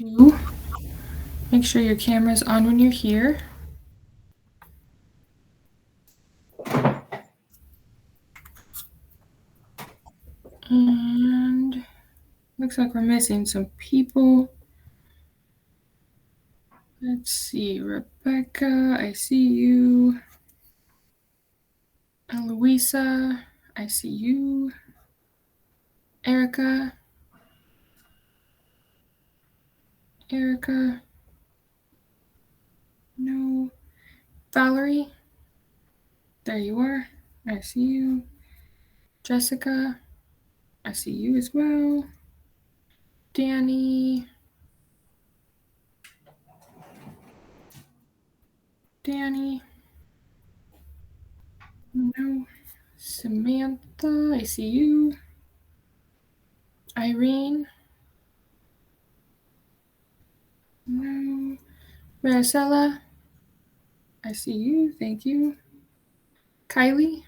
to make sure your camera's on when you're here. And looks like we're missing some people. Let's see, Rebecca, I see you. Louisa, I see you. Erica. No. Valerie, there you are. I see you. Jessica, I see you as well. Danny. No. Samantha, I see you. Irene. No. Maricela, I see you. Thank you. Kylie.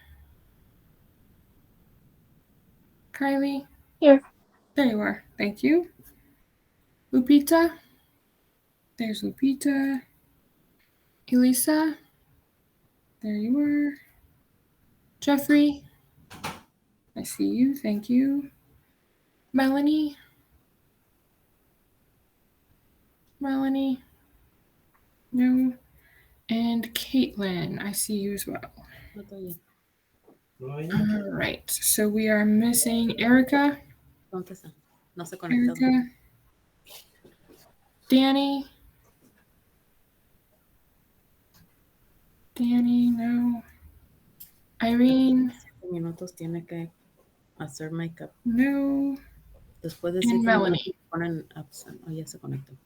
Here. There you are. Thank you. Lupita. There's Lupita. Elisa. There you are. Jeffrey. I see you. Thank you. Melanie. No. And Caitlin. I see you as well. All right. So we are missing Erica. Erica. Danny, no. Irene. Minutos tiene que hacer makeup. No. Después de and Melanie. Ponen absent. Oh, ya se conectó.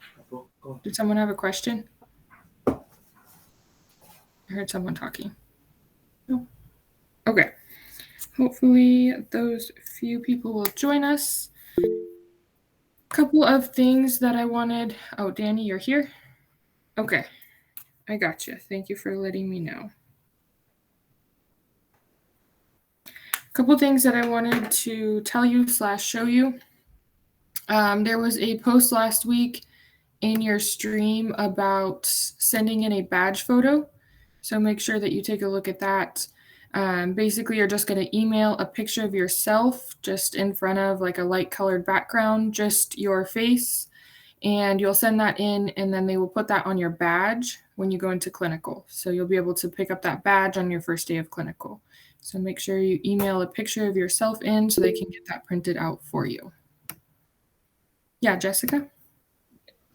Did someone have a question? I heard someone talking. No. Okay. Hopefully those few people will join us. Couple of things that I wanted. Oh, Danny, you're here? Okay. I gotcha. Thank you for letting me know. Couple things that I wanted to tell you / show you. There was a post last week in your stream about sending in a badge photo. So make sure that you take a look at that. Basically, you're just going to email a picture of yourself just in front of like a light colored background, just your face, and you'll send that in, and then they will put that on your badge when you go into clinical. So you'll be able to pick up that badge on your first day of clinical. So make sure you email a picture of yourself in so they can get that printed out for you. Yeah, Jessica?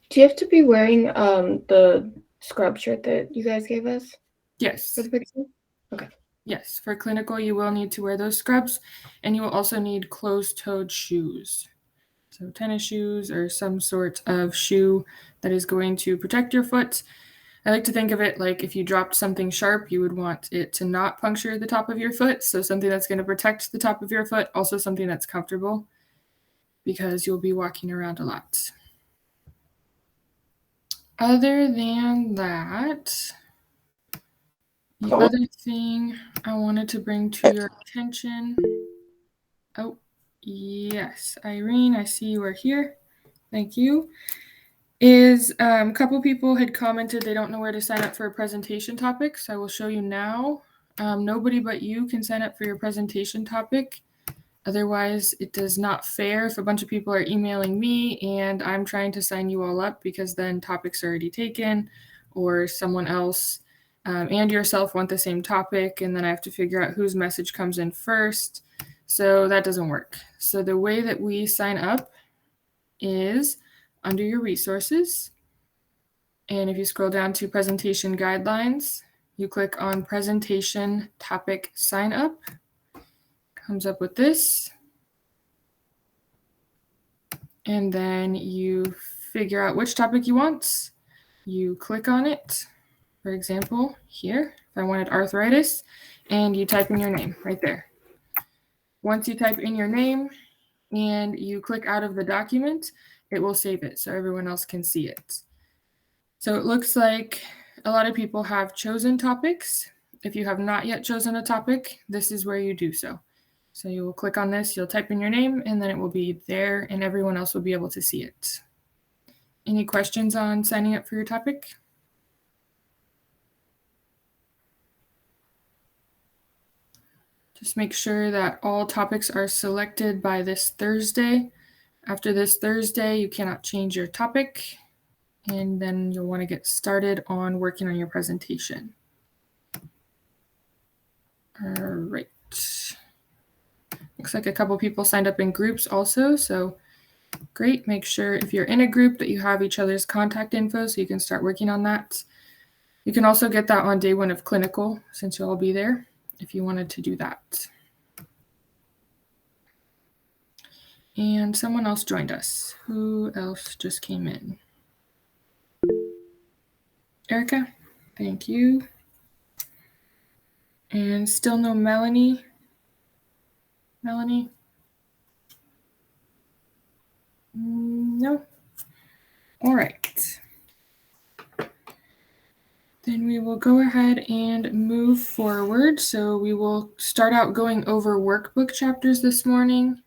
Do you have to be wearing the scrub shirt that you guys gave us? Yes. For the picture? Okay. Yes, for clinical, you will need to wear those scrubs, and you will also need closed-toed shoes. So tennis shoes or some sort of shoe that is going to protect your foot. I like to think of it like if you dropped something sharp, you would want it to not puncture the top of your foot. So something that's going to protect the top of your foot, also something that's comfortable because you'll be walking around a lot. Other than that, the other thing I wanted to bring to your attention. Oh, yes. Irene, I see you are here. Thank you. Is a couple people had commented they don't know where to sign up for a presentation topic, so I will show you now. Nobody but you can sign up for your presentation topic. Otherwise, it is not fair if a bunch of people are emailing me and I'm trying to sign you all up because then topics are already taken or someone else and yourself want the same topic, and then I have to figure out whose message comes in first. So that doesn't work. So the way that we sign up is under your resources. And if you scroll down to presentation guidelines, you click on presentation topic sign up. Comes up with this. And then you figure out which topic you want. You click on it. For example, here, if I wanted arthritis, and you type in your name right there. Once you type in your name and you click out of the document, it will save it so everyone else can see it. So it looks like a lot of people have chosen topics. If you have not yet chosen a topic, this is where you do so. So you will click on this, you'll type in your name, and then it will be there, and everyone else will be able to see it. Any questions on signing up for your topic? Just make sure that all topics are selected by this Thursday. After this Thursday, you cannot change your topic, and then you'll want to get started on working on your presentation. All right. Looks like a couple people signed up in groups also, so great. Make sure if you're in a group that you have each other's contact info so you can start working on that. You can also get that on day 1 of clinical since you'll all be there if you wanted to do that. And someone else joined us. Who else just came in? Erica, thank you. And still no Melanie. Melanie? No. All right. Then we will go ahead and move forward. So we will start out going over workbook chapters this morning.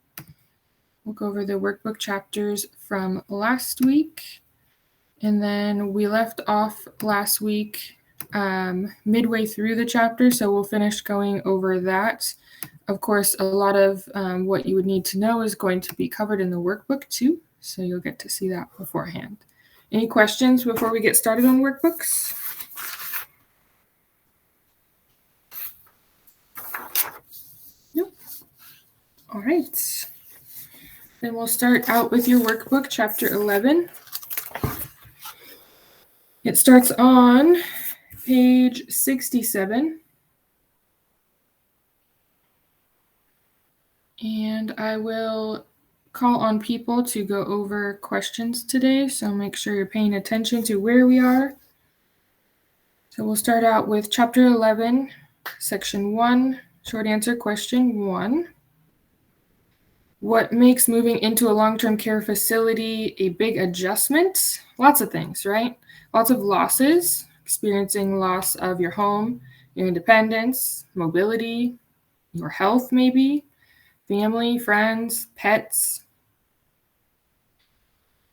We'll go over the workbook chapters from last week. And then we left off last week midway through the chapter, so we'll finish going over that. Of course, a lot of what you would need to know is going to be covered in the workbook too, so you'll get to see that beforehand. Any questions before we get started on workbooks? Nope. All right. Then we'll start out with your workbook, chapter 11. It starts on page 67. And I will call on people to go over questions today, so make sure you're paying attention to where we are. So we'll start out with chapter 11, section 1, short answer question 1. What makes moving into a long-term care facility a big adjustment? Lots of things, right? Lots of losses, experiencing loss of your home, your independence, mobility, your health maybe, family, friends, pets.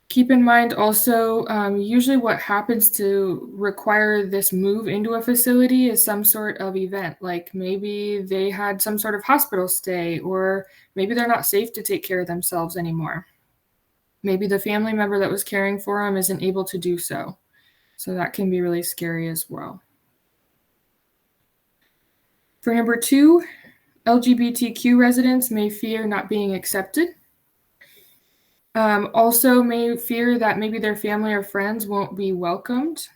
Keep in mind also, usually what happens to require this move into a facility is some sort of event, like maybe they had some sort of hospital stay, or maybe they're not safe to take care of themselves anymore. Maybe the family member that was caring for them isn't able to do so. So that can be really scary as well. For number 2, LGBTQ residents may fear not being accepted. Also may fear that maybe their family or friends won't be welcomed.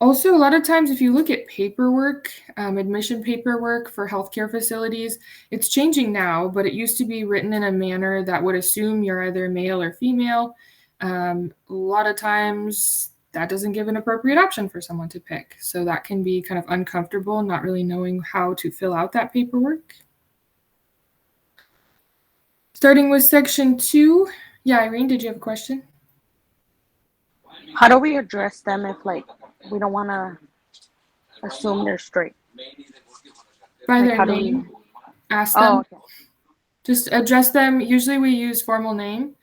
Also, a lot of times if you look at paperwork, admission paperwork for healthcare facilities, it's changing now, but it used to be written in a manner that would assume you're either male or female. A lot of times that doesn't give an appropriate option for someone to pick. So that can be kind of uncomfortable, not really knowing how to fill out that paperwork. Starting with section 2. Yeah, Irene, did you have a question? How do we address them if, like, we don't want to assume they're straight? By Like, their how do name. we... Ask them. Oh, okay. Just address them. Usually we use formal name.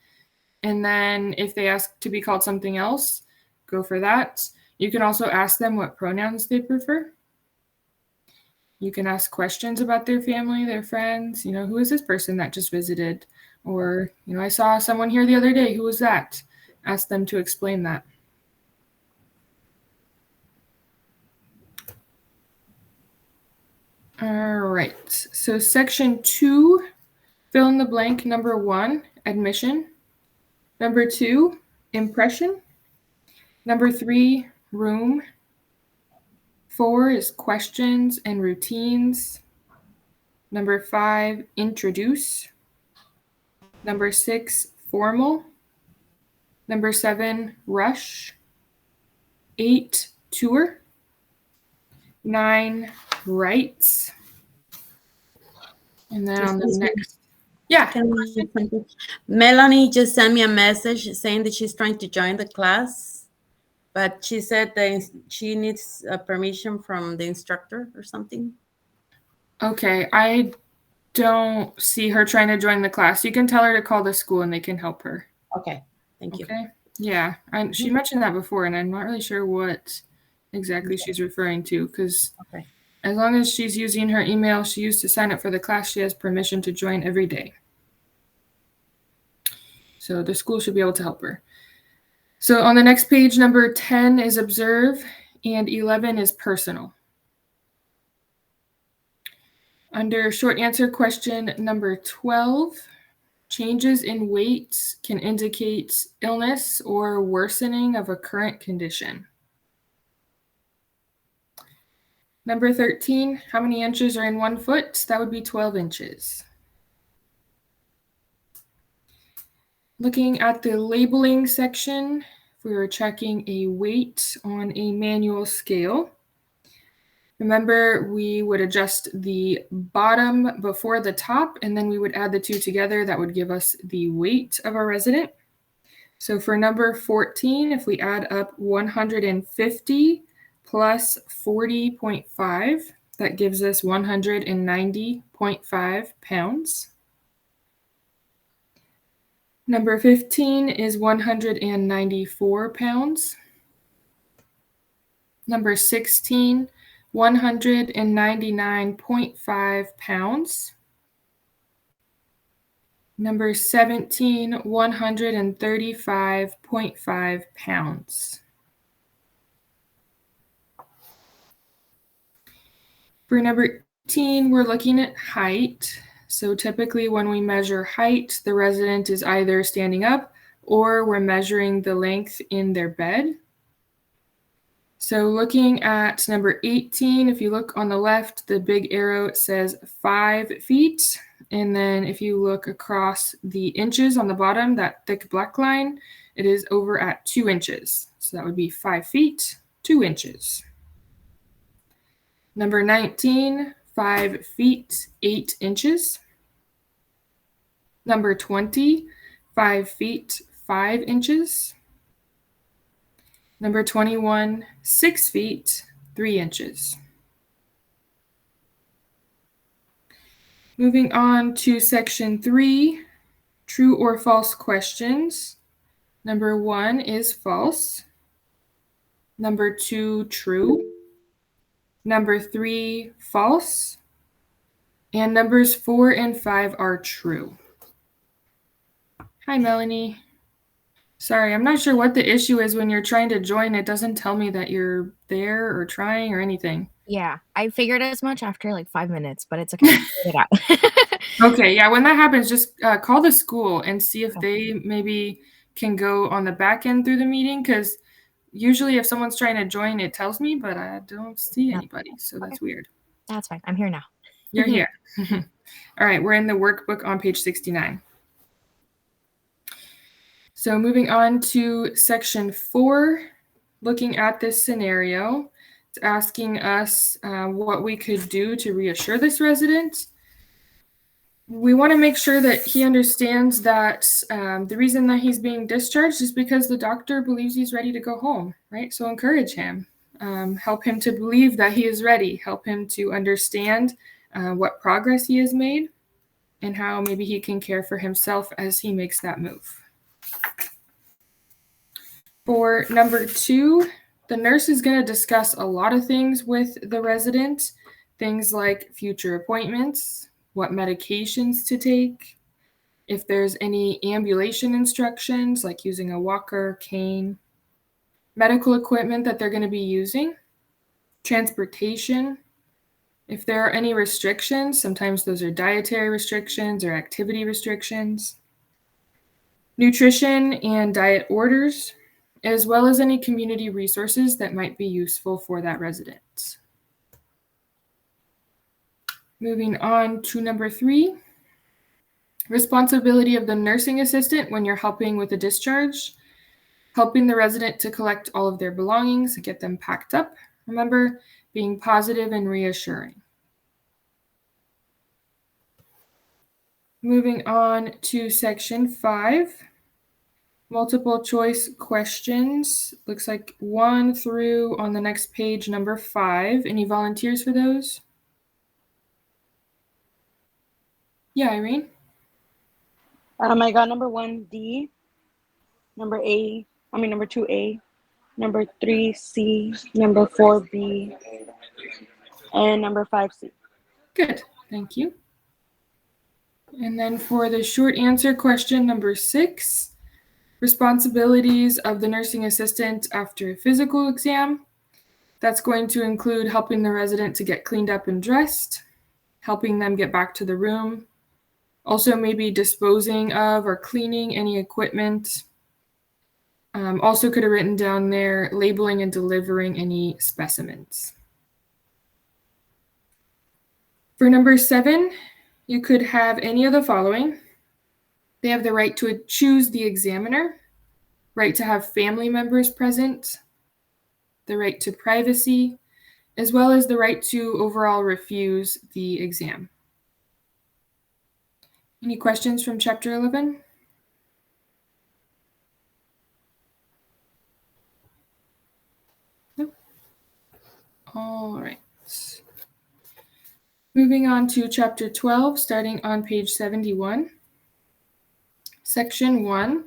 And then if they ask to be called something else, go for that. You can also ask them what pronouns they prefer. You can ask questions about their family, their friends. You know, who is this person that just visited? Or, you know, I saw someone here the other day. Who was that? Ask them to explain that. All right. So section 2, fill in the blank. Number 1, admission. Number 2, impression. Number 3, room. 4 is questions and routines. Number 5, introduce. Number 6, formal. Number 7, rush. 8, tour. 9, rights. And then on the next. Yeah. Melanie just sent me a message saying that she's trying to join the class, but she said that she needs permission from the instructor or something. Okay, I don't see her trying to join the class. You can tell her to call the school and they can help her. Okay, thank you. Okay, Yeah, she mentioned that before, and I'm not really sure what exactly she's referring to, because as long as she's using her email she used to sign up for the class, she has permission to join every day. So the school should be able to help her. So on the next page, number 10 is observe, and 11 is personal. Under short answer question number 12, changes in weight can indicate illness or worsening of a current condition. Number 13, how many inches are in 1 foot? That would be 12 inches. Looking at the labeling section, if we were checking a weight on a manual scale, remember we would adjust the bottom before the top, and then we would add the two together. That would give us the weight of our resident. So for number 14, if we add up 150 plus 40.5, that gives us 190.5 pounds. Number 15 is 194 pounds. Number 16, 199.5 pounds. Number 17, 135.5 pounds. For number 18, we're looking at height. So typically when we measure height, the resident is either standing up or we're measuring the length in their bed. So looking at number 18, if you look on the left, the big arrow, it says 5 feet. And then if you look across the inches on the bottom, that thick black line, it is over at 2 inches. So that would be 5 feet, 2 inches. Number 19, 5 feet, 8 inches. Number 20, 5 feet, 5 inches. Number 21, 6 feet, 3 inches. Moving on to section 3, true or false questions. Number 1 is false. Number 2, true. Number 3, false. And numbers 4 and 5 are true. Hi, Melanie. Sorry, I'm not sure what the issue is when you're trying to join. It doesn't tell me that you're there or trying or anything. Yeah, I figured as much after like 5 minutes, but it's okay. I figured it out. Okay, yeah, when that happens, just call the school and see if they maybe can go on the back end through the meeting, because usually if someone's trying to join, it tells me, but I don't see anybody, so that's weird. That's fine. I'm here now. You're here. All right, we're in the workbook on page 69. So moving on to section 4, looking at this scenario, it's asking us what we could do to reassure this resident. We want to make sure that he understands that the reason that he's being discharged is because the doctor believes he's ready to go home, right? So encourage him, help him to believe that he is ready, help him to understand what progress he has made and how maybe he can care for himself as he makes that move. For number 2, the nurse is going to discuss a lot of things with the resident, things like future appointments, what medications to take, if there's any ambulation instructions like using a walker, cane, medical equipment that they're going to be using, transportation, if there are any restrictions, sometimes those are dietary restrictions or activity restrictions, nutrition and diet orders, as well as any community resources that might be useful for that resident. Moving on to number 3, responsibility of the nursing assistant when you're helping with a discharge, helping the resident to collect all of their belongings and get them packed up. Remember, being positive and reassuring. Moving on to section 5, multiple choice questions. Looks like 1 through on the next page, number 5. Any volunteers for those? Yeah, Irene? I got number 1, D, number A, number 2A, number 3C, number 4B, and number 5C. Good, thank you. And then for the short answer question number 6, responsibilities of the nursing assistant after a physical exam. That's going to include helping the resident to get cleaned up and dressed, helping them get back to the room, also maybe disposing of or cleaning any equipment. Also could have written down there labeling and delivering any specimens. For number 7, you could have any of the following. They have the right to choose the examiner, right to have family members present, the right to privacy, as well as the right to overall refuse the exam. Any questions from Chapter 11? Nope. All right. Moving on to Chapter 12, starting on page 71. Section 1,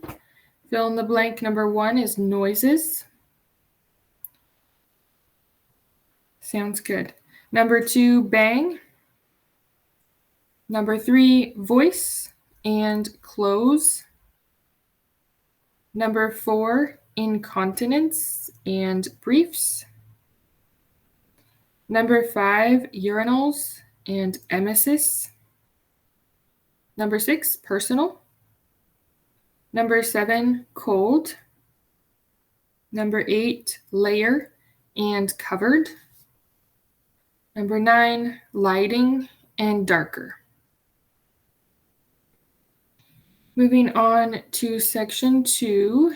fill in the blank. Number 1 is noises. Sounds good. Number 2, bang. Number 3, voice and close. Number 4, incontinence and briefs. Number 5, urinals and emesis. Number 6, personal. Number 7, cold. Number 8, layer and covered. Number 9, lighting and darker. Moving on to section 2,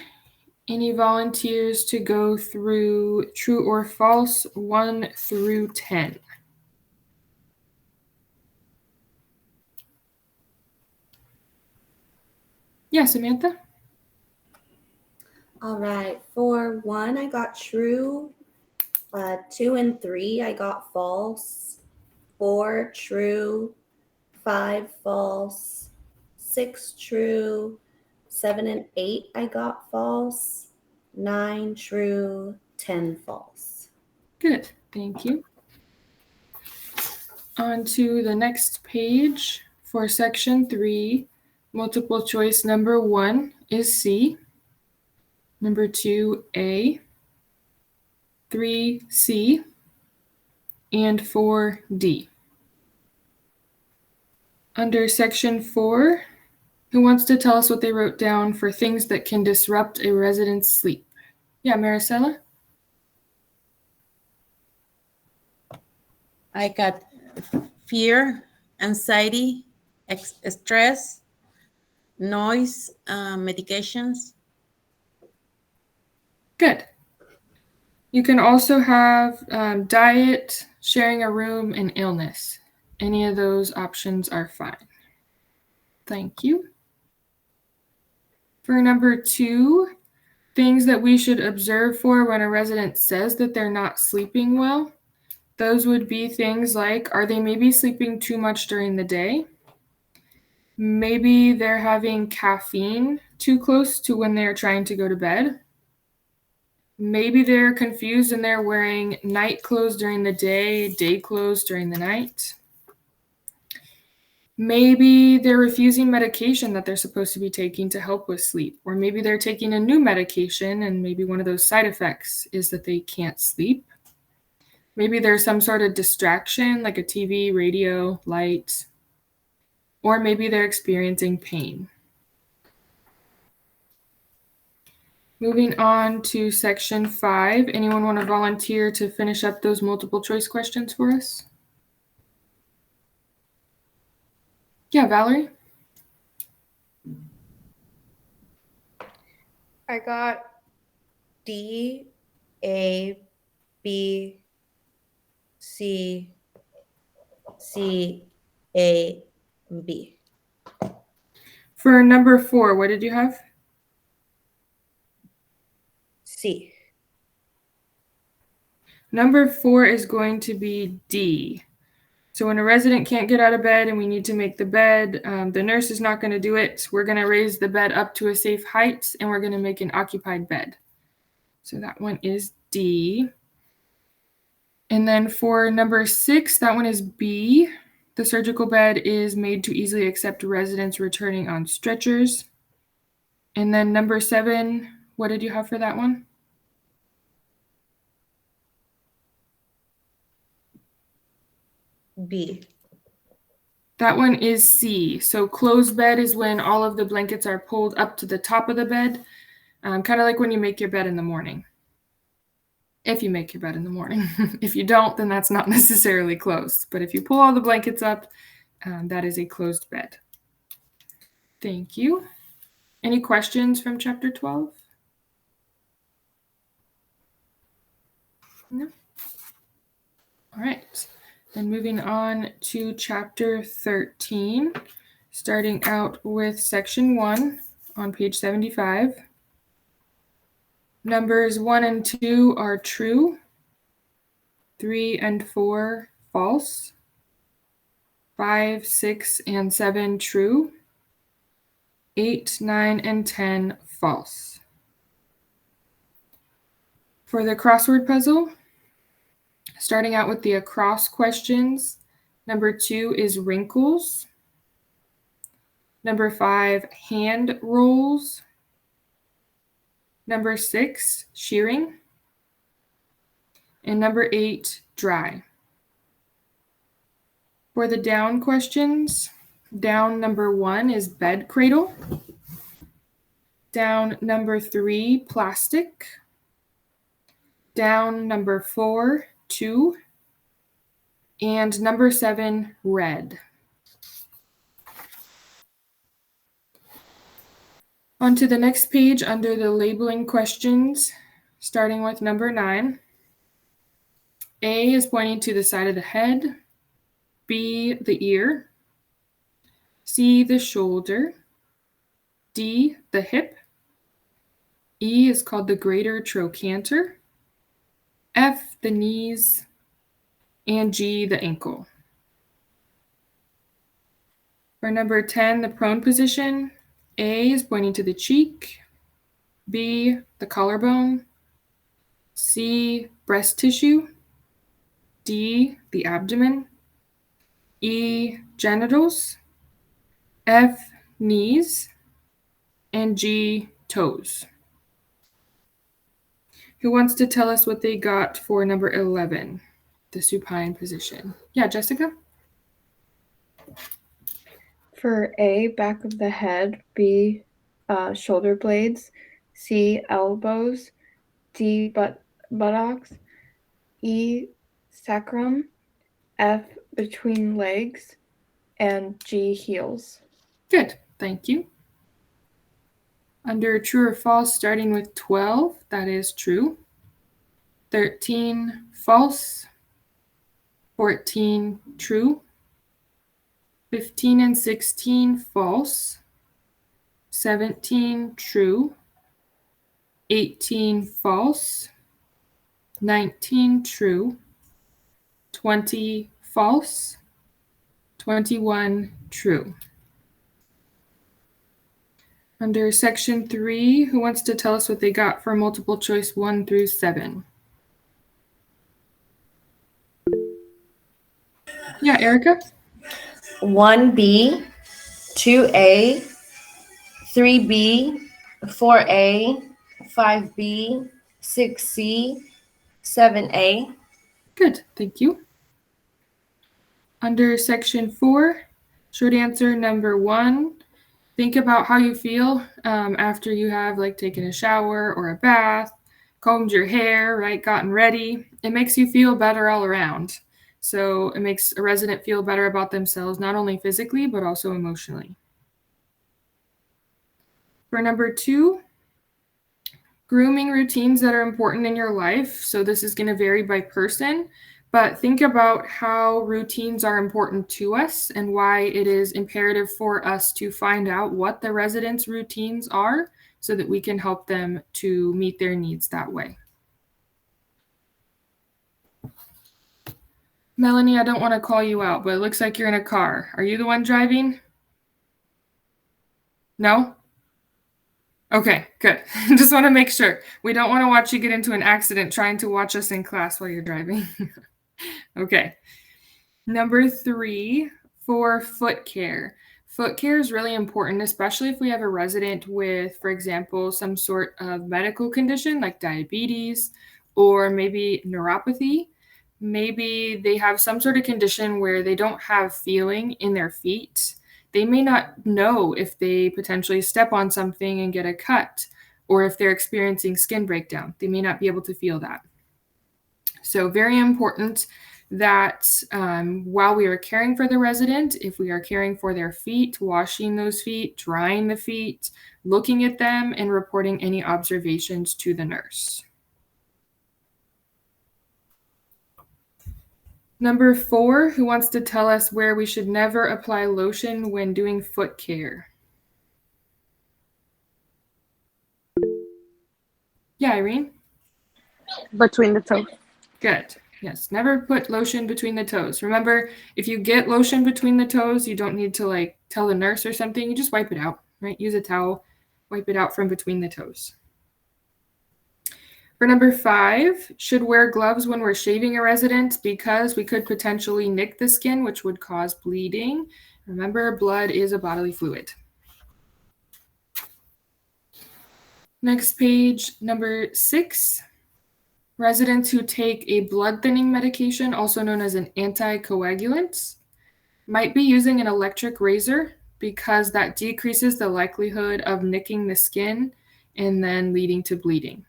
any volunteers to go through true or false 1 through 10? Yeah, Samantha? All right, for 1, I got true. 2 and 3, I got false. 4, true. 5, false. 6, true. 7 and 8, I got false. 9, true. 10, false. Good, thank you. On to the next page for section 3, multiple choice. Number 1 is C. Number 2, A. 3, C. And 4, D. Under section 4, who wants to tell us what they wrote down for things that can disrupt a resident's sleep? Yeah, Maricela? I got fear, anxiety, stress, noise, medications. Good. You can also have diet, sharing a room, and illness. Any of those options are fine. Thank you. For number 2, things that we should observe for when a resident says that they're not sleeping well. Those would be things like, are they maybe sleeping too much during the day? Maybe they're having caffeine too close to when they're trying to go to bed. Maybe they're confused and they're wearing night clothes during the day, day clothes during the night. Maybe they're refusing medication that they're supposed to be taking to help with sleep. Or maybe they're taking a new medication and maybe one of those side effects is that they can't sleep. Maybe there's some sort of distraction like a TV, radio, light. Or maybe they're experiencing pain. Moving on to section 5. Anyone want to volunteer to finish up those multiple choice questions for us? Yeah, Valerie? I got D, A, B, C, C, A, B. For number 4, what did you have? C. Number 4 is going to be D. So when a resident can't get out of bed and we need to make the bed, the nurse is not going to do it. We're going to raise the bed up to a safe height and we're going to make an occupied bed. So that one is D. And then for number 6, that one is B. The surgical bed is made to easily accept residents returning on stretchers. And then number 7, what did you have for that one? B. That one is C. So closed bed is when all of the blankets are pulled up to the top of the bed, kind of like when you make your bed in the morning. If you make your bed in the morning. If you don't, then that's not necessarily closed. But if you pull all the blankets up, that is a closed bed. Thank you. Any questions from chapter 12? No? All right. Then moving on to chapter 13, starting out with section 1 on page 75. Numbers 1 and 2 are true. 3 and 4 false. 5, 6, and 7 true. 8, 9, and 10 false. For the crossword puzzle, starting out with the across questions, number 2 is wrinkles. Number 5, hand rolls. Number 6, shearing. And number 8, dry. For the down questions, down number 1 is bed cradle. Down number 3, plastic. Down number 4, 2. And number 7, red. On to the next page under the labeling questions, starting with number 9. A is pointing to the side of the head. B, the ear. C, the shoulder. D, the hip. E is called the greater trochanter. F, the knees. And G, the ankle. For number 10, the prone position, A is pointing to the cheek. B, the collarbone. C, breast tissue. D, the abdomen. E, genitals. F, knees. And G, toes. Who wants to tell us what they got for number 11, the supine position? Yeah, Jessica? For A, back of the head. B, shoulder blades. C, elbows. D, buttocks. E, sacrum. F, between legs. And G, heels. Good, thank you. Under true or false, starting with 12, that is true. 13, false. 14, true. 15 and 16, false. 17, true. 18, false. 19, true. 20, false. 21, true. Under section 3, who wants to tell us what they got for multiple choice 1 through 7? Yeah, Erica? 1B, 2A, 3B, 4A, 5B, 6C, 7A. Good, thank you. Under section 4, short answer number 1. Think about how you feel after you have taken a shower or a bath, combed your hair, right, gotten ready. It makes you feel better all around. So it makes a resident feel better about themselves, not only physically, but also emotionally. For number 2, grooming routines that are important in your life. So this is going to vary by person, but think about how routines are important to us and why it is imperative for us to find out what the residents' routines are so that we can help them to meet their needs that way. Melanie, I don't want to call you out, but it looks like you're in a car. Are you the one driving? No? Okay, good. Just want to make sure. We don't want to watch you get into an accident trying to watch us in class while you're driving. Okay. Number 3, for foot care. Foot care is really important, especially if we have a resident with, for example, some sort of medical condition like diabetes or maybe neuropathy. Maybe they have some sort of condition where they don't have feeling in their feet. They may not know if they potentially step on something and get a cut, or if they're experiencing skin breakdown. They may not be able to feel that. So very important that while we are caring for the resident, if we are caring for their feet, washing those feet, drying the feet, looking at them, and reporting any observations to the nurse. Number 4, who wants to tell us where we should never apply lotion when doing foot care? Yeah, Irene? Between the toes. Good. Yes, never put lotion between the toes. Remember, if you get lotion between the toes, you don't need to tell the nurse or something. You just wipe it out, right? Use a towel, wipe it out from between the toes. For number 5, should wear gloves when we're shaving a resident because we could potentially nick the skin, which would cause bleeding. Remember, blood is a bodily fluid. Next page, number 6. Residents who take a blood thinning medication, also known as an anticoagulant, might be using an electric razor because that decreases the likelihood of nicking the skin and then leading to bleeding.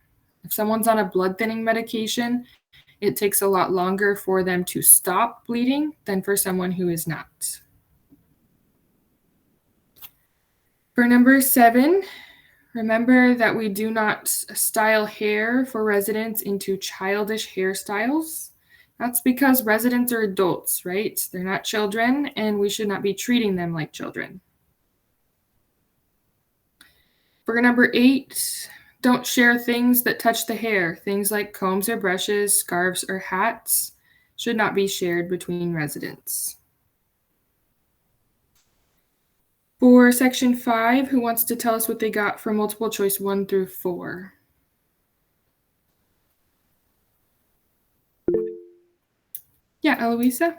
If someone's on a blood thinning medication, it takes a lot longer for them to stop bleeding than for someone who is not. For number 7, remember that we do not style hair for residents into childish hairstyles. That's because residents are adults, right? They're not children, and we should not be treating them like children. For number 8, don't share things that touch the hair. Things like combs or brushes, scarves or hats should not be shared between residents. For section 5, who wants to tell us what they got for multiple choice 1 through 4? Yeah, Eloisa?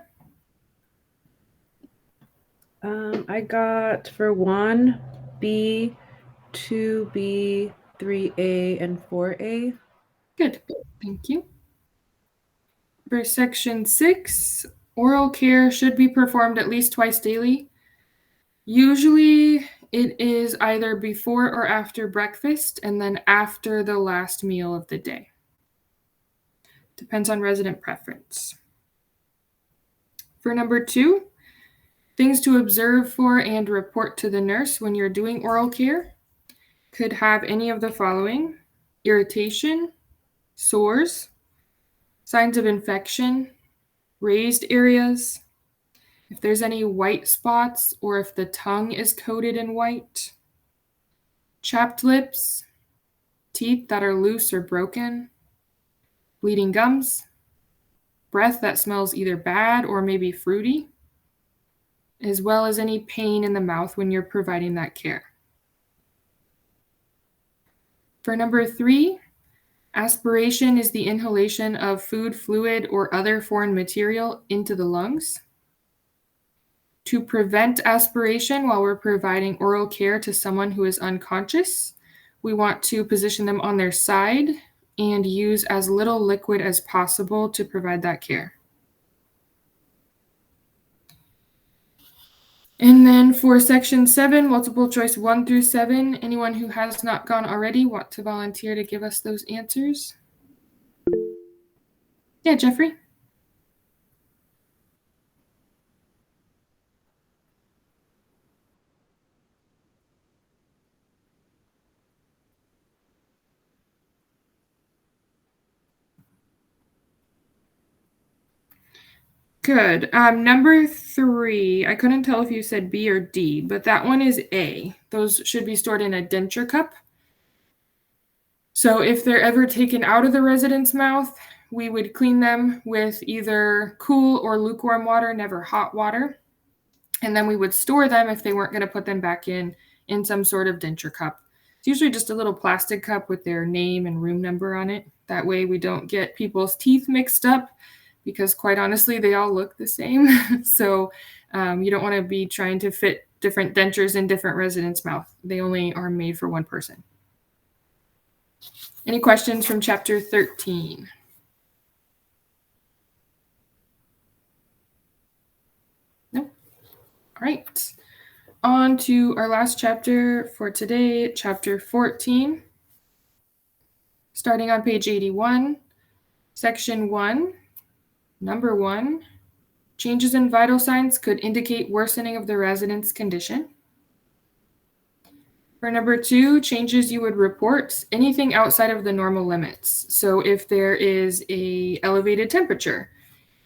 I got for 1B, 2B, 3A, and 4A. Good, thank you. For section 6, oral care should be performed at least twice daily. Usually it is either before or after breakfast and then after the last meal of the day. Depends on resident preference. For number 2, things to observe for and report to the nurse when you're doing oral care could have any of the following: irritation, sores, signs of infection, raised areas, if there's any white spots or if the tongue is coated in white, chapped lips, teeth that are loose or broken, bleeding gums, breath that smells either bad or maybe fruity, as well as any pain in the mouth when you're providing that care. For number 3, aspiration is the inhalation of food, fluid, or other foreign material into the lungs. To prevent aspiration while we're providing oral care to someone who is unconscious, we want to position them on their side and use as little liquid as possible to provide that care. And then for section 7, multiple choice 1 through 7, anyone who has not gone already want to volunteer to give us those answers? Yeah, Jeffrey? Good. Number 3, I couldn't tell if you said B or D, but that one is A. Those should be stored in a denture cup. So if they're ever taken out of the resident's mouth, we would clean them with either cool or lukewarm water, never hot water. And then we would store them if they weren't going to put them back in some sort of denture cup. It's usually just a little plastic cup with their name and room number on it. That way we don't get people's teeth mixed up, because quite honestly, they all look the same. So you don't want to be trying to fit different dentures in different residents' mouth. They only are made for one person. Any questions from chapter 13? No? All right. On to our last chapter for today, chapter 14. Starting on page 81, section 1, number 1. Changes in vital signs could indicate worsening of the resident's condition. For number 2, changes you would report anything outside of the normal limits. So if there is an elevated temperature,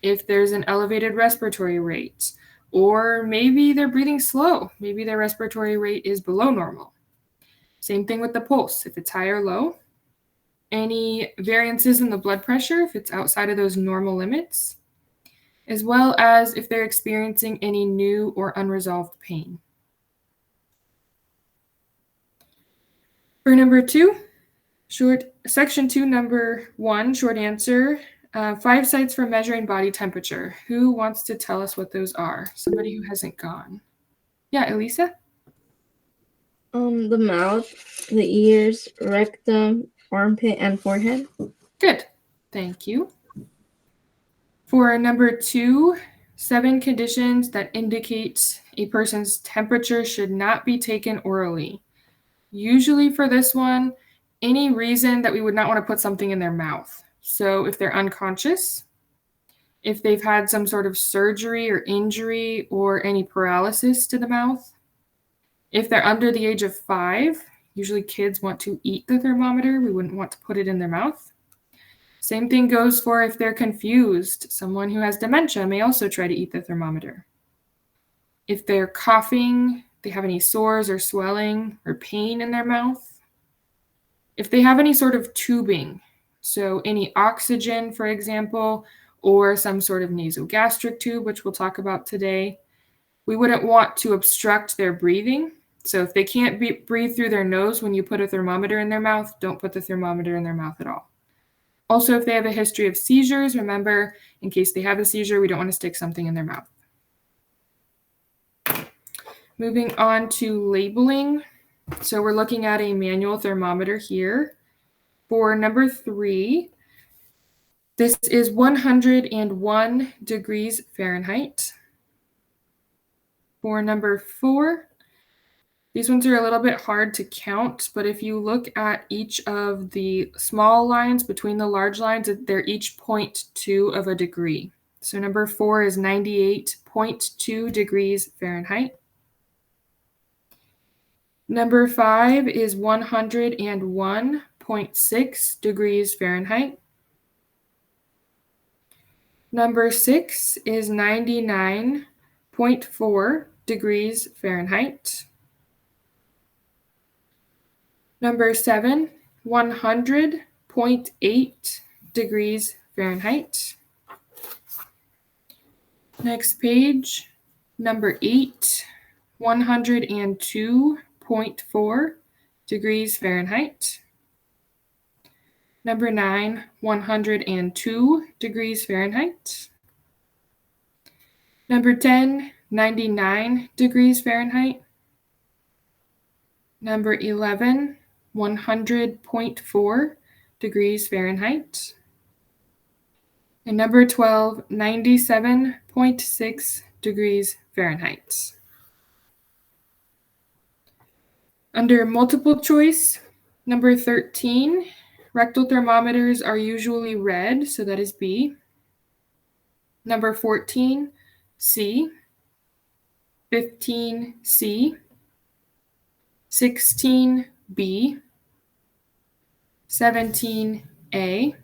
if there's an elevated respiratory rate, or maybe they're breathing slow, maybe their respiratory rate is below normal. Same thing with the pulse, if it's high or low. Any variances in the blood pressure, if it's outside of those normal limits, as well as if they're experiencing any new or unresolved pain. For number 2, section 2, number 1, short answer, 5 sites for measuring body temperature. Who wants to tell us what those are? Somebody who hasn't gone. Yeah, Elisa? The mouth, the ears, rectum, armpit, and forehead. Good. Thank you. For number 2, 7 conditions that indicate a person's temperature should not be taken orally. Usually for this one, any reason that we would not want to put something in their mouth. So if they're unconscious, if they've had some sort of surgery or injury or any paralysis to the mouth, if they're under the age of 5, usually kids want to eat the thermometer. We wouldn't want to put it in their mouth. Same thing goes for if they're confused. Someone who has dementia may also try to eat the thermometer. If they're coughing, they have any sores or swelling or pain in their mouth. If they have any sort of tubing, so any oxygen, for example, or some sort of nasogastric tube, which we'll talk about today, we wouldn't want to obstruct their breathing. So if they can't breathe through their nose when you put a thermometer in their mouth, don't put the thermometer in their mouth at all. Also, if they have a history of seizures, remember, in case they have a seizure, we don't want to stick something in their mouth. Moving on to labeling. So we're looking at a manual thermometer here. For number 3, this is 101 degrees Fahrenheit. For number 4, these ones are a little bit hard to count, but if you look at each of the small lines between the large lines, they're each 0.2 of a degree. So number 4 is 98.2 degrees Fahrenheit. Number 5 is 101.6 degrees Fahrenheit. Number 6 is 99.4 degrees Fahrenheit. Number 7, 100.8 degrees Fahrenheit. Next page, number 8, 102.4 degrees Fahrenheit. Number 9, 102 degrees Fahrenheit. Number 10, 99 degrees Fahrenheit. Number 11, 100.4 degrees Fahrenheit. And number 12, 97.6 degrees Fahrenheit. Under multiple choice, number 13, rectal thermometers are usually red, so that is B. Number 14, C. 15, C. 16, B. 17, A.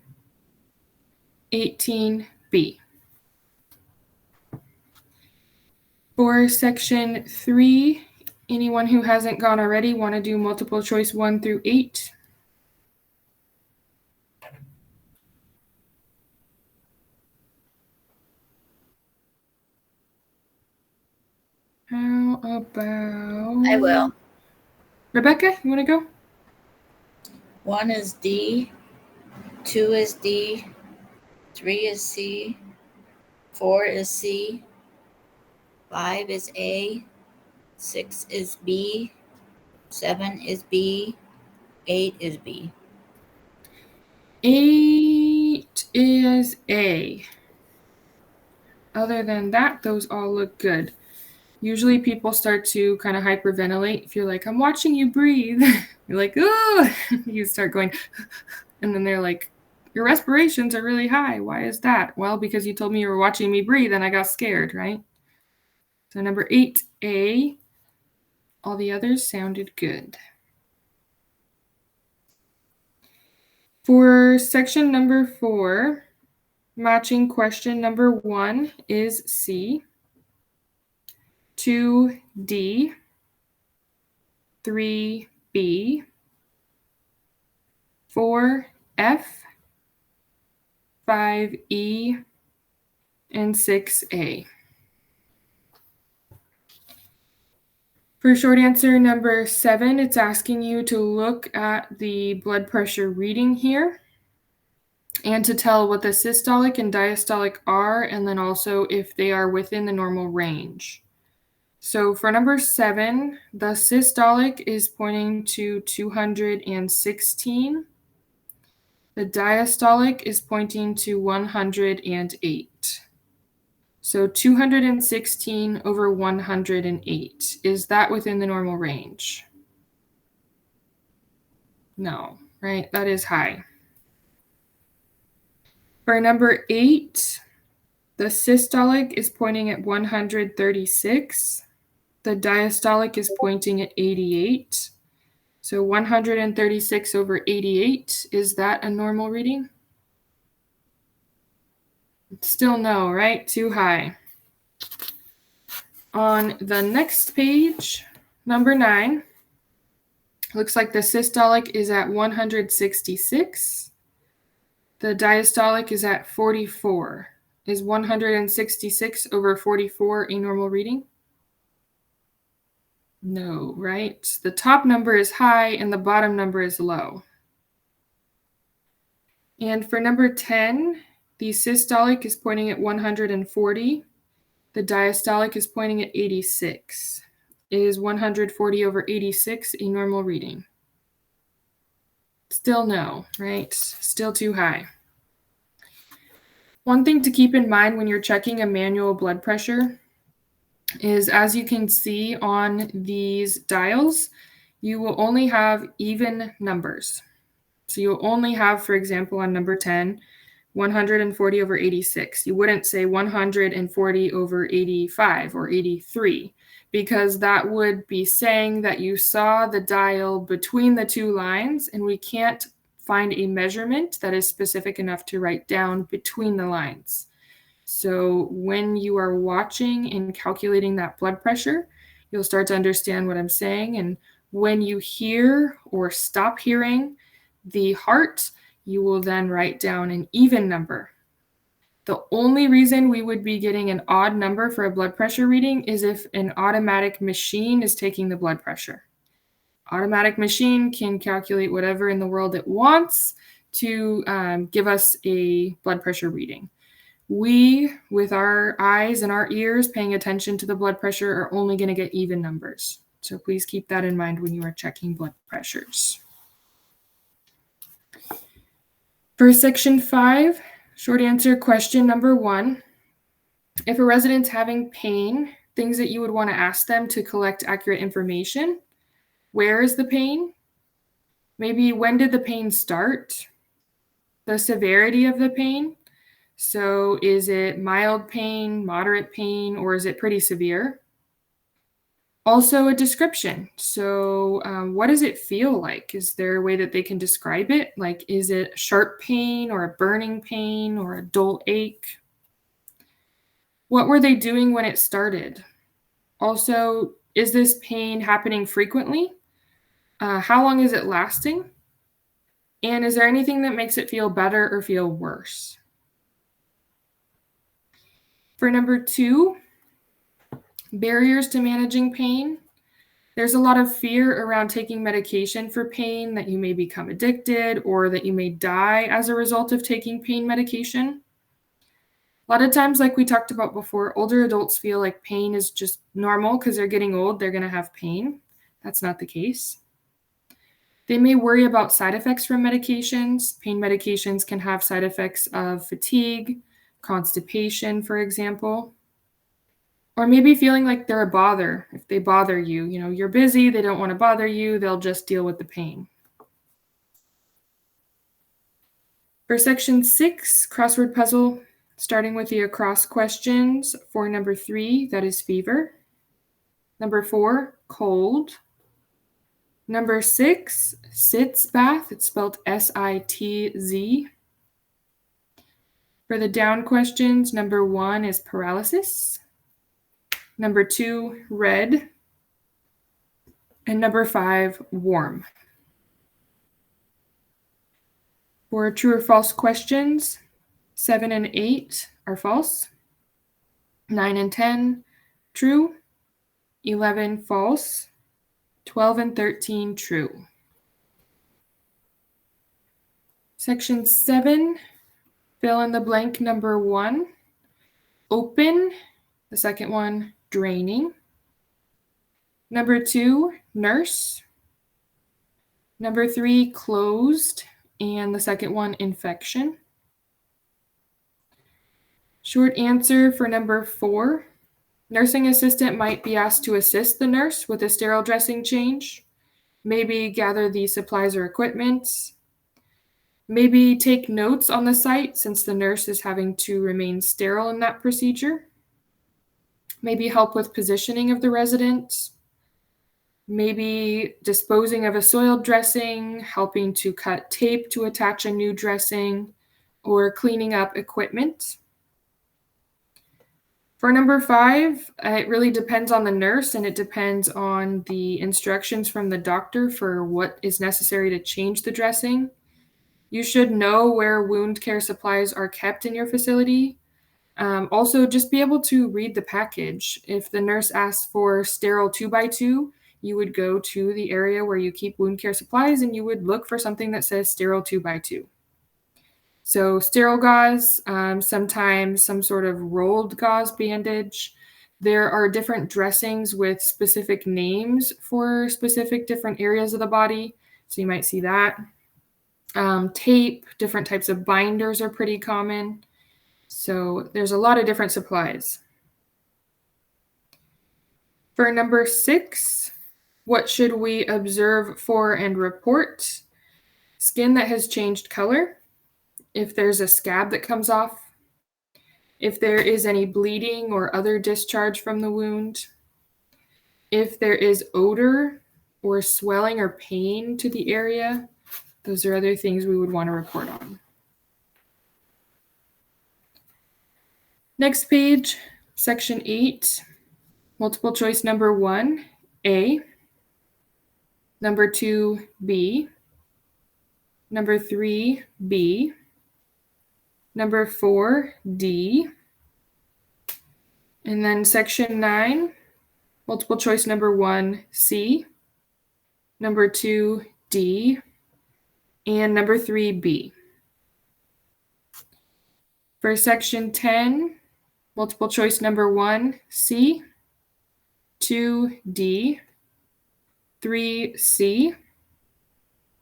18, B. For section 3, anyone who hasn't gone already want to do multiple choice 1 through 8? How about... I will. Rebecca, you want to go? 1 is D, 2 is D, 3 is C, 4 is C, 5 is A, 6 is B, 7 is B, 8 is B. 8 is A. Other than that, those all look good. Usually people start to kind of hyperventilate. If you're like, I'm watching you breathe, you're like, oh, you start going, and then they're like, your respirations are really high. Why is that? Well, because you told me you were watching me breathe and I got scared, right? So number 8A, all the others sounded good. For section number 4, matching question number 1 is C, 2D, 3B, 4F, 5E, and 6A. For short answer number 7, it's asking you to look at the blood pressure reading here and to tell what the systolic and diastolic are, and then also if they are within the normal range. So for number 7, the systolic is pointing to 216. The diastolic is pointing to 108. So 216 over 108. Is that within the normal range? No, right? That is high. For number 8, the systolic is pointing at 136. The diastolic is pointing at 88. So 136 over 88, is that a normal reading? Still no, right? Too high. On the next page, number 9, looks like the systolic is at 166. The diastolic is at 44. Is 166 over 44 a normal reading? No, right? The top number is high and the bottom number is low. And for number 10, the systolic is pointing at 140. The diastolic is pointing at 86. Is 140 over 86 a normal reading? Still no, right? Still too high. One thing to keep in mind when you're checking a manual blood pressure is, as you can see on these dials, you will only have even numbers. So you'll only have, for example, on number 10, 140 over 86. You wouldn't say 140 over 85 or 83, because that would be saying that you saw the dial between the two lines, and we can't find a measurement that is specific enough to write down between the lines. So when you are watching and calculating that blood pressure, you'll start to understand what I'm saying. And when you hear or stop hearing the heart, you will then write down an even number. The only reason we would be getting an odd number for a blood pressure reading is if an automatic machine is taking the blood pressure. Automatic machine can calculate whatever in the world it wants to give us a blood pressure reading. We, with our eyes and our ears paying attention to the blood pressure, are only going to get even numbers. So please keep that in mind when you are checking blood pressures. For section 5, short answer question number 1. If a resident's having pain, things that you would want to ask them to collect accurate information. Where is the pain? Maybe when did the pain start? The severity of the pain. So is it mild pain, moderate pain, or is it pretty severe? Also a description. So what does it feel like? Is there a way that they can describe it? Like, is it sharp pain or a burning pain or a dull ache? What were they doing when it started? Also, is this pain happening frequently? How long is it lasting? And is there anything that makes it feel better or feel worse? For number 2, Barriers to managing pain. There's a lot of fear around taking medication for pain, that you may become addicted or that you may die as a result of taking pain medication. A lot of times, like we talked about before, older adults feel like pain is just normal because they're getting old, they're going to have pain. That's not the case. They may worry about side effects from medications. Pain medications can have side effects of fatigue, constipation, for example. Or maybe feeling like they're a bother. If they bother you, you're busy, they don't want to bother you, they'll just deal with the pain. For section 6, crossword puzzle, starting with the across questions for number 3, that is fever. Number 4, cold. Number 6, sitz bath, it's spelled S-I-T-Z. For the down questions, number 1 is paralysis. Number 2, red. And number 5, warm. For true or false questions, 7 and 8 are false. 9 and 10, true. 11, false. 12 and 13, true. Section 7, fill in the blank number 1, open. The second one, draining. Number 2, nurse. Number 3, closed. And the second one, infection. Short answer for number 4. Nursing assistant might be asked to assist the nurse with a sterile dressing change. Maybe gather the supplies or equipment. Maybe take notes on the site since the nurse is having to remain sterile in that procedure. Maybe help with positioning of the resident. Maybe disposing of a soiled dressing, helping to cut tape to attach a new dressing, or cleaning up equipment. For number 5, it really depends on the nurse and it depends on the instructions from the doctor for what is necessary to change the dressing. You should know where wound care supplies are kept in your facility. Also, just be able to read the package. If the nurse asks for sterile 2x2, you would go to the area where you keep wound care supplies and you would look for something that says sterile 2x2. So sterile gauze, sometimes some sort of rolled gauze bandage. There are different dressings with specific names for specific different areas of the body. So you might see that. Tape, different types of binders are pretty common. So there's a lot of different supplies. For number 6, what should we observe for and report? Skin that has changed color. If there's a scab that comes off, if there is any bleeding or other discharge from the wound, if there is odor or swelling or pain to the area, those are other things we would want to report on. Next page, section 8, multiple choice number 1, A, number 2, B, number 3, B, number 4, D, and then section 9, multiple choice number 1, C, number 2, D, and number 3, B. For section 10, multiple choice number 1, C, 2, D, 3, C,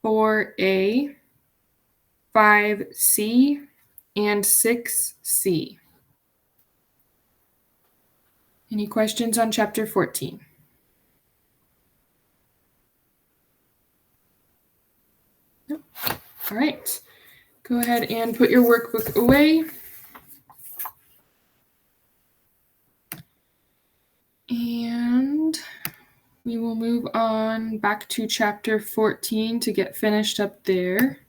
4, A, 5, C, and 6, C. Any questions on chapter 14? Nope. All right. Go ahead and put your workbook away. And we will move on back to chapter 14 to get finished up there.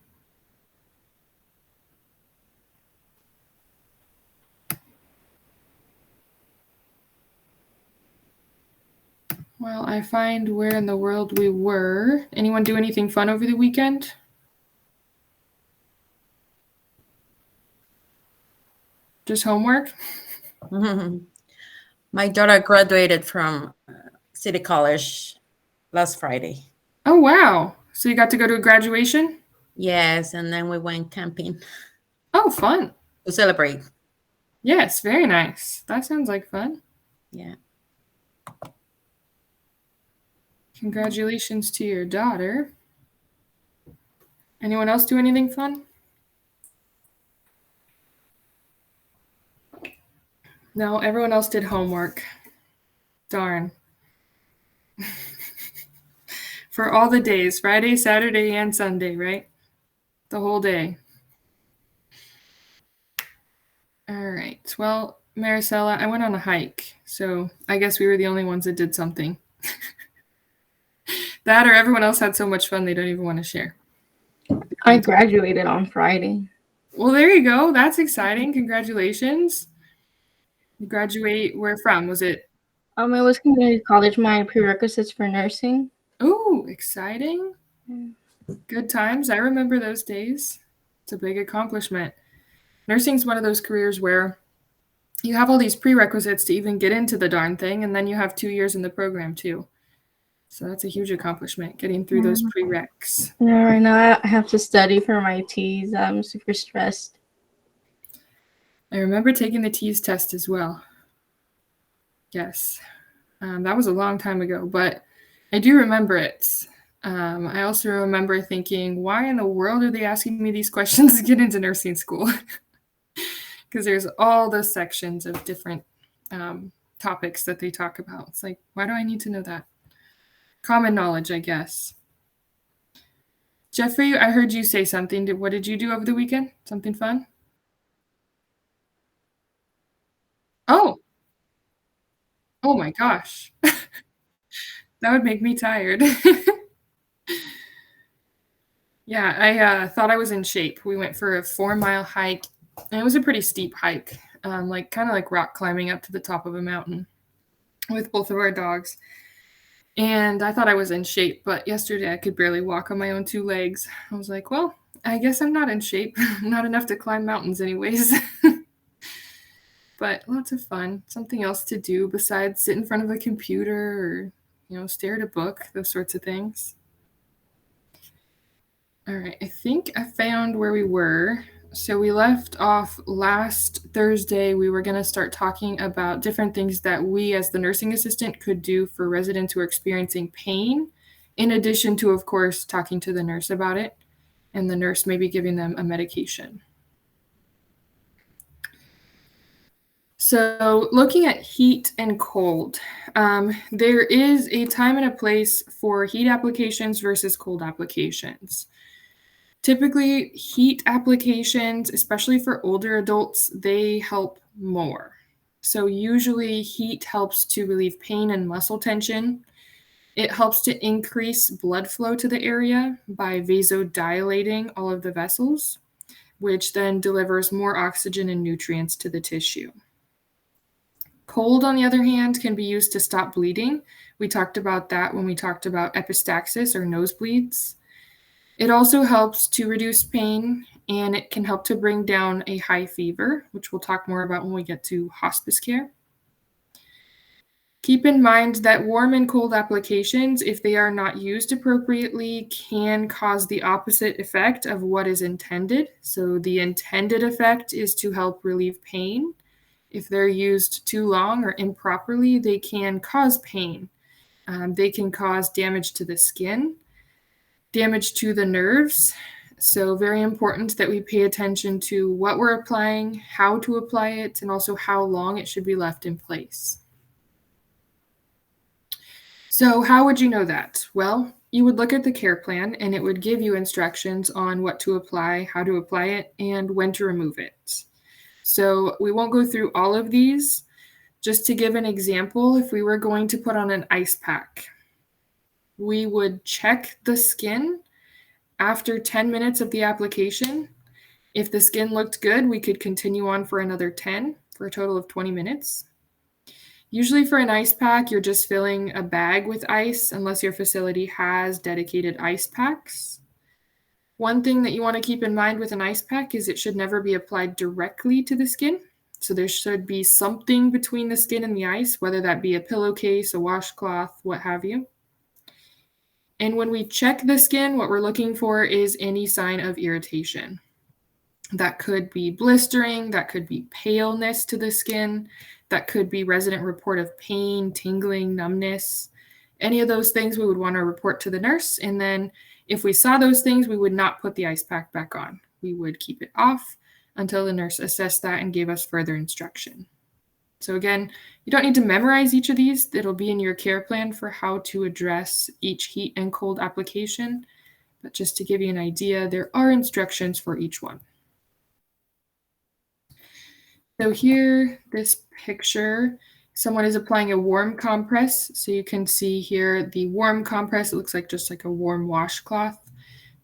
While I find where in the world we were. Anyone do anything fun over the weekend? Just homework? My daughter graduated from City College last Friday. Oh, wow. So you got to go to a graduation? Yes, and then we went camping Oh, fun. to celebrate. Yes, very nice. That sounds like fun. Yeah. Congratulations to your daughter. Anyone else do anything fun? No, everyone else did homework. Darn. For all the days, Friday, Saturday, and Sunday, right? The whole day. All right. Well, Maricela, I went on a hike, so I guess we were the only ones that did something. That or everyone else had so much fun they don't even want to share. I graduated on Friday. Well, there you go. That's exciting. Congratulations. You graduate where from? Was it? It was community college, my prerequisites for nursing. Oh, exciting. Good times. I remember those days. It's a big accomplishment. Nursing is one of those careers where you have all these prerequisites to even get into the darn thing, and then you have 2 years in the program too. So that's a huge accomplishment, getting through those prereqs. Yeah, right now I have to study for my T's. I'm super stressed. I remember taking the T's test as well. Yes. That was a long time ago, but I do remember it. I also remember thinking, why in the world are they asking me these questions to get into nursing school? Because there's all those sections of different topics that they talk about. It's like, why do I need to know that? Common knowledge, I guess. Jeffrey, I heard you say something. What did you do over the weekend? Something fun? Oh. Oh my gosh. That would make me tired. Yeah, I thought I was in shape. We went for a 4-mile hike, and it was a pretty steep hike, like kind of like rock climbing up to the top of a mountain with both of our dogs. And I thought I was in shape, but yesterday I could barely walk on my own 2 legs. I was like, well, I guess I'm not in shape. Not enough to climb mountains anyways. But lots of fun. Something else to do besides sit in front of a computer or, stare at a book, those sorts of things. All right, I think I found where we were. So we left off last Thursday. We were going to start talking about different things that we as the nursing assistant could do for residents who are experiencing pain, in addition to, of course, talking to the nurse about it, and the nurse maybe giving them a medication. So looking at heat and cold, there is a time and a place for heat applications versus cold applications. Typically, heat applications, especially for older adults, they help more. So usually heat helps to relieve pain and muscle tension. It helps to increase blood flow to the area by vasodilating all of the vessels, which then delivers more oxygen and nutrients to the tissue. Cold, on the other hand, can be used to stop bleeding. We talked about that when we talked about epistaxis or nosebleeds. It also helps to reduce pain, and it can help to bring down a high fever, which we'll talk more about when we get to hospice care. Keep in mind that warm and cold applications, if they are not used appropriately, can cause the opposite effect of what is intended. So the intended effect is to help relieve pain. If they're used too long or improperly, they can cause pain. They can cause damage to the skin, damage to the nerves. So very important that we pay attention to what we're applying, how to apply it, and also how long it should be left in place. So how would you know that? Well, you would look at the care plan and it would give you instructions on what to apply, how to apply it, and when to remove it. So we won't go through all of these. Just to give an example, if we were going to put on an ice pack, we would check the skin after 10 minutes of the application. If the skin looked good, we could continue on for another 10 for a total of 20 minutes. Usually for an ice pack, you're just filling a bag with ice unless your facility has dedicated ice packs. One thing that you want to keep in mind with an ice pack is it should never be applied directly to the skin. So there should be something between the skin and the ice, whether that be a pillowcase, a washcloth, what have you. And when we check the skin, what we're looking for is any sign of irritation. That could be blistering, that could be paleness to the skin, that could be resident report of pain, tingling, numbness. Any of those things we would want to report to the nurse. And then if we saw those things, we would not put the ice pack back on. We would keep it off until the nurse assessed that and gave us further instruction. So again, you don't need to memorize each of these. It'll be in your care plan for how to address each heat and cold application. But just to give you an idea, there are instructions for each one. So here, this picture, someone is applying a warm compress. So you can see here the warm compress. It looks like just like a warm washcloth.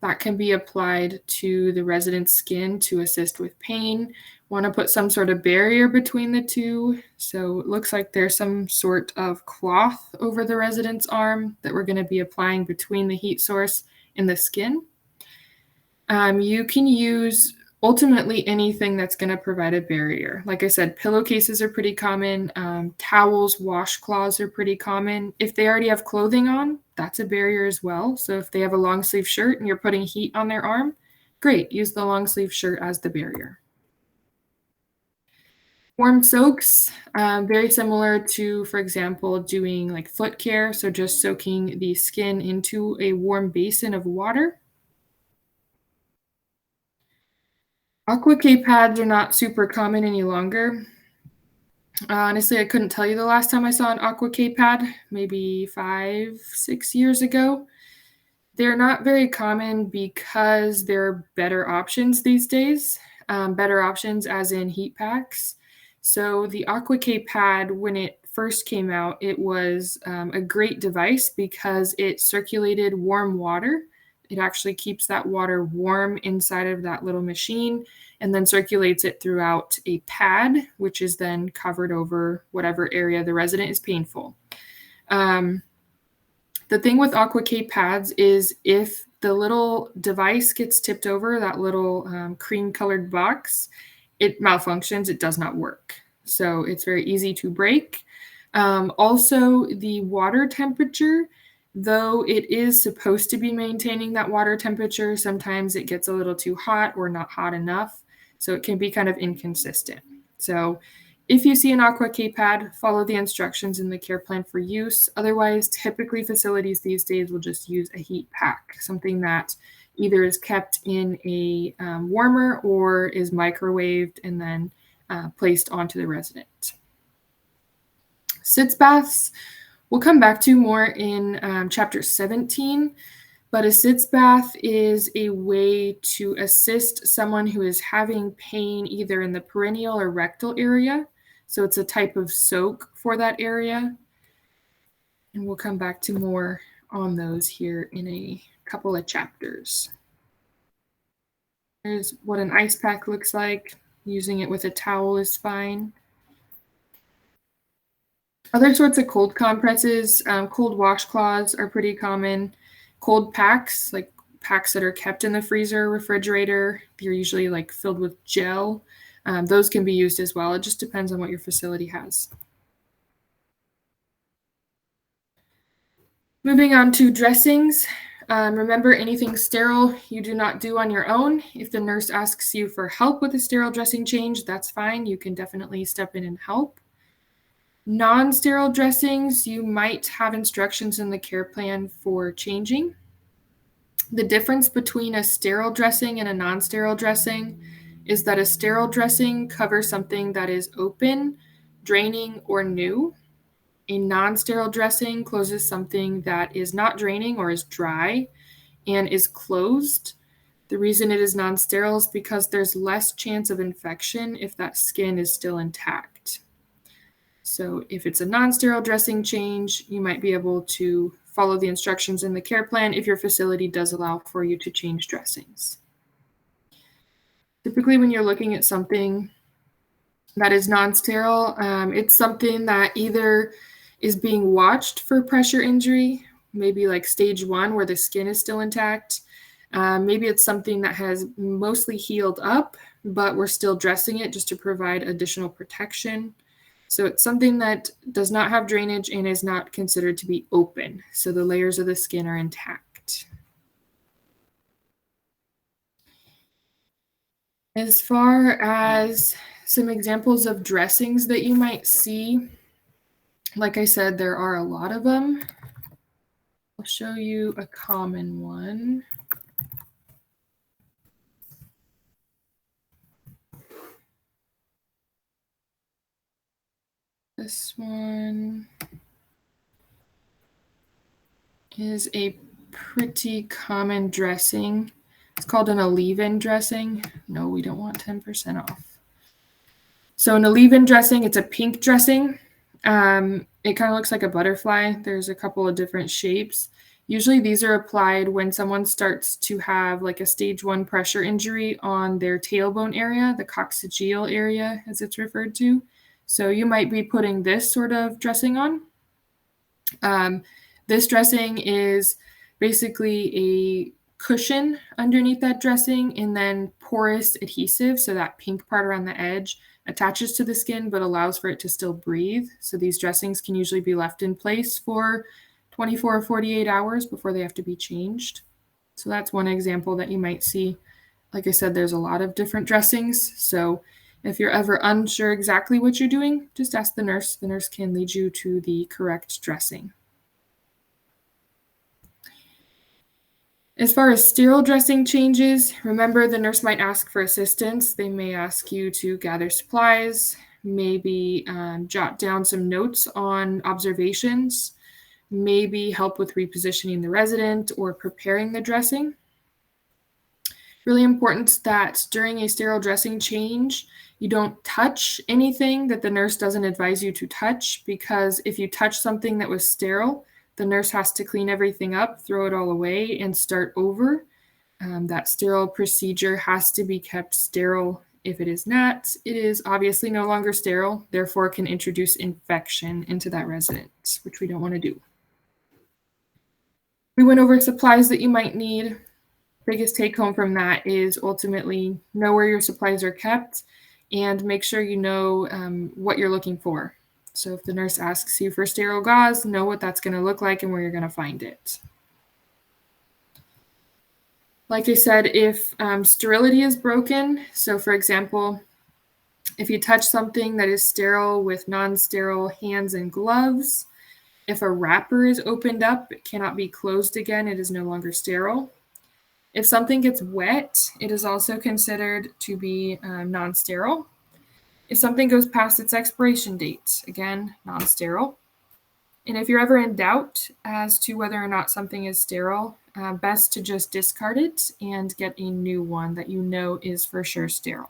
That can be applied to the resident's skin to assist with pain. Want to put some sort of barrier between the two. So it looks like there's some sort of cloth over the resident's arm that we're going to be applying between the heat source and the skin. You can use ultimately anything that's going to provide a barrier. Like I said, pillowcases are pretty common. Towels, washcloths are pretty common. If they already have clothing on, that's a barrier as well. So if they have a long sleeve shirt and you're putting heat on their arm, great, use the long sleeve shirt as the barrier. Warm soaks, very similar to, for example, doing like foot care. So just soaking the skin into a warm basin of water. Aqua-K pads are not super common any longer. Honestly, I couldn't tell you the last time I saw an Aqua-K pad, maybe 5-6 years ago. They're not very common because there are better options these days, better options as in heat packs. So the Aqua-K pad, when it first came out, it was a great device because it circulated warm water. It actually keeps that water warm inside of that little machine and then circulates it throughout a pad, which is then covered over whatever area the resident is painful. The thing with Aqua-K pads is if the little device gets tipped over, that little cream-colored box, it malfunctions, it does not work. So it's very easy to break. Also, the water temperature, though it is supposed to be maintaining that water temperature, sometimes it gets a little too hot or not hot enough. So it can be kind of inconsistent. So if you see an Aqua-K pad, follow the instructions in the care plan for use. Otherwise, typically facilities these days will just use a heat pack, something that either is kept in a warmer or is microwaved and then placed onto the resident. Sitz baths, we'll come back to more in chapter 17, but a sitz bath is a way to assist someone who is having pain either in the perineal or rectal area. So it's a type of soak for that area. And we'll come back to more on those here in a couple of chapters. Here's what an ice pack looks like. Using it with a towel is fine. Other sorts of cold compresses, cold washcloths are pretty common. Cold packs, like packs that are kept in the freezer, refrigerator, they're usually like filled with gel. Those can be used as well. It just depends on what your facility has. Moving on to dressings. Remember, anything sterile you do not do on your own. If the nurse asks you for help with a sterile dressing change, that's fine. You can definitely step in and help. Non-sterile dressings, you might have instructions in the care plan for changing. The difference between a sterile dressing and a non-sterile dressing is that a sterile dressing covers something that is open, draining, or new. A non-sterile dressing closes something that is not draining or is dry and is closed. The reason it is non-sterile is because there's less chance of infection if that skin is still intact. So if it's a non-sterile dressing change, you might be able to follow the instructions in the care plan if your facility does allow for you to change dressings. Typically, when you're looking at something that is non-sterile, it's something that either is being watched for pressure injury, maybe like stage 1 where the skin is still intact. Maybe it's something that has mostly healed up, but we're still dressing it just to provide additional protection. So it's something that does not have drainage and is not considered to be open. So the layers of the skin are intact. As far as some examples of dressings that you might see, like I said, there are a lot of them. I'll show you a common one. This one is a pretty common dressing. It's called an leave-in dressing. No, we don't want 10% off. So an leave-in dressing, it's a pink dressing. It kind of looks like a butterfly. There's a couple of different shapes. Usually these are applied when someone starts to have like a stage 1 pressure injury on their tailbone area, the coccygeal area as it's referred to. So you might be putting this sort of dressing on. This dressing is basically a cushion underneath that dressing and then porous adhesive, so that pink part around the edge attaches to the skin but allows for it to still breathe. So these dressings can usually be left in place for 24 or 48 hours before they have to be changed. So that's one example that you might see. Like I said, there's a lot of different dressings. So if you're ever unsure exactly what you're doing, just ask the nurse. The nurse can lead you to the correct dressing. As far as sterile dressing changes, remember the nurse might ask for assistance. They may ask you to gather supplies, maybe jot down some notes on observations, maybe help with repositioning the resident or preparing the dressing. Really important that during a sterile dressing change, you don't touch anything that the nurse doesn't advise you to touch, because if you touch something that was sterile, the nurse has to clean everything up, throw it all away, and start over. That sterile procedure has to be kept sterile. If it is not, it is obviously no longer sterile, therefore can introduce infection into that resident, which we don't want to do. We went over supplies that you might need. Biggest take home from that is ultimately know where your supplies are kept and make sure you know what you're looking for. So if the nurse asks you for sterile gauze, know what that's going to look like and where you're going to find it. Like I said, if sterility is broken, so for example, if you touch something that is sterile with non-sterile hands and gloves, if a wrapper is opened up, it cannot be closed again, it is no longer sterile. If something gets wet, it is also considered to be non-sterile. If something goes past its expiration date, again, non-sterile. And if you're ever in doubt as to whether or not something is sterile, best to just discard it and get a new one that you know is for sure sterile.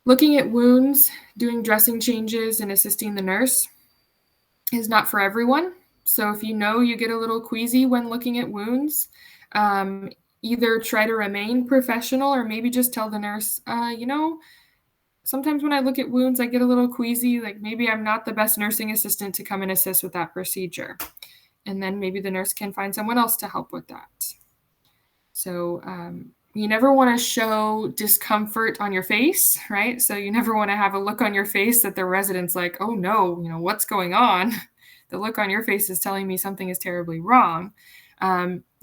Looking at wounds, doing dressing changes, and assisting the nurse is not for everyone. So if you know you get a little queasy when looking at wounds, either try to remain professional or maybe just tell the nurse, sometimes when I look at wounds, I get a little queasy, like maybe I'm not the best nursing assistant to come and assist with that procedure. And then maybe the nurse can find someone else to help with that. So you never want to show discomfort on your face, right? So you never want to have a look on your face that the resident's like, oh no, what's going on? The look on your face is telling me something is terribly wrong.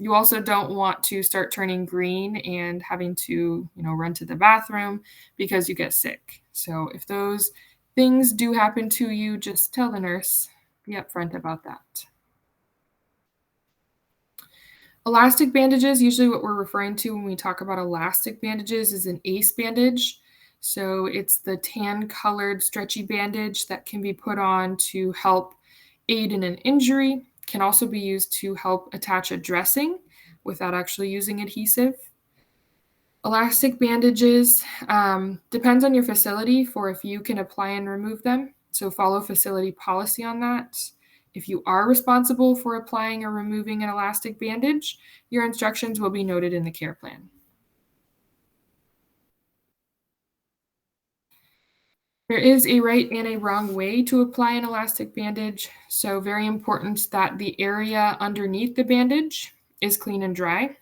You also don't want to start turning green and having to, run to the bathroom because you get sick. So if those things do happen to you, just tell the nurse, be upfront about that. Elastic bandages, usually what we're referring to when we talk about elastic bandages is an ACE bandage. So it's the tan-colored stretchy bandage that can be put on to help aid in an injury. Can also be used to help attach a dressing without actually using adhesive. Elastic bandages depends on your facility for if you can apply and remove them. So follow facility policy on that. If you are responsible for applying or removing an elastic bandage, your instructions will be noted in the care plan. There is a right and a wrong way to apply an elastic bandage. So very important that the area underneath the bandage is clean and dry.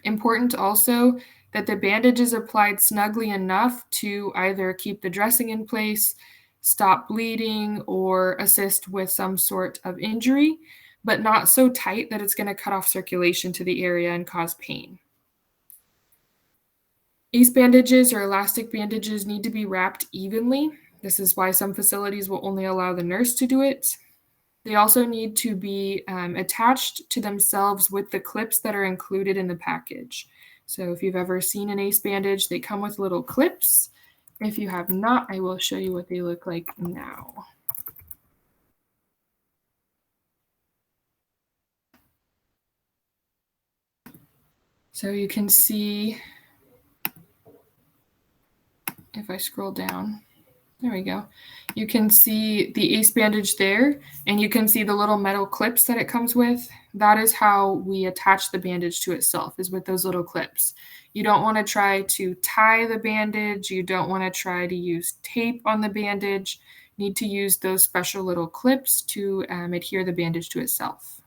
Important also that the bandage is applied snugly enough to either keep the dressing in place, stop bleeding, or assist with some sort of injury, but not so tight that it's going to cut off circulation to the area and cause pain. Ace bandages or elastic bandages need to be wrapped evenly. This is why some facilities will only allow the nurse to do it. They also need to be attached to themselves with the clips that are included in the package. So if you've ever seen an ace bandage, they come with little clips. If you have not, I will show you what they look like now. So you can see, if I scroll down, there we go. You can see the ace bandage there, and you can see the little metal clips that it comes with. That is how we attach the bandage to itself, is with those little clips. You don't want to try to tie the bandage. You don't want to try to use tape on the bandage. You need to use those special little clips to adhere the bandage to itself.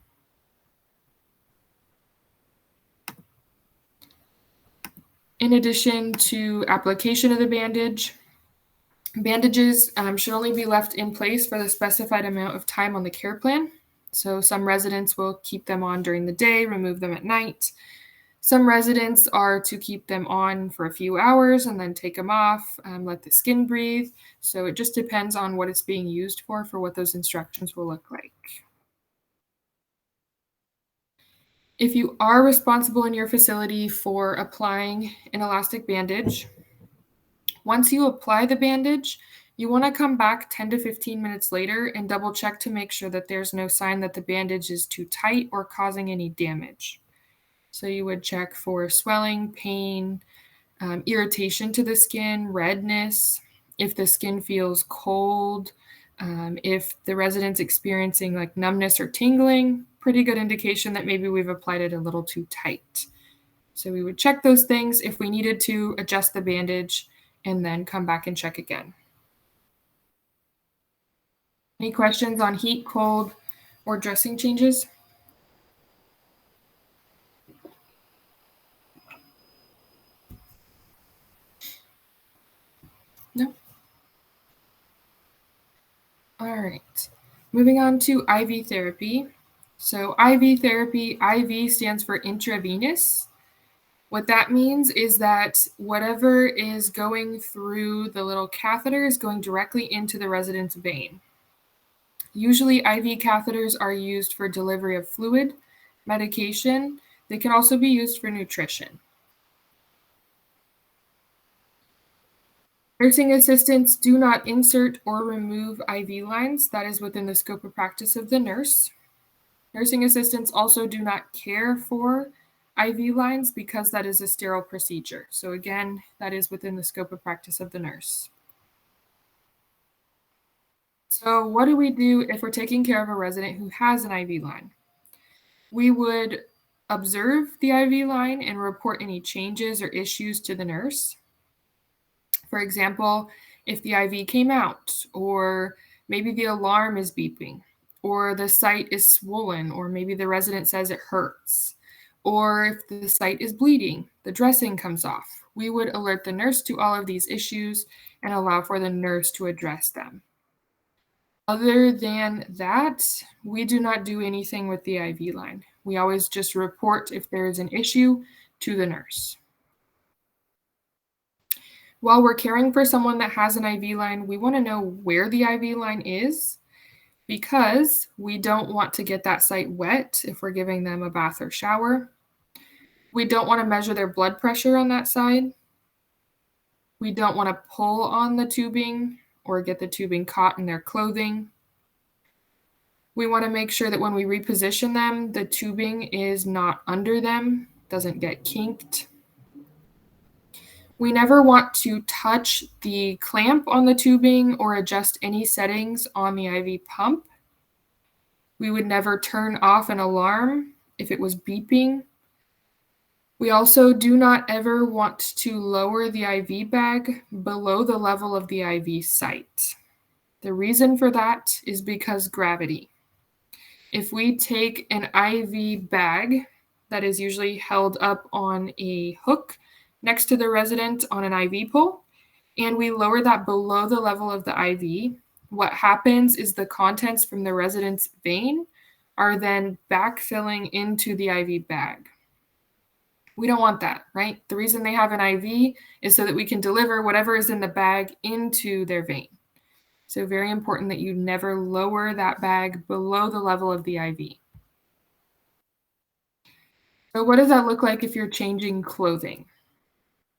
In addition to application of the bandage, bandages should only be left in place for the specified amount of time on the care plan. So some residents will keep them on during the day, remove them at night. Some residents are to keep them on for a few hours and then take them off, let the skin breathe. So it just depends on what it's being used for what those instructions will look like. If you are responsible in your facility for applying an elastic bandage, once you apply the bandage, you want to come back 10 to 15 minutes later and double check to make sure that there's no sign that the bandage is too tight or causing any damage. So you would check for swelling, pain, irritation to the skin, redness, if the skin feels cold, if the resident's experiencing like numbness or tingling, pretty good indication that maybe we've applied it a little too tight. So we would check those things. If we needed to, adjust the bandage and then come back and check again. Any questions on heat, cold, or dressing changes? No? All right. Moving on to IV therapy. So IV therapy, IV stands for intravenous. What that means is that whatever is going through the little catheter is going directly into the resident's vein. Usually IV catheters are used for delivery of fluid, medication. They can also be used for nutrition. Nursing assistants do not insert or remove IV lines. That is within the scope of practice of the nurse. Nursing assistants also do not care for IV lines because that is a sterile procedure. So again, that is within the scope of practice of the nurse. So what do we do if we're taking care of a resident who has an IV line? We would observe the IV line and report any changes or issues to the nurse. For example, if the IV came out, or maybe the alarm is beeping, or the site is swollen, or maybe the resident says it hurts, or if the site is bleeding, the dressing comes off, we would alert the nurse to all of these issues and allow for the nurse to address them. Other than that, we do not do anything with the IV line. We always just report if there is an issue to the nurse. While we're caring for someone that has an IV line, we want to know where the IV line is because we don't want to get that site wet if we're giving them a bath or shower. We don't want to measure their blood pressure on that side. We don't want to pull on the tubing or get the tubing caught in their clothing. We want to make sure that when we reposition them, the tubing is not under them, doesn't get kinked. We never want to touch the clamp on the tubing or adjust any settings on the IV pump. We would never turn off an alarm if it was beeping. We also do not ever want to lower the IV bag below the level of the IV site. The reason for that is because gravity. If we take an IV bag that is usually held up on a hook next to the resident on an IV pole, and we lower that below the level of the IV. What happens is the contents from the resident's vein are then backfilling into the IV bag. We don't want that, right? The reason they have an IV is so that we can deliver whatever is in the bag into their vein. So very important that you never lower that bag below the level of the IV. So what does that look like if you're changing clothing?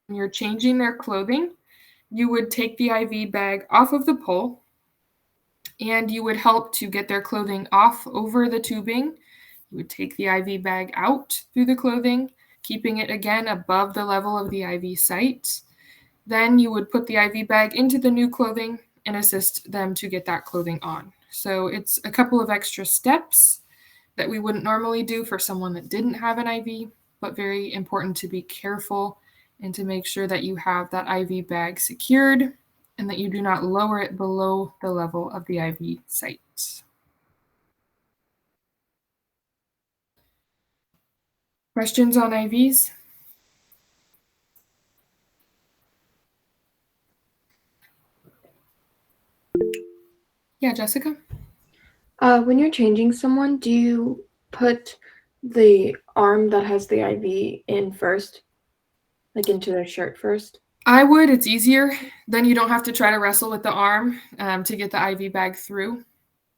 When you're changing their clothing, you would take the IV bag off of the pole, and you would help to get their clothing off over the tubing. You would take the IV bag out through the clothing, keeping it again above the level of the IV site. Then you would put the IV bag into the new clothing and assist them to get that clothing on. So it's a couple of extra steps that we wouldn't normally do for someone that didn't have an IV, but very important to be careful and to make sure that you have that IV bag secured and that you do not lower it below the level of the IV site. Questions on IVs? Yeah, Jessica? When you're changing someone, do you put the arm that has the IV in first? Like into their shirt first? I would. It's easier. Then you don't have to try to wrestle with the arm to get the IV bag through.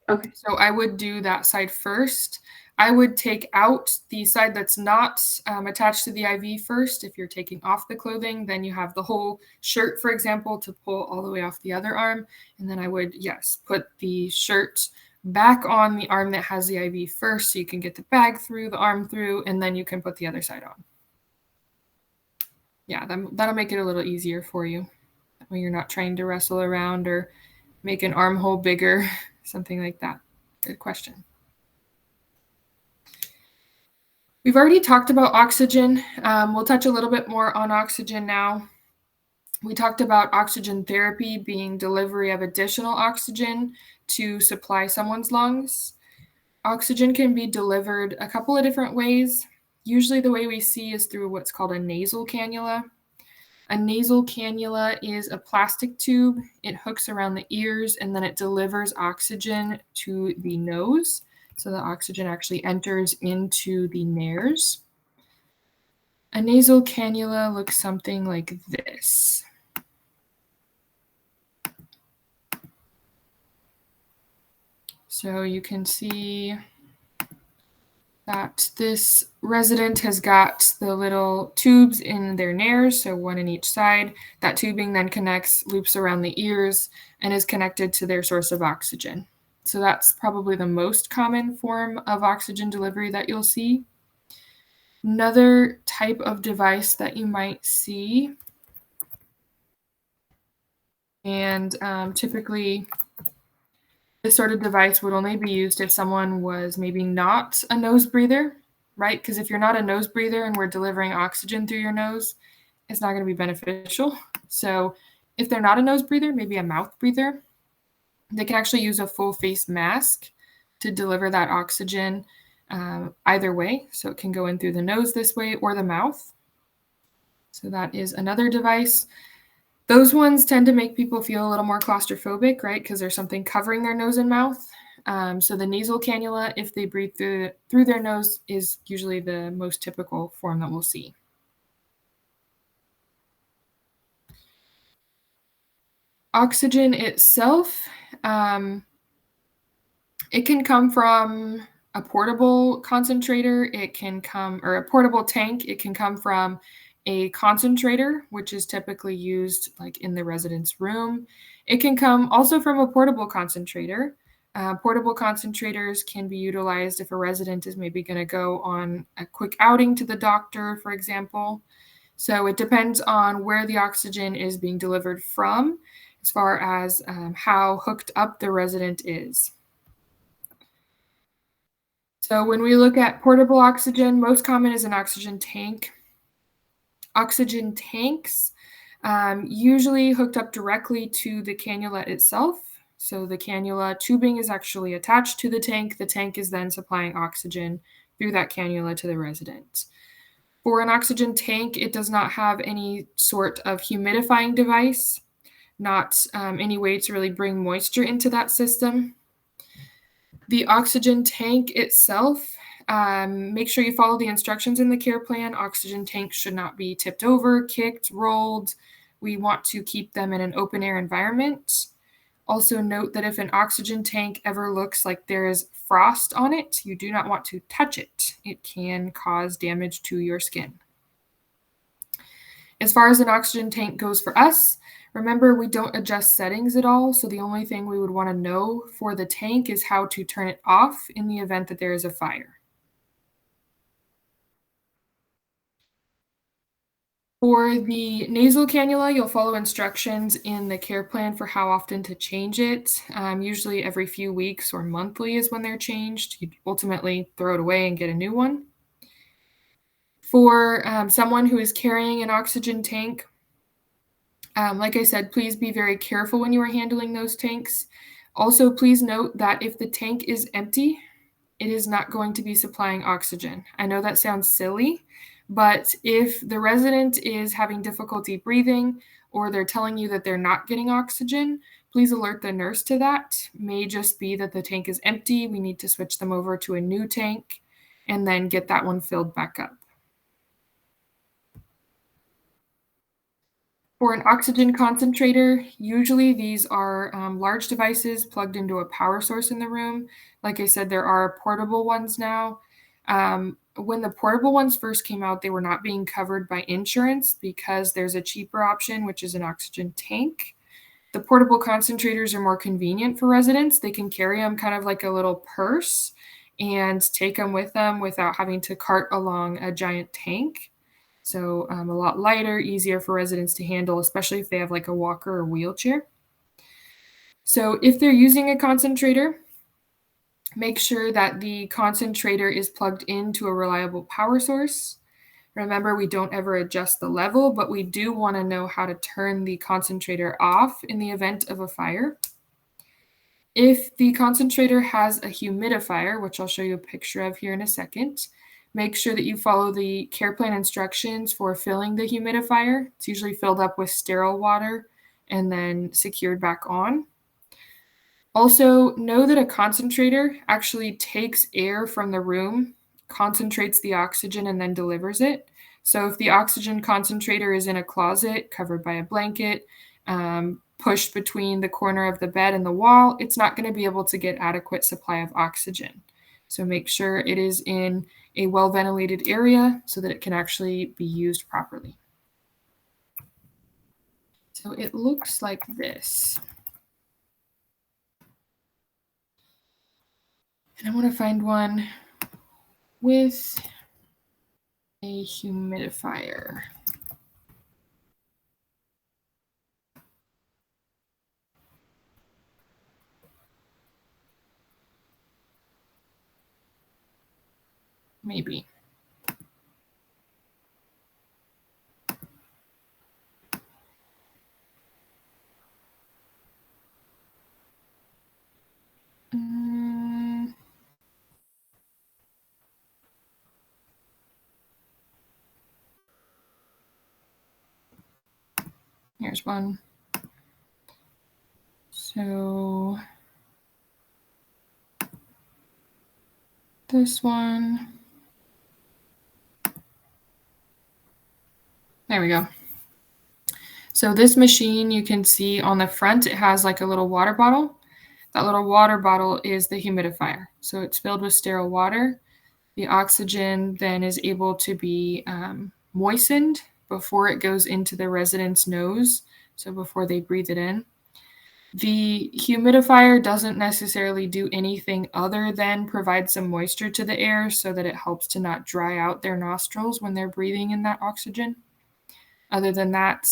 Okay. So I would do that side first. I would take out the side that's not attached to the IV first. If you're taking off the clothing, then you have the whole shirt, for example, to pull all the way off the other arm. And then I would, yes, put the shirt back on the arm that has the IV first so you can get the bag through, the arm through, and then you can put the other side on. Yeah, that'll make it a little easier for you when you're not trying to wrestle around or make an armhole bigger, something like that. Good question. We've already talked about oxygen. We'll touch a little bit more on oxygen now. We talked about oxygen therapy being delivery of additional oxygen to supply someone's lungs. Oxygen can be delivered a couple of different ways. Usually the way we see is through what's called a nasal cannula. A nasal cannula is a plastic tube. It hooks around the ears and then it delivers oxygen to the nose. So the oxygen actually enters into the nares. A nasal cannula looks something like this. So you can see that this resident has got the little tubes in their nares, so one in each side. That tubing then connects, loops around the ears, and is connected to their source of oxygen. So that's probably the most common form of oxygen delivery that you'll see. Another type of device that you might see, and typically this sort of device would only be used if someone was maybe not a nose breather, right? Because if you're not a nose breather and we're delivering oxygen through your nose, it's not going to be beneficial. So if they're not a nose breather, maybe a mouth breather, they can actually use a full face mask to deliver that oxygen either way. So it can go in through the nose this way or the mouth. So that is another device. Those ones tend to make people feel a little more claustrophobic, right? Because there's something covering their nose and mouth. So the nasal cannula, if they breathe through their nose, is usually the most typical form that we'll see. Oxygen itself, it can come from a portable concentrator. It can come, or a portable tank. It can come from a concentrator, which is typically used like in the resident's room. It can come also from a portable concentrator. Portable concentrators can be utilized if a resident is maybe going to go on a quick outing to the doctor, for example. So it depends on where the oxygen is being delivered from, as far as how hooked up the resident is. So when we look at portable oxygen, most common is an oxygen tank. Oxygen tanks usually hooked up directly to the cannula itself. So the cannula tubing is actually attached to the tank. The tank is then supplying oxygen through that cannula to the resident. For an oxygen tank, it does not have any sort of humidifying device, not any way to really bring moisture into that system. The oxygen tank itself, make sure you follow the instructions in the care plan. Oxygen tanks should not be tipped over, kicked, rolled. We want to keep them in an open air environment. Also note that if an oxygen tank ever looks like there is frost on it, you do not want to touch it. It can cause damage to your skin. As far as an oxygen tank goes for us, remember we don't adjust settings at all, so the only thing we would want to know for the tank is how to turn it off in the event that there is a fire. For the nasal cannula, you'll follow instructions in the care plan for how often to change it. Usually every few weeks or monthly is when they're changed. You ultimately throw it away and get a new one. For someone who is carrying an oxygen tank, like I said, please be very careful when you are handling those tanks. Also, please note that if the tank is empty, it is not going to be supplying oxygen. I know that sounds silly, but if the resident is having difficulty breathing or they're telling you that they're not getting oxygen, please alert the nurse to that. It may just be that the tank is empty. We need to switch them over to a new tank and then get that one filled back up. For an oxygen concentrator, usually these are large devices plugged into a power source in the room. Like I said, there are portable ones now. When the portable ones first came out, they were not being covered by insurance because there's a cheaper option, which is an oxygen tank. The portable concentrators are more convenient for residents. They can carry them kind of like a little purse and take them with them without having to cart along a giant tank. So a lot lighter, easier for residents to handle, especially if they have like a walker or wheelchair. So if they're using a concentrator, make sure that the concentrator is plugged into a reliable power source. Remember, we don't ever adjust the level, but we do want to know how to turn the concentrator off in the event of a fire. If the concentrator has a humidifier, which I'll show you a picture of here in a second, make sure that you follow the care plan instructions for filling the humidifier. It's usually filled up with sterile water and then secured back on. Also, know that a concentrator actually takes air from the room, concentrates the oxygen, and then delivers it. So if the oxygen concentrator is in a closet covered by a blanket, pushed between the corner of the bed and the wall, it's not going to be able to get adequate supply of oxygen. So make sure it is in a well-ventilated area so that it can actually be used properly. So it looks like this. And I want to find one with a humidifier. Maybe. Here's one. So this one. There we go. So this machine, you can see on the front, it has like a little water bottle. That little water bottle is the humidifier. So it's filled with sterile water. The oxygen then is able to be moistened before it goes into the resident's nose, so before they breathe it in. The humidifier doesn't necessarily do anything other than provide some moisture to the air so that it helps to not dry out their nostrils when they're breathing in that oxygen. Other than that,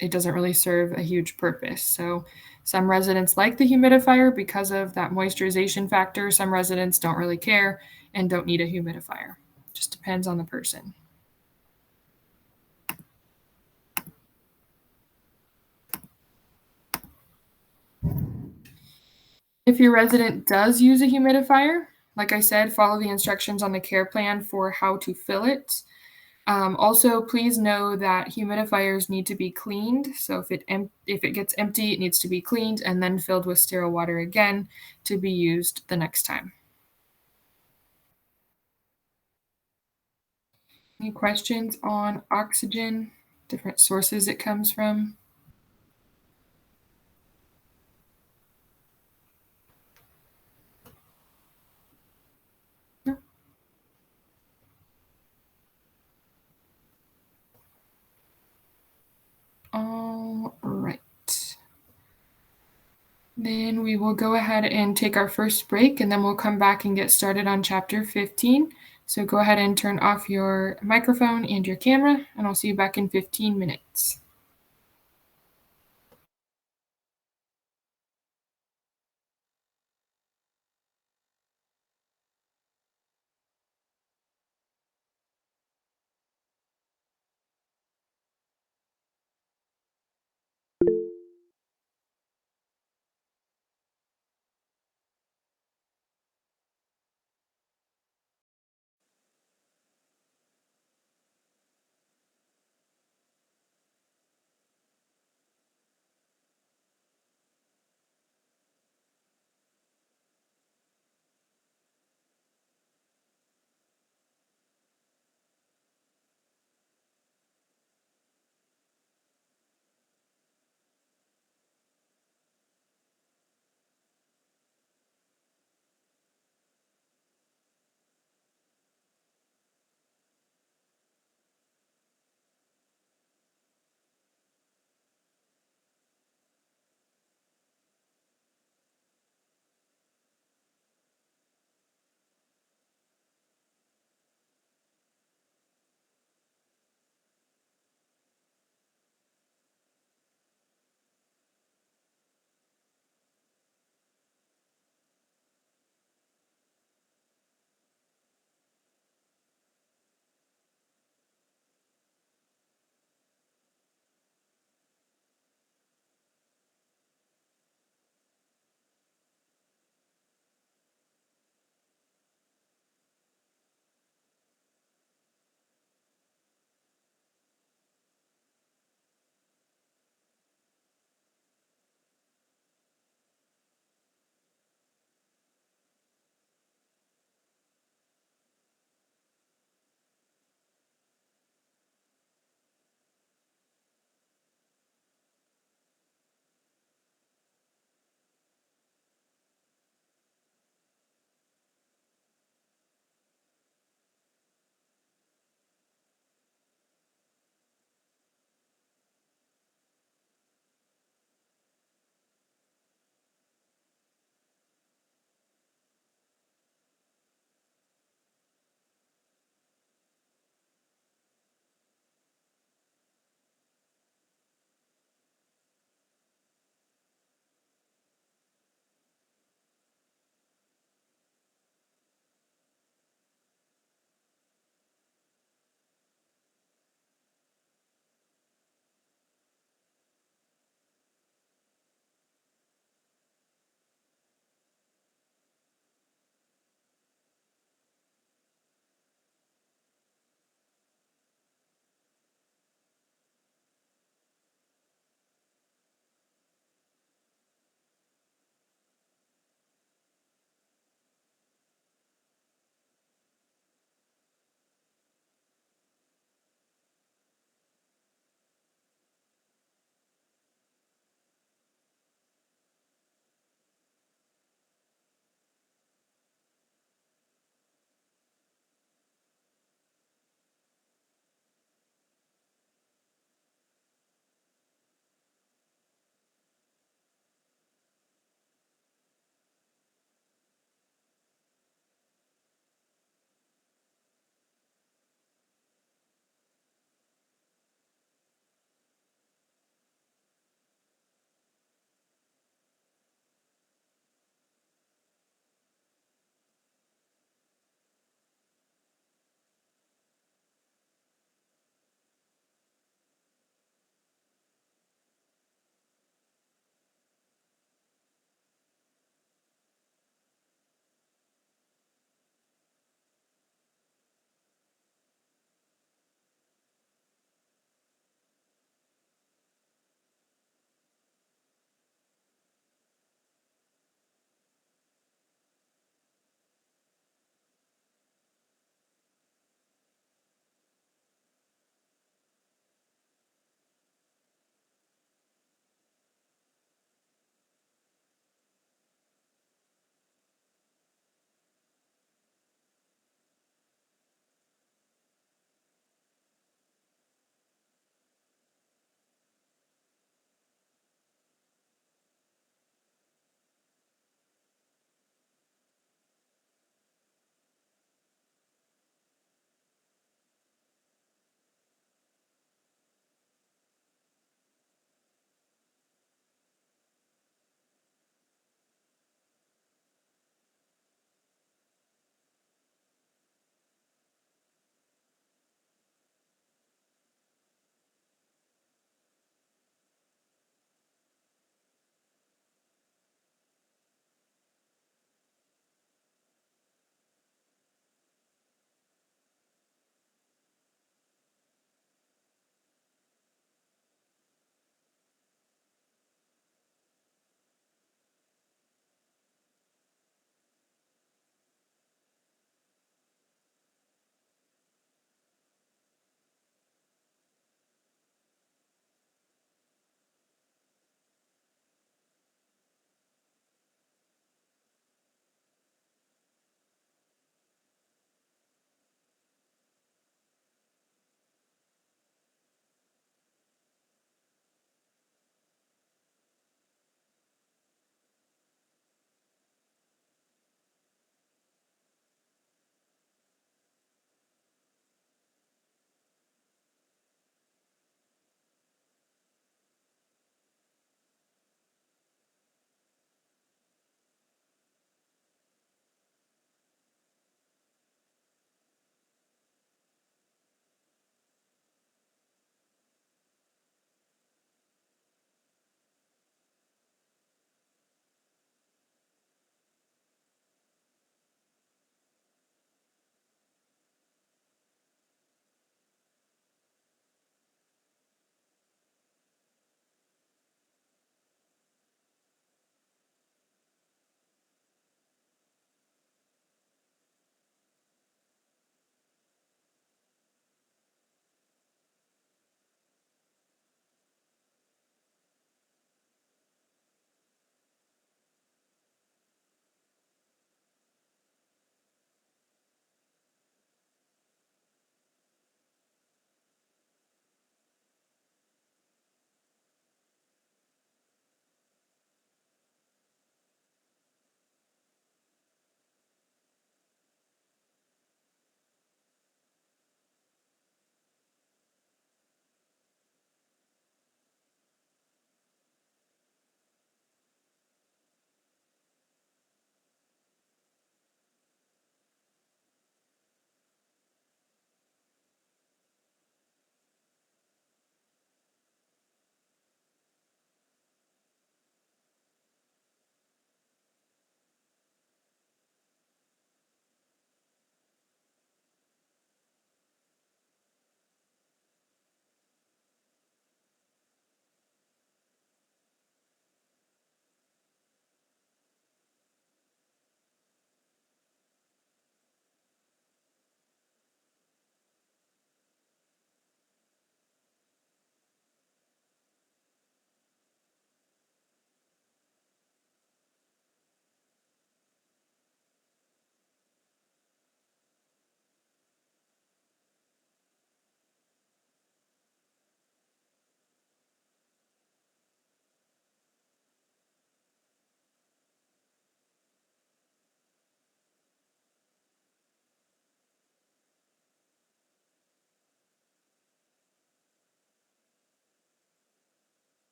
it doesn't really serve a huge purpose. So some residents like the humidifier because of that moisturization factor. Some residents don't really care and don't need a humidifier. Just depends on the person. If your resident does use a humidifier, Like I said, follow the instructions on the care plan for how to fill it. Also, please know that humidifiers need to be cleaned. So if it gets empty, it needs to be cleaned and then filled with sterile water again to be used the next time. Any questions on oxygen, different sources it comes from? No. All right. Then we will go ahead and take our first break, and then we'll come back and get started on chapter 15. So go ahead and turn off your microphone and your camera, and I'll see you back in 15 minutes.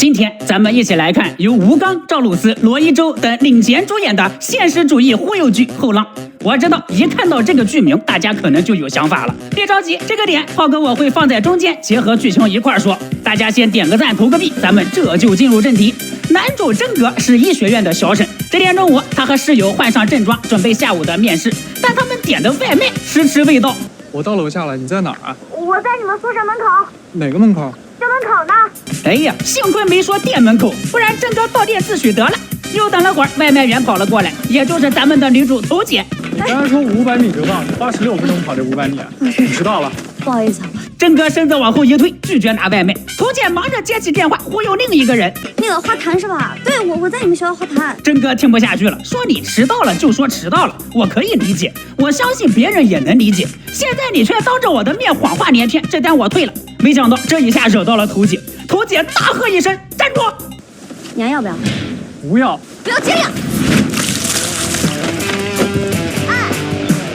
今天咱们一起来看由吴刚、赵露思、罗一舟等领衔主演的现实主义忽悠剧《后浪》。我知道一看到这个剧名，大家可能就有想法了。别着急，这个点浩哥我会放在中间，结合剧情一块说。大家先点个赞，投个币，咱们这就进入正题。男主真格是医学院的小沈，这天中午他和室友换上正装，准备下午的面试，但他们点的外卖迟迟未到。我到楼下了，你在哪儿啊？我在你们宿舍门口。哪个门口？校门口呢。哎呀，幸亏没说店门口，不然真哥到店自取得了。又等了会儿，外卖员跑了过来，也就是咱们的女主头姐。你刚才说500米折放，花16分钟跑这500米，你迟到了。不好意思啊。真哥身子往后一退，拒绝拿外卖。头姐忙着接起电话，忽悠另一个人。那个花坛是吧？对，我在你们学校花坛。真哥听不下去了，说你迟到了就说迟到了，我可以理解，我相信别人也能理解。现在你却当着我的面谎话连篇，这单我退了。没想到这一下惹到了头姐，头姐大喝一声：“站住！”娘要不要？不要。不要接应。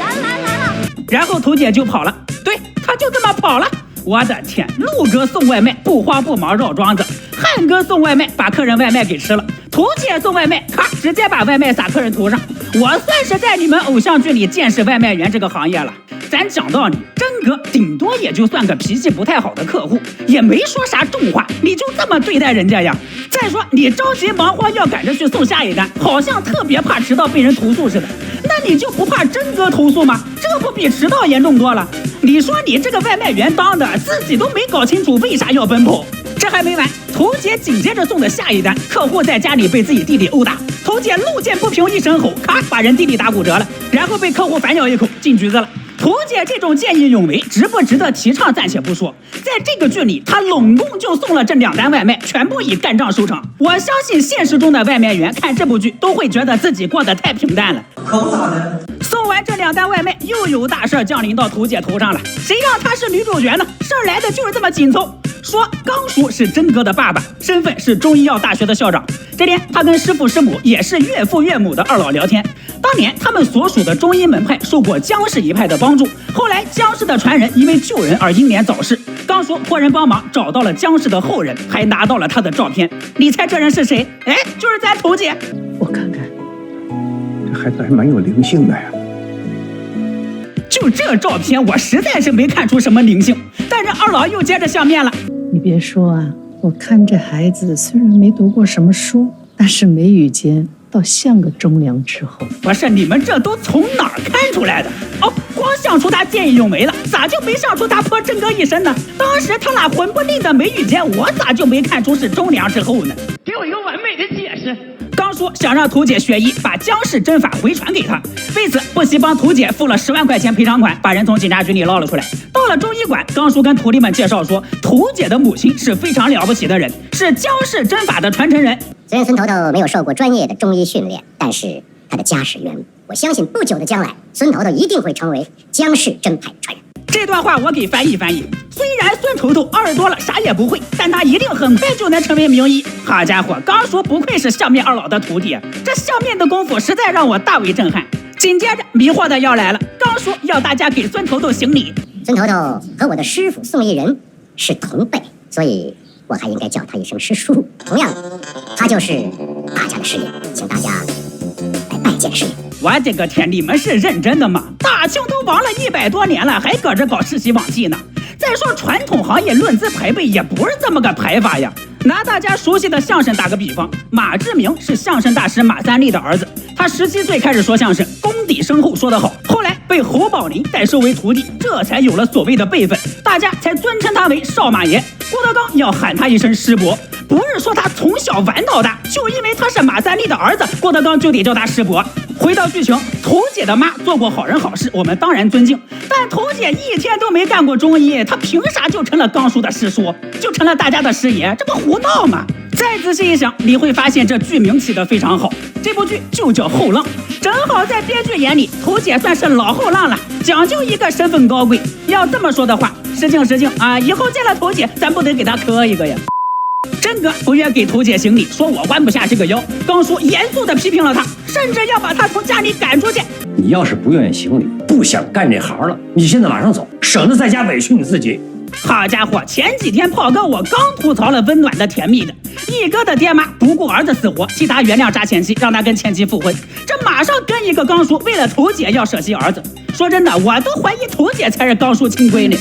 来了。然后头姐就跑了，对，她就这么跑了。我的天，陆哥送外卖不慌不忙绕庄子，汉哥送外卖把客人外卖给吃了，头姐送外卖咔直接把外卖撒客人头上。我算是在你们偶像剧里见识外卖员这个行业了。咱讲道理，真哥顶多也就算个脾气不太好的客户，也没说啥重话，你就这么对待人家呀？再说你着急忙慌要赶着去送下一单，好像特别怕迟到被人投诉似的，那你就不怕真哥投诉吗？这不比迟到严重多了？你说你这个外卖员当的自己都没搞清楚为啥要奔跑。这还没完，头姐紧接着送的下一单，客户在家里被自己弟弟殴打，头姐路见不平一声吼，咔把人弟弟打骨折了，然后被客户反咬一口进局子了。头姐这种见义勇为值不值得提倡暂且不说，在这个剧里她拢共就送了这2单外卖，全部以干仗收场。我相信现实中的外卖员看这部剧都会觉得自己过得太平淡了，可不咋的。送完这2单外卖，又有大事降临到头姐头上了，谁让她是女主角呢？事儿来的就是这么紧凑。说刚叔是真哥的爸爸，身份是中医药大学的校长。这天他跟师父师母也是岳父岳母的二老聊天，当年他们所属的中医门派受过姜氏一派的帮助，后来姜氏的传人因为救人而英年早逝。刚叔托人帮忙找到了姜氏的后人，还拿到了他的照片。你猜这人是谁？哎，就是咱头姐。我看看，这孩子还蛮有灵性的呀。就这照片，我实在是没看出什么灵性。但是二老又接着相面了。你别说啊，我看这孩子虽然没读过什么书，但是眉宇间倒像个忠良之后。不是，你们这都从哪儿看出来的？哦，光想出他见义勇为了，咋就没想出他泼真哥一身呢？当时他俩魂不吝的眉宇间，我咋就没看出是忠良之后呢？给我一个完美的解释。刚说想让图姐学医，把姜氏针法回传给他，为此不惜帮图姐付了10万块钱赔偿款，把人从警察局里捞了出来。到了中医馆，刚叔跟徒弟们介绍说，图姐的母亲是非常了不起的人，是姜氏针法的传承人。虽然孙头头没有受过专业的中医训练，但是他的家世渊博，我相信不久的将来，孙头头一定会成为姜氏针派传人。这段话我给翻译翻译。虽然孙头头2多了啥也不会，但他一定很快就能成为名医。好家伙，刚叔不愧是相面二老的徒弟，这相面的功夫实在让我大为震撼。紧接着迷惑的要来了，刚叔要大家给孙头头行礼。孙头头和我的师傅宋一人是同辈，所以我还应该叫他一声师叔。同样，他就是大家的师爷，请大家来拜见师爷。我的个天，你们是认真的吗？大清都亡了100多年了，还搁这搞世袭罔替呢？再说传统行业论资排辈也不是这么个排法呀。拿大家熟悉的相声打个比方，马志明是相声大师马三立的儿子，他17岁开始说相声，功底深厚，说得好。后来被侯宝林代收为徒弟，这才有了所谓的辈分，大家才尊称他为少马爷。郭德纲要喊他一声师伯，不是说他从小玩到大，就因为他是马三立的儿子，郭德纲就得叫他师伯。回到剧情，头姐的妈做过好人好事，我们当然尊敬，但头姐一天都没干过中医，她凭啥就成了刚叔的师叔，就成了大家的师爷？这不胡闹吗？再仔细一想，你会发现这剧名起得非常好，这部剧就叫《后浪》，正好在编剧眼里，头姐算是老后浪了，讲究一个身份高贵。要这么说的话，失敬啊！以后见了头姐，咱不得给她磕一个呀？真哥不愿给头姐行礼，说我弯不下这个腰。刚叔严肃地批评了他，甚至要把他从家里赶出去。你要是不愿意行礼，不想干这行了，你现在马上走，省得在家委屈你自己。好家伙，前几天炮哥我刚吐槽了温暖的甜蜜的，一哥的爹妈不顾儿子死活，替他原谅渣前妻，让他跟前妻复婚，这马上跟一个刚叔为了图姐要舍弃儿子。说真的，我都怀疑图姐才是刚叔亲闺女。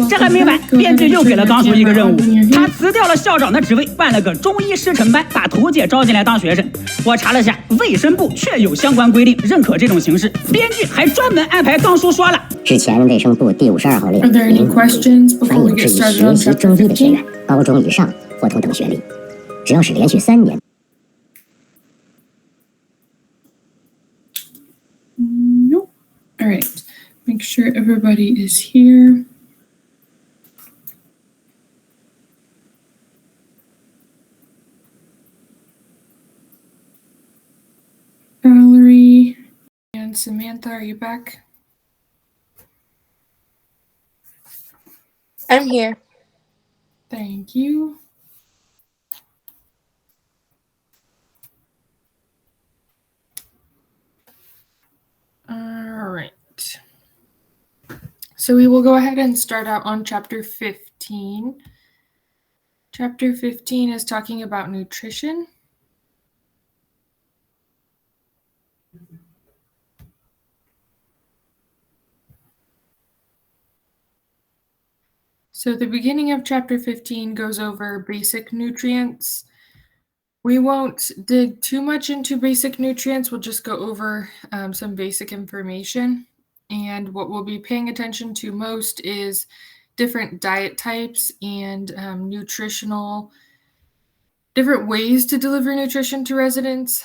这还没完，编剧又给了刚叔一个任务，他辞掉了校长的职位，办了个中医师承班，把图姐招进来当学生。我查了下，卫生部确有相关规定认可这种形式，编剧还专门安排刚叔说了。之前卫生部第52号令，凡有质疑学习中医的学员，高中以上或同等学历，只要是连续3年。Nope. All right. Make sure everybody is here. Valerie and Samantha, are you back? I'm here. Thank you. All right. So we will go ahead and start out on chapter 15. Chapter 15 is talking about nutrition. So the beginning of chapter 15 goes over basic nutrients. We won't dig too much into basic nutrients. We'll just go over some basic information. And what we'll be paying attention to most is different diet types and different ways to deliver nutrition to residents,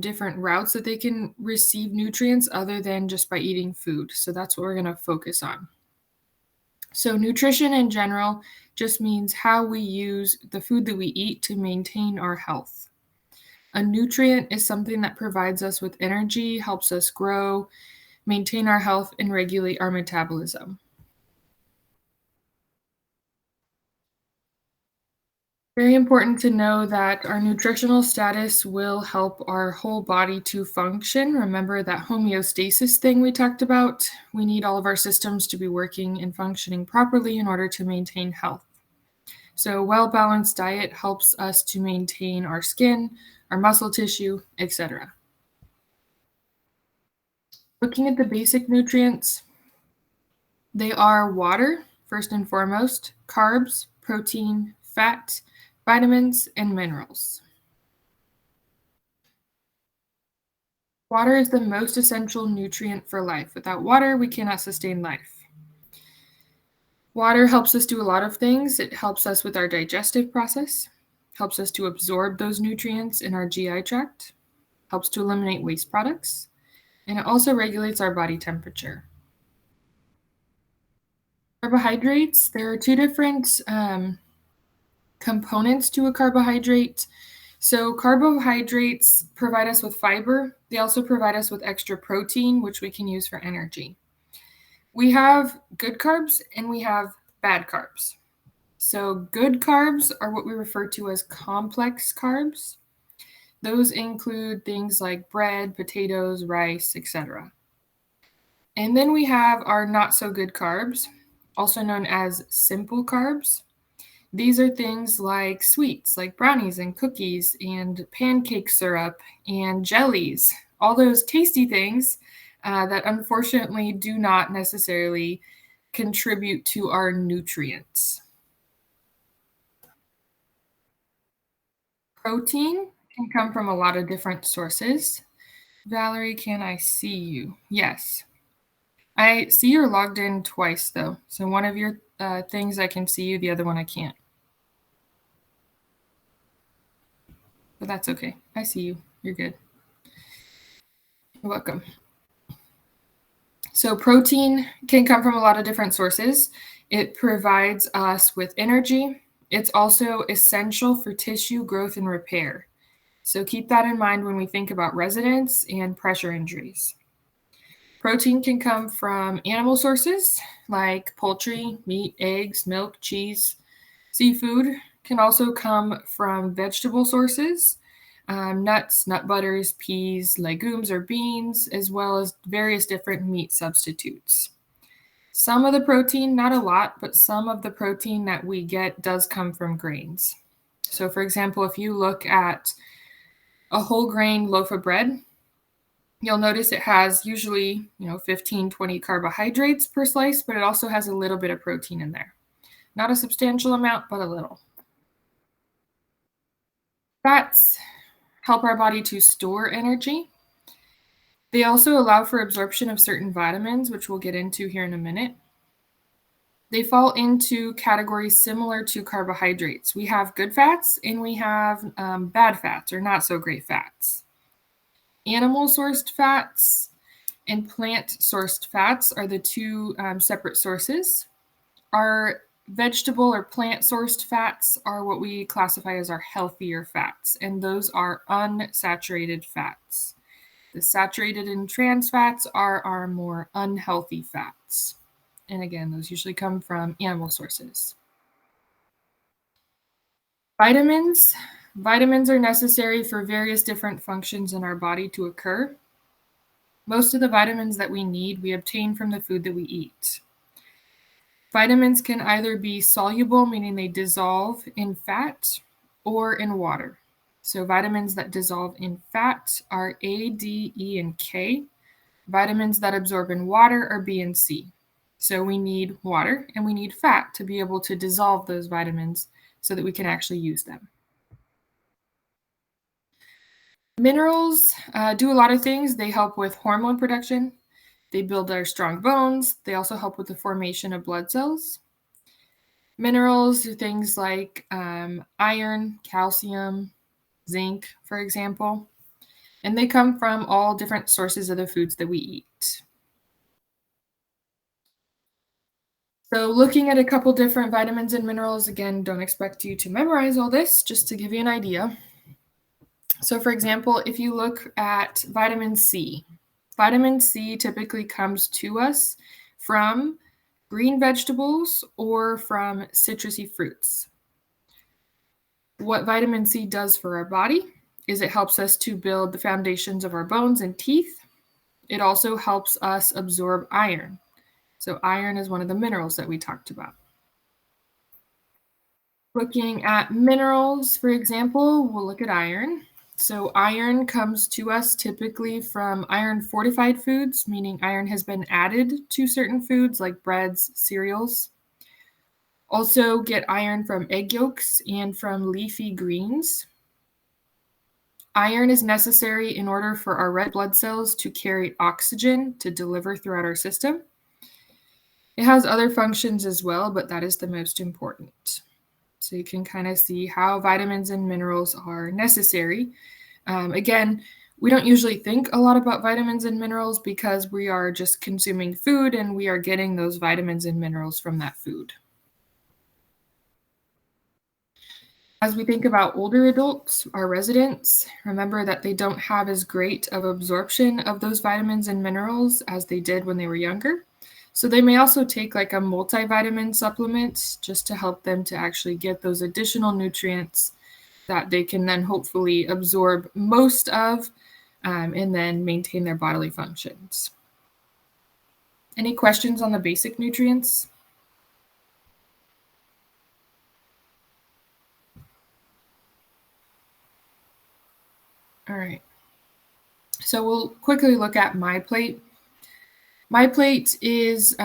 different routes that they can receive nutrients other than just by eating food. So that's what we're going to focus on. So nutrition in general just means how we use the food that we eat to maintain our health. A nutrient is something that provides us with energy, helps us grow, maintain our health, and regulate our metabolism. Very important to know that our nutritional status will help our whole body to function. Remember that homeostasis thing we talked about? We need all of our systems to be working and functioning properly in order to maintain health. So a well-balanced diet helps us to maintain our skin, our muscle tissue, etc. Looking at the basic nutrients, they are water, first and foremost, carbs, protein, fat, vitamins, and minerals. Water is the most essential nutrient for life. Without water, we cannot sustain life. Water helps us do a lot of things. It helps us with our digestive process, helps us to absorb those nutrients in our GI tract, helps to eliminate waste products, and it also regulates our body temperature. Carbohydrates, there are two different components to a carbohydrate. So carbohydrates provide us with fiber. They also provide us with extra protein, which we can use for energy. We have good carbs and we have bad carbs. So good carbs are what we refer to as complex carbs. Those include things like bread, potatoes, rice, etc. And then we have our not so good carbs, also known as simple carbs. These are things like sweets, like brownies and cookies and pancake syrup and jellies, all those tasty things that unfortunately do not necessarily contribute to our nutrients. Protein can come from a lot of different sources. Valerie, can I see you? Yes. I see you're logged in twice, though. So one of your things I can see you, the other one I can't. But that's okay. I see you. You're good. You're welcome. So protein can come from a lot of different sources. It provides us with energy. It's also essential for tissue growth and repair. So keep that in mind when we think about residents and pressure injuries. Protein can come from animal sources like poultry, meat, eggs, milk, cheese. Seafood can also come from vegetable sources, nuts, nut butters, peas, legumes, or beans, as well as various different meat substitutes. Some of the protein, not a lot, but some of the protein that we get does come from grains. So for example, if you look at a whole grain loaf of bread, you'll notice it has usually, 15, 20 carbohydrates per slice, but it also has a little bit of protein in there. Not a substantial amount, but a little. Fats help our body to store energy. They also allow for absorption of certain vitamins, which we'll get into here in a minute. They fall into categories similar to carbohydrates. We have good fats and we have bad fats or not so great fats. Animal-sourced fats and plant-sourced fats are the two separate sources. Our vegetable or plant-sourced fats are what we classify as our healthier fats, and those are unsaturated fats. The saturated and trans fats are our more unhealthy fats. And again, those usually come from animal sources. Vitamins. Vitamins are necessary for various different functions in our body to occur. Most of the vitamins that we need, we obtain from the food that we eat. Vitamins can either be soluble, meaning they dissolve in fat, or in water. So vitamins that dissolve in fat are A, D, E, and K. Vitamins that absorb in water are B and C. So we need water and we need fat to be able to dissolve those vitamins so that we can actually use them. Minerals do a lot of things. They help with hormone production. They build our strong bones. They also help with the formation of blood cells. Minerals are things like iron, calcium, zinc, for example. And they come from all different sources of the foods that we eat. So looking at a couple different vitamins and minerals, again, don't expect you to memorize all this, just to give you an idea. So for example, if you look at vitamin C typically comes to us from green vegetables or from citrusy fruits. What vitamin C does for our body is it helps us to build the foundations of our bones and teeth. It also helps us absorb iron. So iron is one of the minerals that we talked about. Looking at minerals, for example, we'll look at iron. So iron comes to us typically from iron-fortified foods, meaning iron has been added to certain foods like breads, cereals. Also get iron from egg yolks and from leafy greens. Iron is necessary in order for our red blood cells to carry oxygen to deliver throughout our system. It has other functions as well, but that is the most important. So you can kind of see how vitamins and minerals are necessary. Again, we don't usually think a lot about vitamins and minerals because we are just consuming food and we are getting those vitamins and minerals from that food. As we think about older adults, our residents, remember that they don't have as great of absorption of those vitamins and minerals as they did when they were younger. So they may also take like a multivitamin supplement just to help them to actually get those additional nutrients that they can then hopefully absorb most of and then maintain their bodily functions. Any questions on the basic nutrients? All right. So we'll quickly look at MyPlate. MyPlate is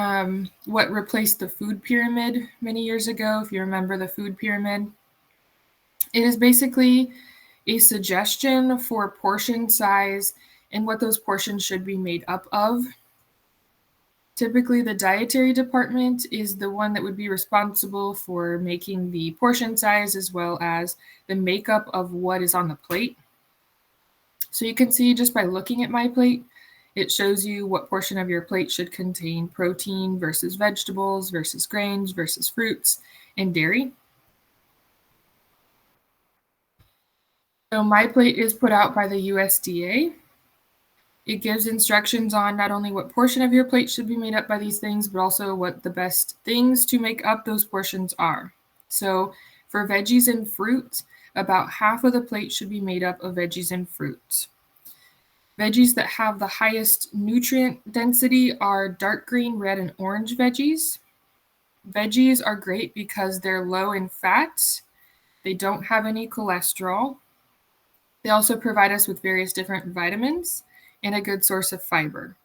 what replaced the food pyramid many years ago, if you remember the food pyramid. It is basically a suggestion for portion size and what those portions should be made up of. Typically, the dietary department is the one that would be responsible for making the portion size as well as the makeup of what is on the plate. So you can see just by looking at MyPlate, it shows you what portion of your plate should contain protein versus vegetables versus grains versus fruits and dairy. So MyPlate is put out by the USDA. It gives instructions on not only what portion of your plate should be made up by these things, but also what the best things to make up those portions are. So for veggies and fruit, about half of the plate should be made up of veggies and fruit. Veggies that have the highest nutrient density are dark green, red, and orange veggies. Veggies are great because they're low in fat. They don't have any cholesterol. They also provide us with various different vitamins and a good source of fiber.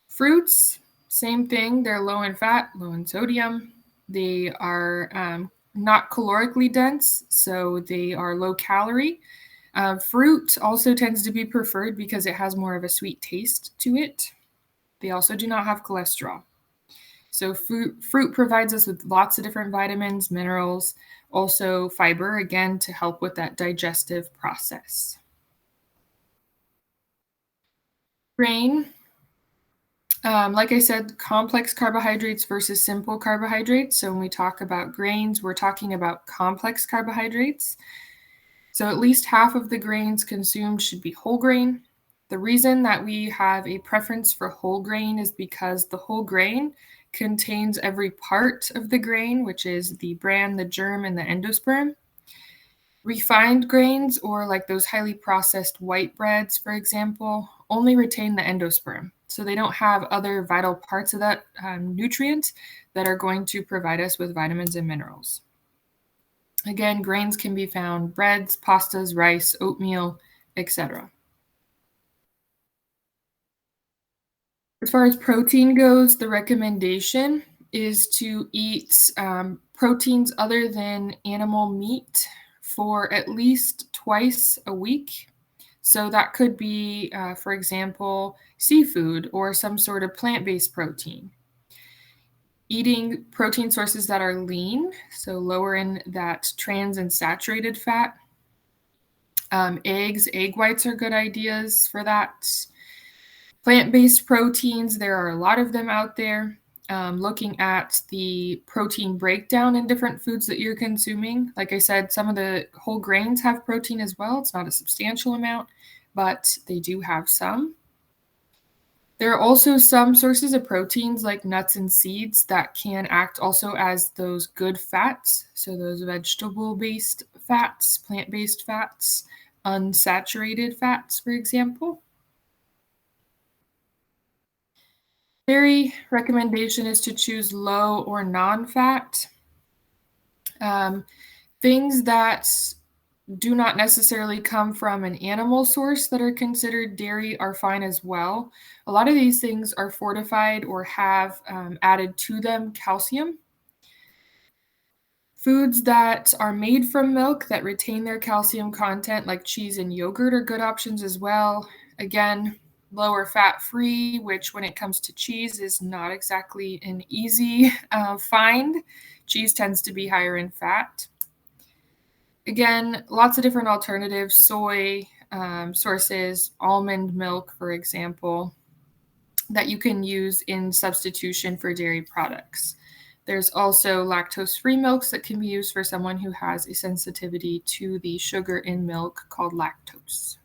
Fruits, same thing. They're low in fat, low in sodium. They are not calorically dense, so they are low calorie. Fruit also tends to be preferred because it has more of a sweet taste to it. They also do not have cholesterol. So fruit provides us with lots of different vitamins, minerals, also fiber, again, to help with that digestive process. Grain, like I said, complex carbohydrates versus simple carbohydrates. So when we talk about grains, we're talking about complex carbohydrates. So at least half of the grains consumed should be whole grain. The reason that we have a preference for whole grain is because the whole grain contains every part of the grain, which is the bran, the germ, and the endosperm. Refined grains, or like those highly processed white breads, for example, only retain the endosperm. So they don't have other vital parts of that nutrient that are going to provide us with vitamins and minerals. Again, grains can be found breads, pastas, rice, oatmeal, etc. As far as protein goes, the recommendation is to eat proteins other than animal meat for at least twice a week. So that could be, for example, seafood or some sort of plant-based protein. Eating protein sources that are lean, so lower in that trans and saturated fat. Eggs, egg whites are good ideas for that. Plant-based proteins, there are a lot of them out there. Looking at the protein breakdown in different foods that you're consuming. Like I said, some of the whole grains have protein as well. It's not a substantial amount, but they do have some. There are also some sources of proteins like nuts and seeds that can act also as those good fats. So those vegetable-based fats, plant-based fats, unsaturated fats, for example. Dairy recommendation is to choose low or non-fat. Things that do not necessarily come from an animal source that are considered dairy are fine as well. A lot of these things are fortified or have added to them calcium. Foods that are made from milk that retain their calcium content, like cheese and yogurt, are good options as well. Again, lower fat-free, which when it comes to cheese is not exactly an easy find. Cheese tends to be higher in fat. Again, lots of different alternatives, soy sources, almond milk, for example, that you can use in substitution for dairy products. There's also lactose-free milks that can be used for someone who has a sensitivity to the sugar in milk called lactose.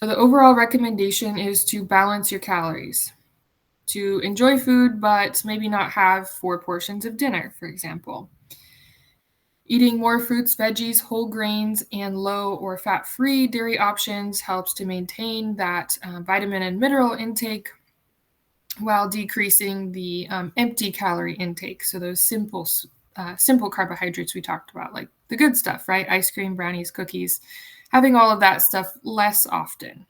So the overall recommendation is to balance your calories, to enjoy food, but maybe not have 4 portions of dinner, for example. Eating more fruits, veggies, whole grains, and low or fat-free dairy options helps to maintain that vitamin and mineral intake while decreasing the empty calorie intake. So those simple carbohydrates we talked about, like the good stuff, right? Ice cream, brownies, cookies, having all of that stuff less often.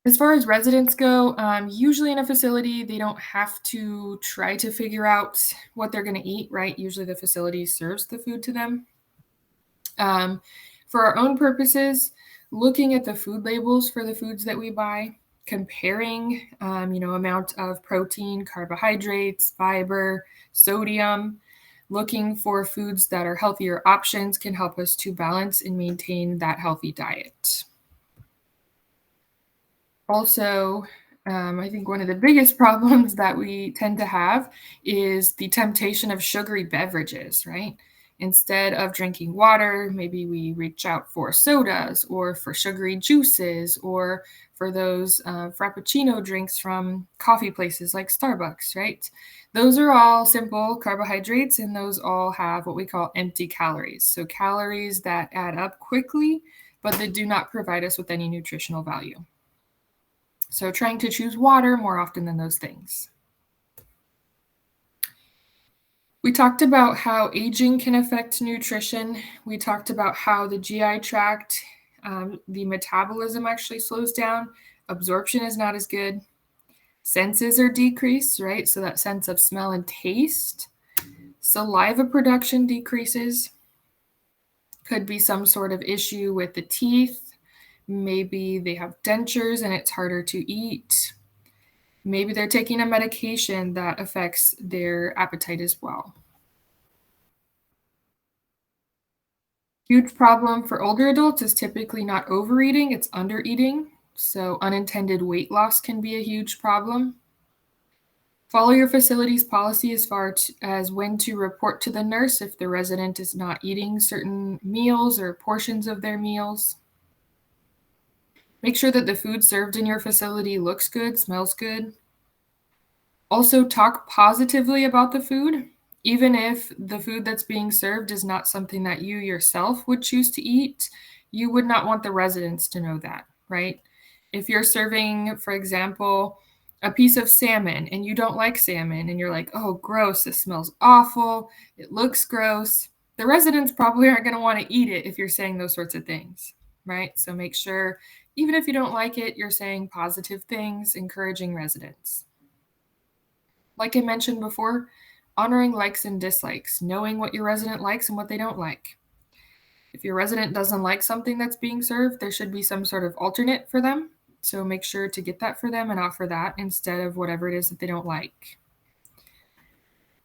As far as residents go, usually in a facility, they don't have to try to figure out what they're going to eat, right? Usually the facility serves the food to them. For our own purposes, looking at the food labels for the foods that we buy, comparing, amount of protein, carbohydrates, fiber, sodium, looking for foods that are healthier options can help us to balance and maintain that healthy diet. Also, I think one of the biggest problems that we tend to have is the temptation of sugary beverages, right? Instead of drinking water, maybe we reach out for sodas or for sugary juices or for those Frappuccino drinks from coffee places like Starbucks, right? Those are all simple carbohydrates, and those all have what we call empty calories. So calories that add up quickly, but they do not provide us with any nutritional value. So trying to choose water more often than those things. We talked about how aging can affect nutrition. We talked about how the GI tract, the metabolism actually slows down. Absorption is not as good. Senses are decreased, right? So that sense of smell and taste. Saliva production decreases. Could be some sort of issue with the teeth. Maybe they have dentures and it's harder to eat. Maybe they're taking a medication that affects their appetite as well. Huge problem for older adults is typically not overeating, it's undereating. So unintended weight loss can be a huge problem. Follow your facility's policy as far as when to report to the nurse if the resident is not eating certain meals or portions of their meals. Make sure that the food served in your facility looks good, smells good. Also, talk positively about the food, even if the food that's being served is not something that you yourself would choose to eat. You would not want the residents to know that, right? If you're serving, for example, a piece of salmon and you don't like salmon and you're like, oh, gross, this smells awful, it looks gross, the residents probably aren't going to want to eat it if you're saying those sorts of things, right? So make sure, even if you don't like it, you're saying positive things, encouraging residents. Like I mentioned before, honoring likes and dislikes, knowing what your resident likes and what they don't like. If your resident doesn't like something that's being served, there should be some sort of alternate for them. So make sure to get that for them and offer that instead of whatever it is that they don't like.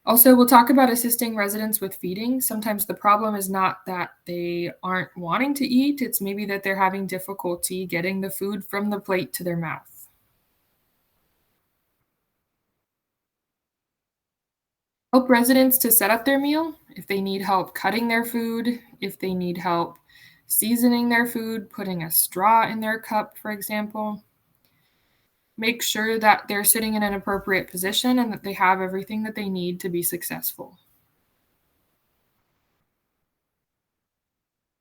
Also, we'll talk about assisting residents with feeding. Sometimes the problem is not that they aren't wanting to eat, it's maybe that they're having difficulty getting the food from the plate to their mouth. Help residents to set up their meal if they need help cutting their food, if they need help seasoning their food, putting a straw in their cup, for example. Make sure that they're sitting in an appropriate position and that they have everything that they need to be successful.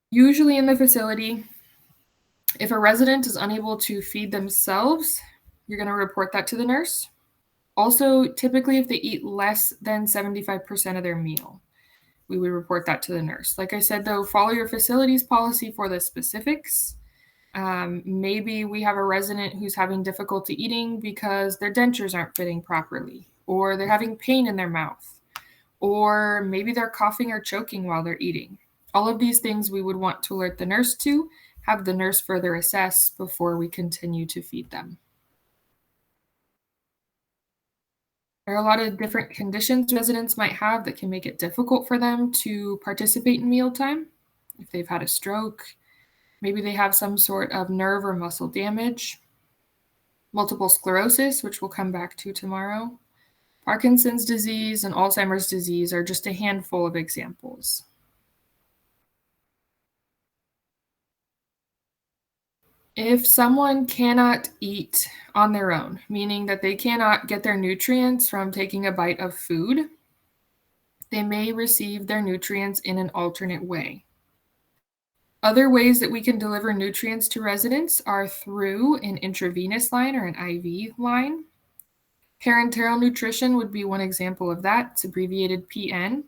Usually in the facility, if a resident is unable to feed themselves, you're going to report that to the nurse. Also, typically if they eat less than 75% of their meal, we would report that to the nurse. Like I said, though, follow your facility's policy for the specifics. Maybe we have a resident who's having difficulty eating because their dentures aren't fitting properly, or they're having pain in their mouth, or maybe they're coughing or choking while they're eating. All of these things we would want to alert the nurse to, have the nurse further assess before we continue to feed them. There are a lot of different conditions residents might have that can make it difficult for them to participate in mealtime. If they've had a stroke, maybe they have some sort of nerve or muscle damage, multiple sclerosis, which we'll come back to tomorrow, Parkinson's disease, and Alzheimer's disease are just a handful of examples. If someone cannot eat on their own, meaning that they cannot get their nutrients from taking a bite of food, they may receive their nutrients in an alternate way. Other ways that we can deliver nutrients to residents are through an intravenous line or an IV line. Parenteral nutrition would be one example of that. It's abbreviated PN.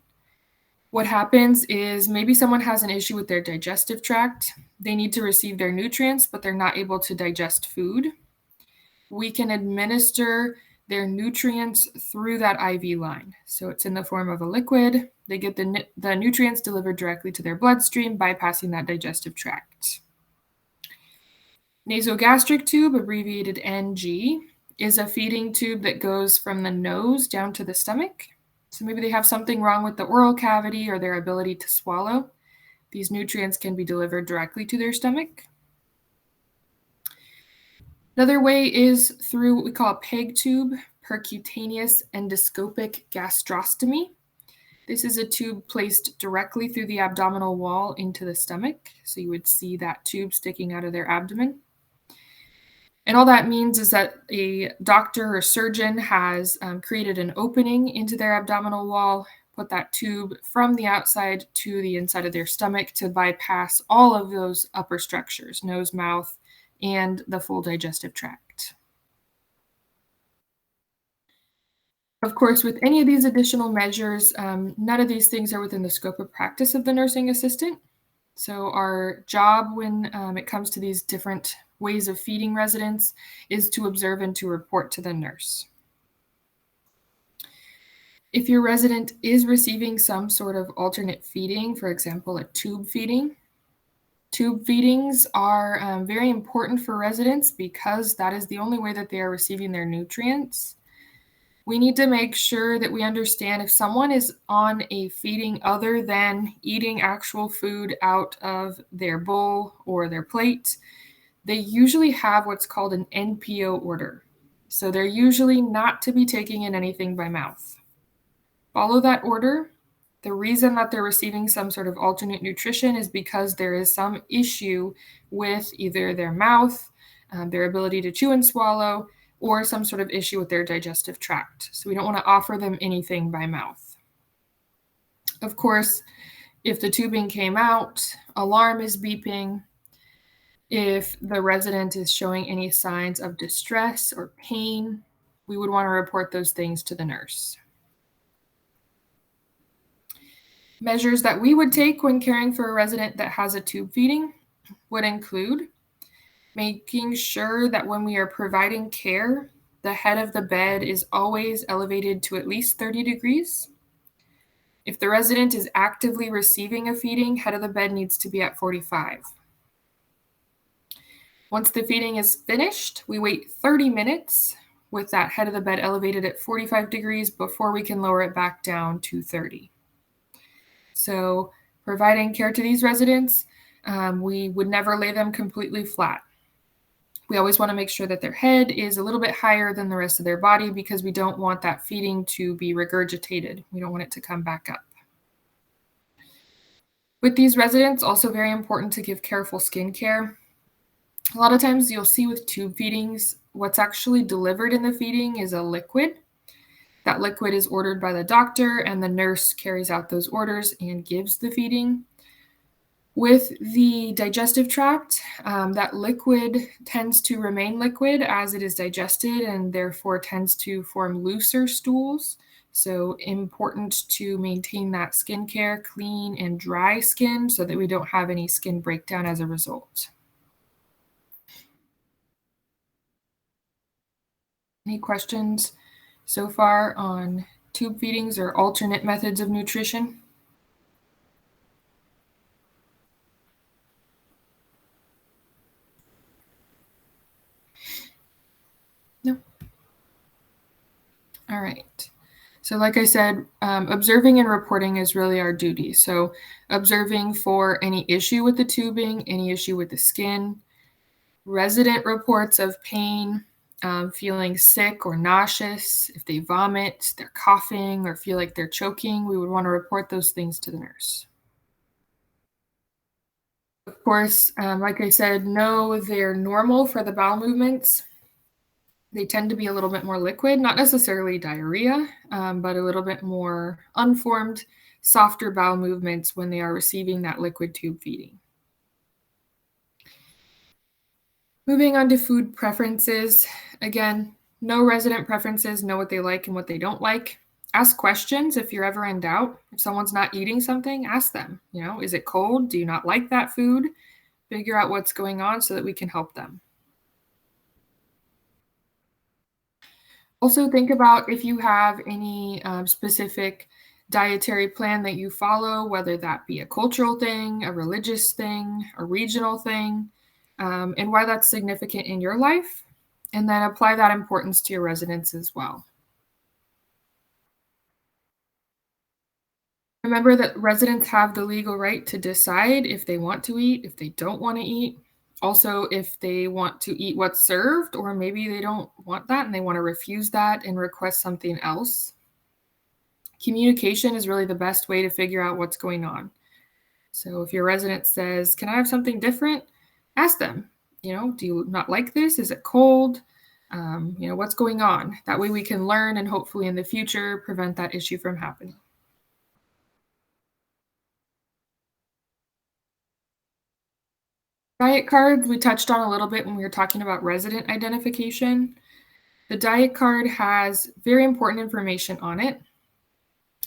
What happens is maybe someone has an issue with their digestive tract. They need to receive their nutrients, but they're not able to digest food. We can administer their nutrients through that IV line. So it's in the form of a liquid. They get the nutrients delivered directly to their bloodstream, bypassing that digestive tract. Nasogastric tube, abbreviated NG, is a feeding tube that goes from the nose down to the stomach. So maybe they have something wrong with the oral cavity or their ability to swallow. These nutrients can be delivered directly to their stomach. Another way is through what we call a PEG tube, percutaneous endoscopic gastrostomy. This is a tube placed directly through the abdominal wall into the stomach. So you would see that tube sticking out of their abdomen. And all that means is that a doctor or surgeon has created an opening into their abdominal wall, put that tube from the outside to the inside of their stomach to bypass all of those upper structures, nose, mouth, and the full digestive tract. Of course, with any of these additional measures, none of these things are within the scope of practice of the nursing assistant. So our job when it comes to these different ways of feeding residents is to observe and to report to the nurse. If your resident is receiving some sort of alternate feeding, for example, a tube feeding, tube feedings are very important for residents because that is the only way that they are receiving their nutrients. We need to make sure that we understand if someone is on a feeding other than eating actual food out of their bowl or their plate, they usually have what's called an NPO order. So they're usually not to be taking in anything by mouth. Follow that order. The reason that they're receiving some sort of alternate nutrition is because there is some issue with either their mouth, their ability to chew and swallow, or some sort of issue with their digestive tract. So we don't want to offer them anything by mouth. Of course, if the tubing came out, alarm is beeping. If the resident is showing any signs of distress or pain, we would want to report those things to the nurse. Measures that we would take when caring for a resident that has a tube feeding would include making sure that when we are providing care, the head of the bed is always elevated to at least 30 degrees. If the resident is actively receiving a feeding, head of the bed needs to be at 45. Once the feeding is finished, we wait 30 minutes with that head of the bed elevated at 45 degrees before we can lower it back down to 30. So providing care to these residents, we would never lay them completely flat. We always want to make sure that their head is a little bit higher than the rest of their body because we don't want that feeding to be regurgitated. We don't want it to come back up. With these residents, also very important to give careful skincare. A lot of times you'll see with tube feedings, what's actually delivered in the feeding is a liquid. That liquid is ordered by the doctor and the nurse carries out those orders and gives the feeding. With the digestive tract, that liquid tends to remain liquid as it is digested and therefore tends to form looser stools. So important to maintain that skincare, clean and dry skin so that we don't have any skin breakdown as a result. Any questions so far on tube feedings or alternate methods of nutrition? No. All right. So like I said, observing and reporting is really our duty. So observing for any issue with the tubing, any issue with the skin, resident reports of pain, feeling sick or nauseous, if they vomit, they're coughing, or feel like they're choking, we would want to report those things to the nurse. Of course, like I said, know they're normal for the bowel movements. They tend to be a little bit more liquid, not necessarily diarrhea, but a little bit more unformed, softer bowel movements when they are receiving that liquid tube feeding. Moving on to food preferences. Again, know resident preferences, know what they like and what they don't like. Ask questions if you're ever in doubt. If someone's not eating something, ask them, is it cold? Do you not like that food? Figure out what's going on so that we can help them. Also think about if you have any specific dietary plan that you follow, whether that be a cultural thing, a religious thing, a regional thing, and why that's significant in your life, and then apply that importance to your residents as well. Remember that residents have the legal right to decide if they want to eat, if they don't want to eat. Also, if they want to eat what's served, or maybe they don't want that and they want to refuse that and request something else. Communication is really the best way to figure out what's going on. So if your resident says, "Can I have something different?" Ask them, Do you not like this? Is it cold? What's going on? That way we can learn and hopefully in the future prevent that issue from happening. Diet card, we touched on a little bit when we were talking about resident identification. The diet card has very important information on it.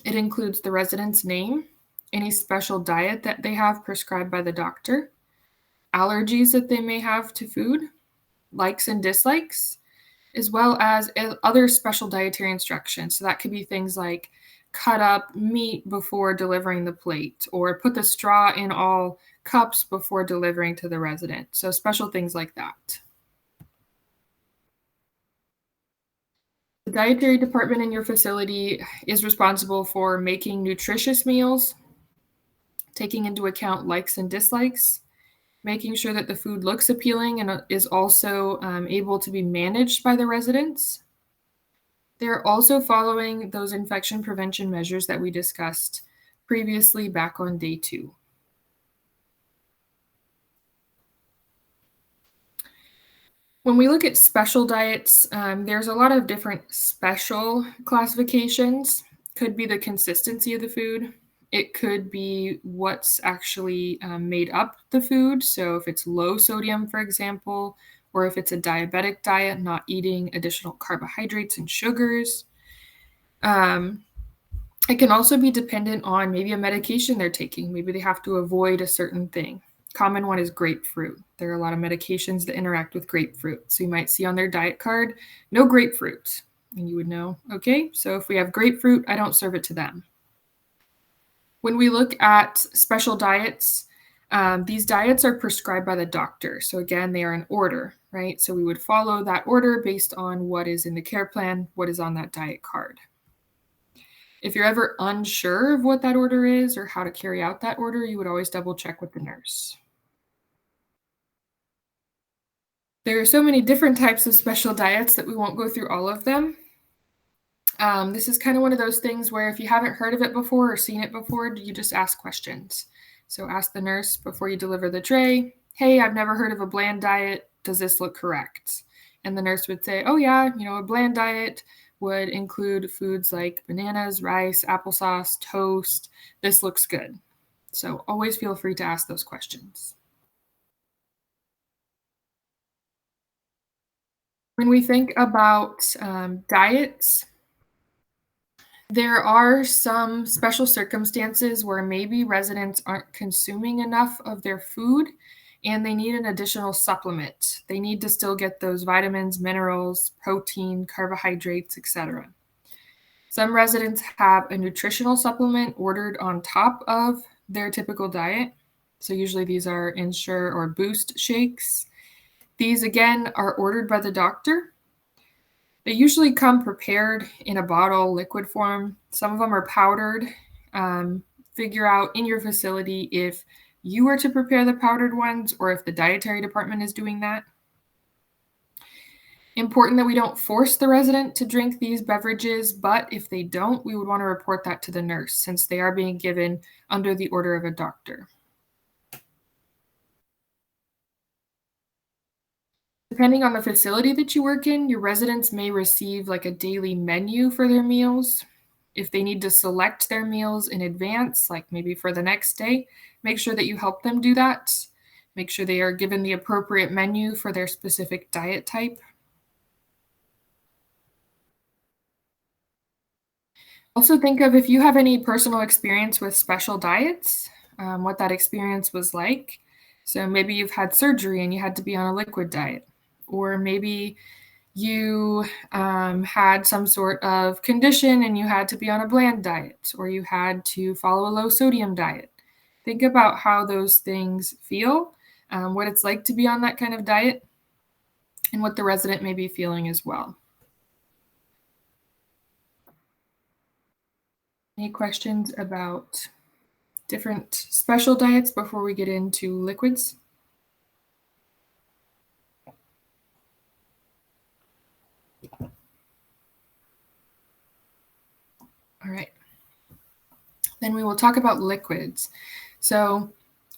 It includes the resident's name, any special diet that they have prescribed by the doctor, allergies that they may have to food, likes and dislikes, as well as other special dietary instructions. So that could be things like cut up meat before delivering the plate, or put the straw in all cups before delivering to the resident. So special things like that. The dietary department in your facility is responsible for making nutritious meals, taking into account likes and dislikes, making sure that the food looks appealing and is also able to be managed by the residents. They're also following those infection prevention measures that we discussed previously back on day 2. When we look at special diets, there's a lot of different special classifications. Could be the consistency of the food. It could be what's actually made up the food. So if it's low sodium, for example, or if it's a diabetic diet, not eating additional carbohydrates and sugars. It can also be dependent on maybe a medication they're taking. Maybe they have to avoid a certain thing. Common one is grapefruit. There are a lot of medications that interact with grapefruit. So you might see on their diet card, no grapefruit. And you would know, okay, so if we have grapefruit, I don't serve it to them. When we look at special diets, these diets are prescribed by the doctor. So again, they are in order, right? So we would follow that order based on what is in the care plan, what is on that diet card. If you're ever unsure of what that order is or how to carry out that order, you would always double check with the nurse. There are so many different types of special diets that we won't go through all of them. This is kind of one of those things where if you haven't heard of it before or seen it before, you just ask questions. So ask the nurse before you deliver the tray, hey, I've never heard of a bland diet. Does this look correct? And the nurse would say, oh yeah, a bland diet would include foods like bananas, rice, applesauce, toast. This looks good. So always feel free to ask those questions. When we think about diets, there are some special circumstances where maybe residents aren't consuming enough of their food and they need an additional supplement. They need to still get those vitamins, minerals, protein, carbohydrates, etc. Some residents have a nutritional supplement ordered on top of their typical diet. So usually these are Ensure or Boost shakes. These again are ordered by the doctor. They usually come prepared in a bottle, liquid form. Some of them are powdered. Figure out in your facility if you are to prepare the powdered ones or if the dietary department is doing that. Important that we don't force the resident to drink these beverages, but if they don't, we would want to report that to the nurse since they are being given under the order of a doctor. Depending on the facility that you work in, your residents may receive like a daily menu for their meals. If they need to select their meals in advance, like maybe for the next day, make sure that you help them do that. Make sure they are given the appropriate menu for their specific diet type. Also think of if you have any personal experience with special diets, what that experience was like. So maybe you've had surgery and you had to be on a liquid diet, or maybe you had some sort of condition and you had to be on a bland diet, or you had to follow a low sodium diet. Think about how those things feel, what it's like to be on that kind of diet, and what the resident may be feeling as well. Any questions about different special diets before we get into liquids? All right. Then we will talk about liquids. So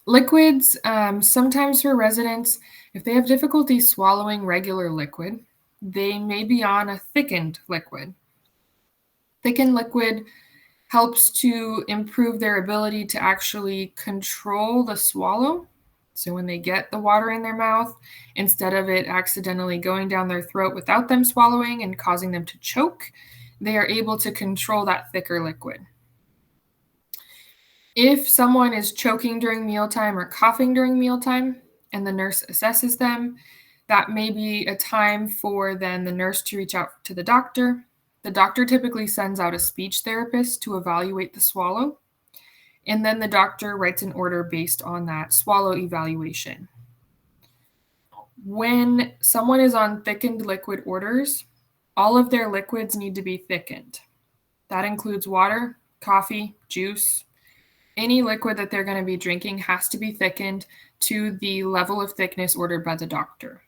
Liquids, sometimes for residents, if they have difficulty swallowing regular liquid, they may be on a thickened liquid. Thickened liquid helps to improve their ability to actually control the swallow. So when they get the water in their mouth, instead of it accidentally going down their throat without them swallowing and causing them to choke, they are able to control that thicker liquid. If someone is choking during mealtime or coughing during mealtime and the nurse assesses them, that may be a time for then the nurse to reach out to the doctor. The doctor typically sends out a speech therapist to evaluate the swallow, and then the doctor writes an order based on that swallow evaluation. When someone is on thickened liquid orders, all of their liquids need to be thickened. That includes water, coffee, juice. Any liquid that they're going to be drinking has to be thickened to the level of thickness ordered by the doctor.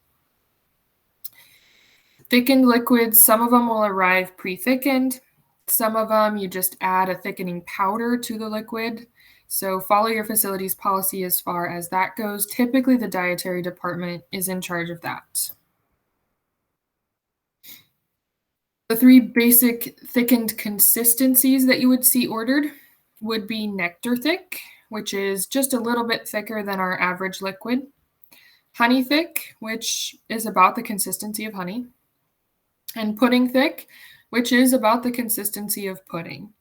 Thickened liquids, some of them will arrive pre-thickened. Some of them you just add a thickening powder to the liquid. So follow your facility's policy as far as that goes. Typically, the dietary department is in charge of that. The three basic thickened consistencies that you would see ordered would be nectar thick, which is just a little bit thicker than our average liquid. Honey thick, which is about the consistency of honey. And pudding thick, which is about the consistency of pudding.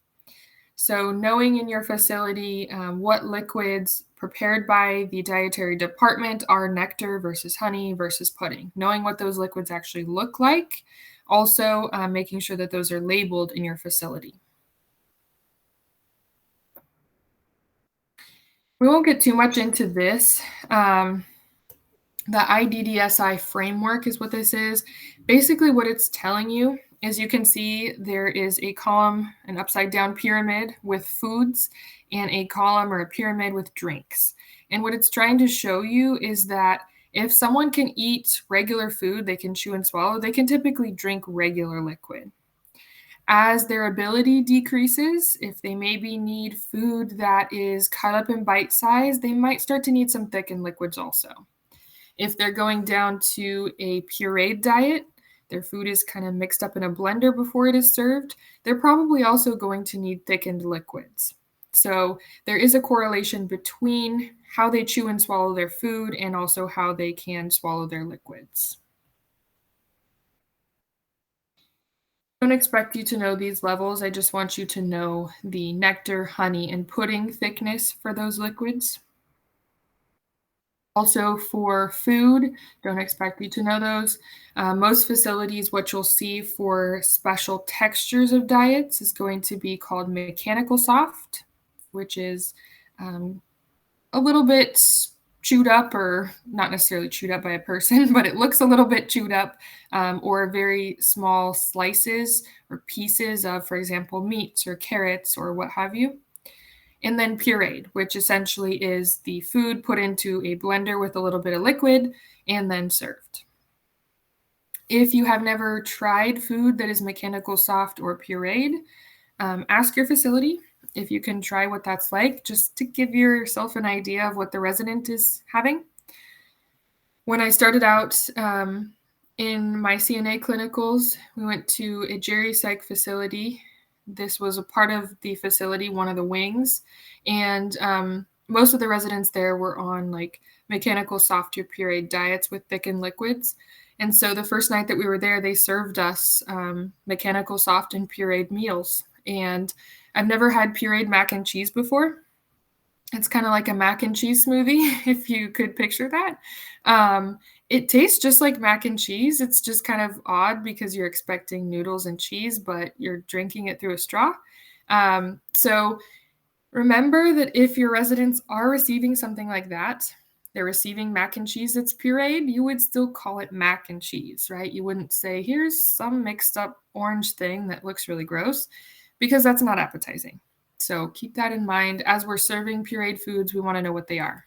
So knowing in your facility what liquids prepared by the dietary department are nectar versus honey versus pudding. Knowing what those liquids actually look like. Also making sure that those are labeled in your facility. We won't get too much into this. The IDDSI framework is what this is. Basically what it's telling you is you can see there is a column, an upside down pyramid with foods, and a column or a pyramid with drinks. And what it's trying to show you is that if someone can eat regular food, they can chew and swallow, they can typically drink regular liquid. As their ability decreases, if they maybe need food that is cut up in bite size, they might start to need some thickened liquids also. If they're going down to a pureed diet, their food is kind of mixed up in a blender before it is served, they're probably also going to need thickened liquids. So there is a correlation between how they chew and swallow their food and also how they can swallow their liquids. I don't expect you to know these levels. I just want you to know the nectar, honey, and pudding thickness for those liquids. Also for food, don't expect you to know those. Most facilities, what you'll see for special textures of diets is going to be called mechanical soft, which is a little bit chewed up, or not necessarily chewed up by a person, but it looks a little bit chewed up, or very small slices or pieces of, for example, meats or carrots or what have you. And then pureed, which essentially is the food put into a blender with a little bit of liquid and then served. If you have never tried food that is mechanical soft or pureed, ask your facility if you can try what that's like, just to give yourself an idea of what the resident is having. When I started out in my CNA clinicals, we went to a geri psych facility. This was a part of the facility, one of the wings, and most of the residents there were on like mechanical soft or pureed diets with thickened liquids. And so the first night that we were there, they served us mechanical soft and pureed meals. And I've never had pureed mac and cheese before. It's kind of like a mac and cheese smoothie, if you could picture that. It tastes just like mac and cheese. It's just kind of odd because you're expecting noodles and cheese, but you're drinking it through a straw. So remember that if your residents are receiving something like that, they're receiving mac and cheese that's pureed, you would still call it mac and cheese, right? You wouldn't say, here's some mixed up orange thing that looks really gross, because that's not appetizing. So keep that in mind. As we're serving pureed foods, we want to know what they are.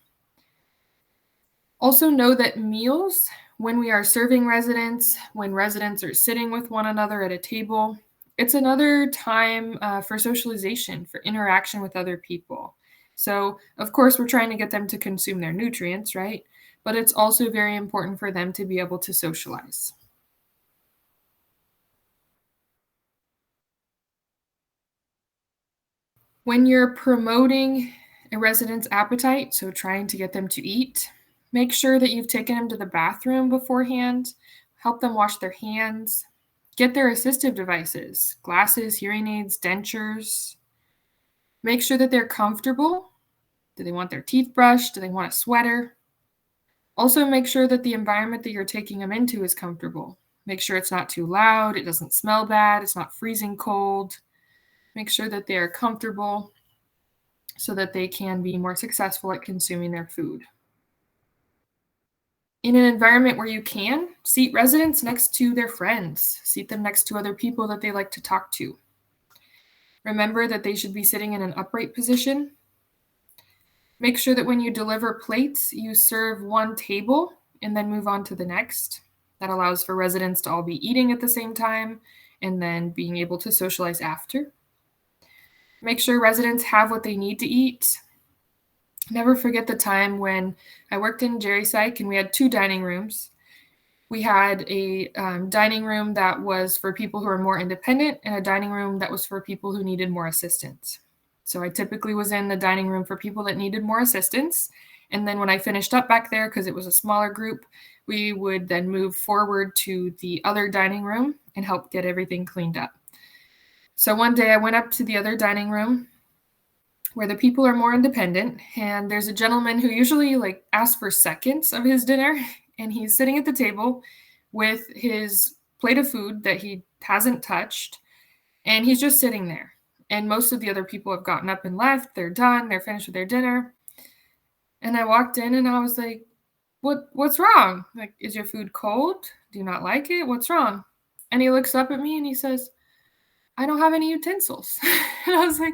Also know that meals, when we are serving residents, when residents are sitting with one another at a table, it's another time for socialization, for interaction with other people. So, of course, we're trying to get them to consume their nutrients, right? But it's also very important for them to be able to socialize. When you're promoting a resident's appetite, so trying to get them to eat, make sure that you've taken them to the bathroom beforehand, help them wash their hands, get their assistive devices, glasses, hearing aids, dentures. Make sure that they're comfortable. Do they want their teeth brushed? Do they want a sweater? Also, make sure that the environment that you're taking them into is comfortable. Make sure it's not too loud, it doesn't smell bad, it's not freezing cold. Make sure that they are comfortable so that they can be more successful at consuming their food. In an environment where you can, seat residents next to their friends. Seat them next to other people that they like to talk to. Remember that they should be sitting in an upright position. Make sure that when you deliver plates, you serve one table and then move on to the next. That allows for residents to all be eating at the same time and then being able to socialize after. Make sure residents have what they need to eat. Never forget the time when I worked in Jerry Psych and we had 2 dining rooms. We had a dining room that was for people who are more independent and a dining room that was for people who needed more assistance. So I typically was in the dining room for people that needed more assistance. And then when I finished up back there, because it was a smaller group, we would then move forward to the other dining room and help get everything cleaned up. So one day I went up to the other dining room where the people are more independent, and there's a gentleman who usually asks for seconds of his dinner, and he's sitting at the table with his plate of food that he hasn't touched, and he's just sitting there. And most of the other people have gotten up and left. They're done. They're finished with their dinner. And I walked in and I was like, what's wrong? Like, is your food cold? Do you not like it? What's wrong? And he looks up at me and he says, I don't have any utensils. And I was like,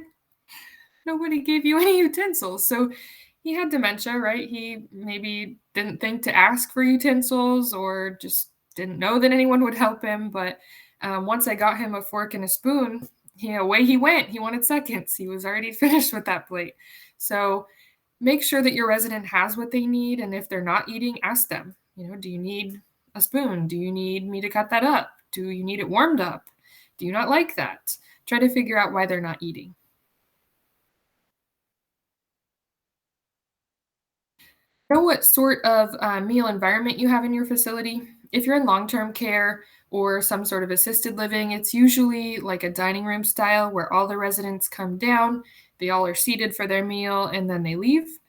nobody gave you any utensils. So he had dementia, right? He maybe didn't think to ask for utensils or just didn't know that anyone would help him. But once I got him a fork and a spoon, away he went. He wanted seconds. He was already finished with that plate. So make sure that your resident has what they need. And if they're not eating, ask them, do you need a spoon? Do you need me to cut that up? Do you need it warmed up? Do you not like that? Try to figure out why they're not eating. Know what sort of meal environment you have in your facility. If you're in long-term care or some sort of assisted living, it's usually like a dining room style where all the residents come down, they all are seated for their meal, and then they leave.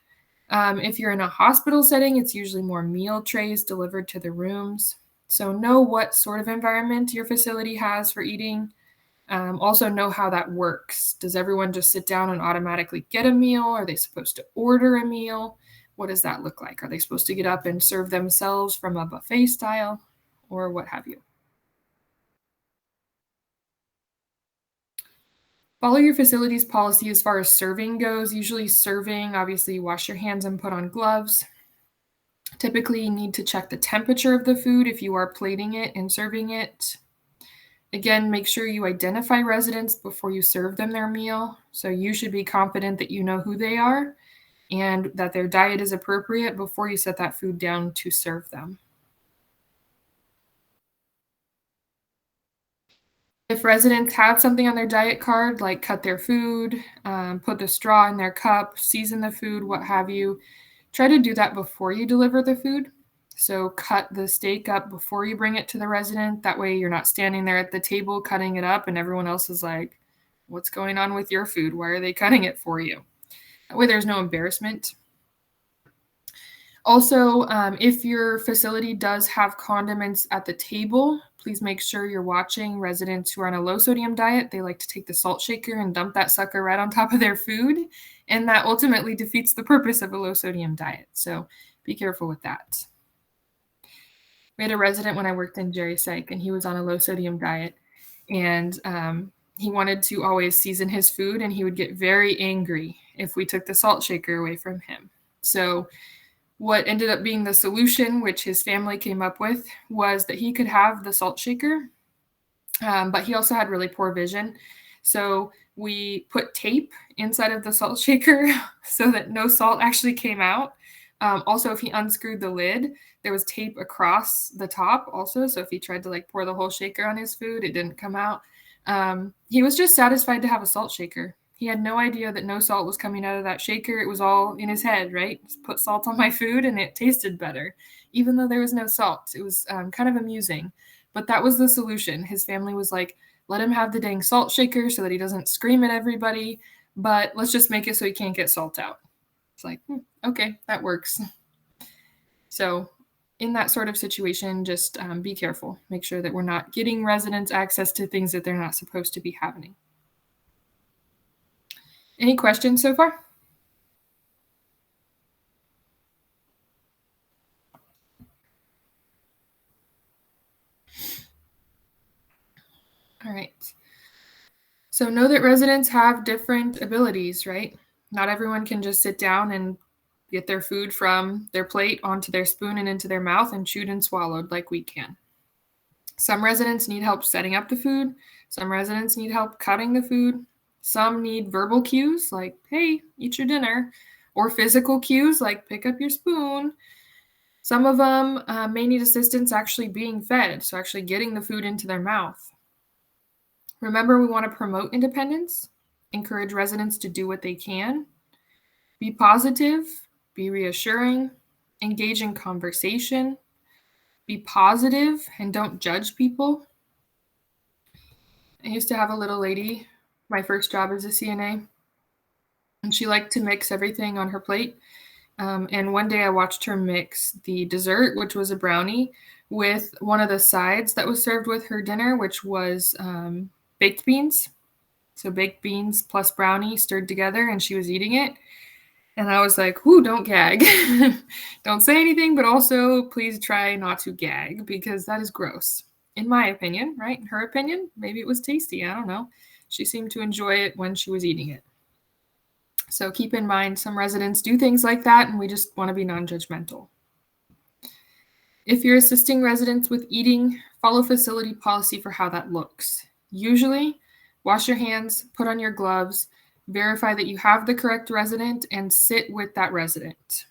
If you're in a hospital setting, it's usually more meal trays delivered to the rooms. So know what sort of environment your facility has for eating. Also know how that works. Does everyone just sit down and automatically get a meal? Are they supposed to order a meal? What does that look like? Are they supposed to get up and serve themselves from a buffet style or what have you? Follow your facility's policy as far as serving goes. Usually serving, obviously you wash your hands and put on gloves. Typically you need to check the temperature of the food if you are plating it and serving it. Again, make sure you identify residents before you serve them their meal. So you should be confident that you know who they are and that their diet is appropriate before you set that food down to serve them. If residents have something on their diet card, like cut their food, put the straw in their cup, season the food, what have you, try to do that before you deliver the food. So cut the steak up before you bring it to the resident. That way you're not standing there at the table cutting it up and everyone else is like, what's going on with your food? Why are they cutting it for you? That way there's no embarrassment. Also, if your facility does have condiments at the table, please make sure you're watching residents who are on a low sodium diet. They like to take the salt shaker and dump that sucker right on top of their food, and that ultimately defeats the purpose of a low sodium diet. So be careful with that. We had a resident when I worked in Jerry Psych, and he was on a low sodium diet, and he wanted to always season his food, and he would get very angry if we took the salt shaker away from him. So what ended up being the solution, which his family came up with, was that he could have the salt shaker, but he also had really poor vision. So we put tape inside of the salt shaker so that no salt actually came out. Also, if he unscrewed the lid, there was tape across the top also. So if he tried to like pour the whole shaker on his food, it didn't come out. He was just satisfied to have a salt shaker. He had no idea that no salt was coming out of that shaker. It was all in his head, right? Just put salt on my food and it tasted better, even though there was no salt. It was kind of amusing, but that was the solution. His family was like, let him have the dang salt shaker so that he doesn't scream at everybody, but let's just make it so he can't get salt out. It's like, okay, that works. So in that sort of situation, just be careful. Make sure that we're not getting residents access to things that they're not supposed to be having. Any questions so far? All right. So know that residents have different abilities, right? Not everyone can just sit down and get their food from their plate onto their spoon and into their mouth and chewed and swallowed like we can. Some residents need help setting up the food. Some residents need help cutting the food. Some need verbal cues like, hey, eat your dinner, or physical cues like pick up your spoon. Some of them may need assistance actually being fed, so actually getting the food into their mouth. Remember, we want to promote independence, encourage residents to do what they can, be positive, be reassuring, engage in conversation, be positive, and don't judge people. I used to have a little lady, my first job as a CNA, and she liked to mix everything on her plate. And one day I watched her mix the dessert, which was a brownie, with one of the sides that was served with her dinner, which was baked beans. So baked beans plus brownie stirred together, and she was eating it. And I was like, ooh, don't gag. Don't say anything, but also please try not to gag because that is gross. In my opinion, right? In her opinion, maybe it was tasty. I don't know. She seemed to enjoy it when she was eating it. So keep in mind, some residents do things like that, and we just want to be non-judgmental. If you're assisting residents with eating, follow facility policy for how that looks. Usually, wash your hands, put on your gloves, verify that you have the correct resident, and sit with that resident.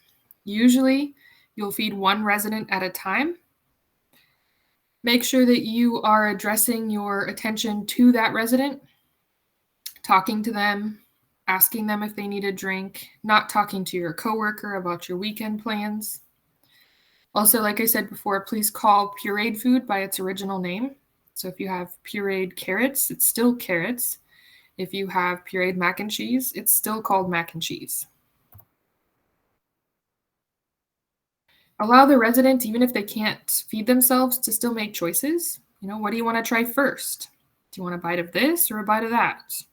Usually, you'll feed one resident at a time. Make sure that you are addressing your attention to that resident, talking to them, asking them if they need a drink, not talking to your coworker about your weekend plans. Also, like I said before, please call pureed food by its original name. So if you have pureed carrots, it's still carrots. If you have pureed mac and cheese, it's still called mac and cheese. Allow the resident, even if they can't feed themselves, to still make choices. You know, what do you want to try first? Do you want a bite of this or a bite of that?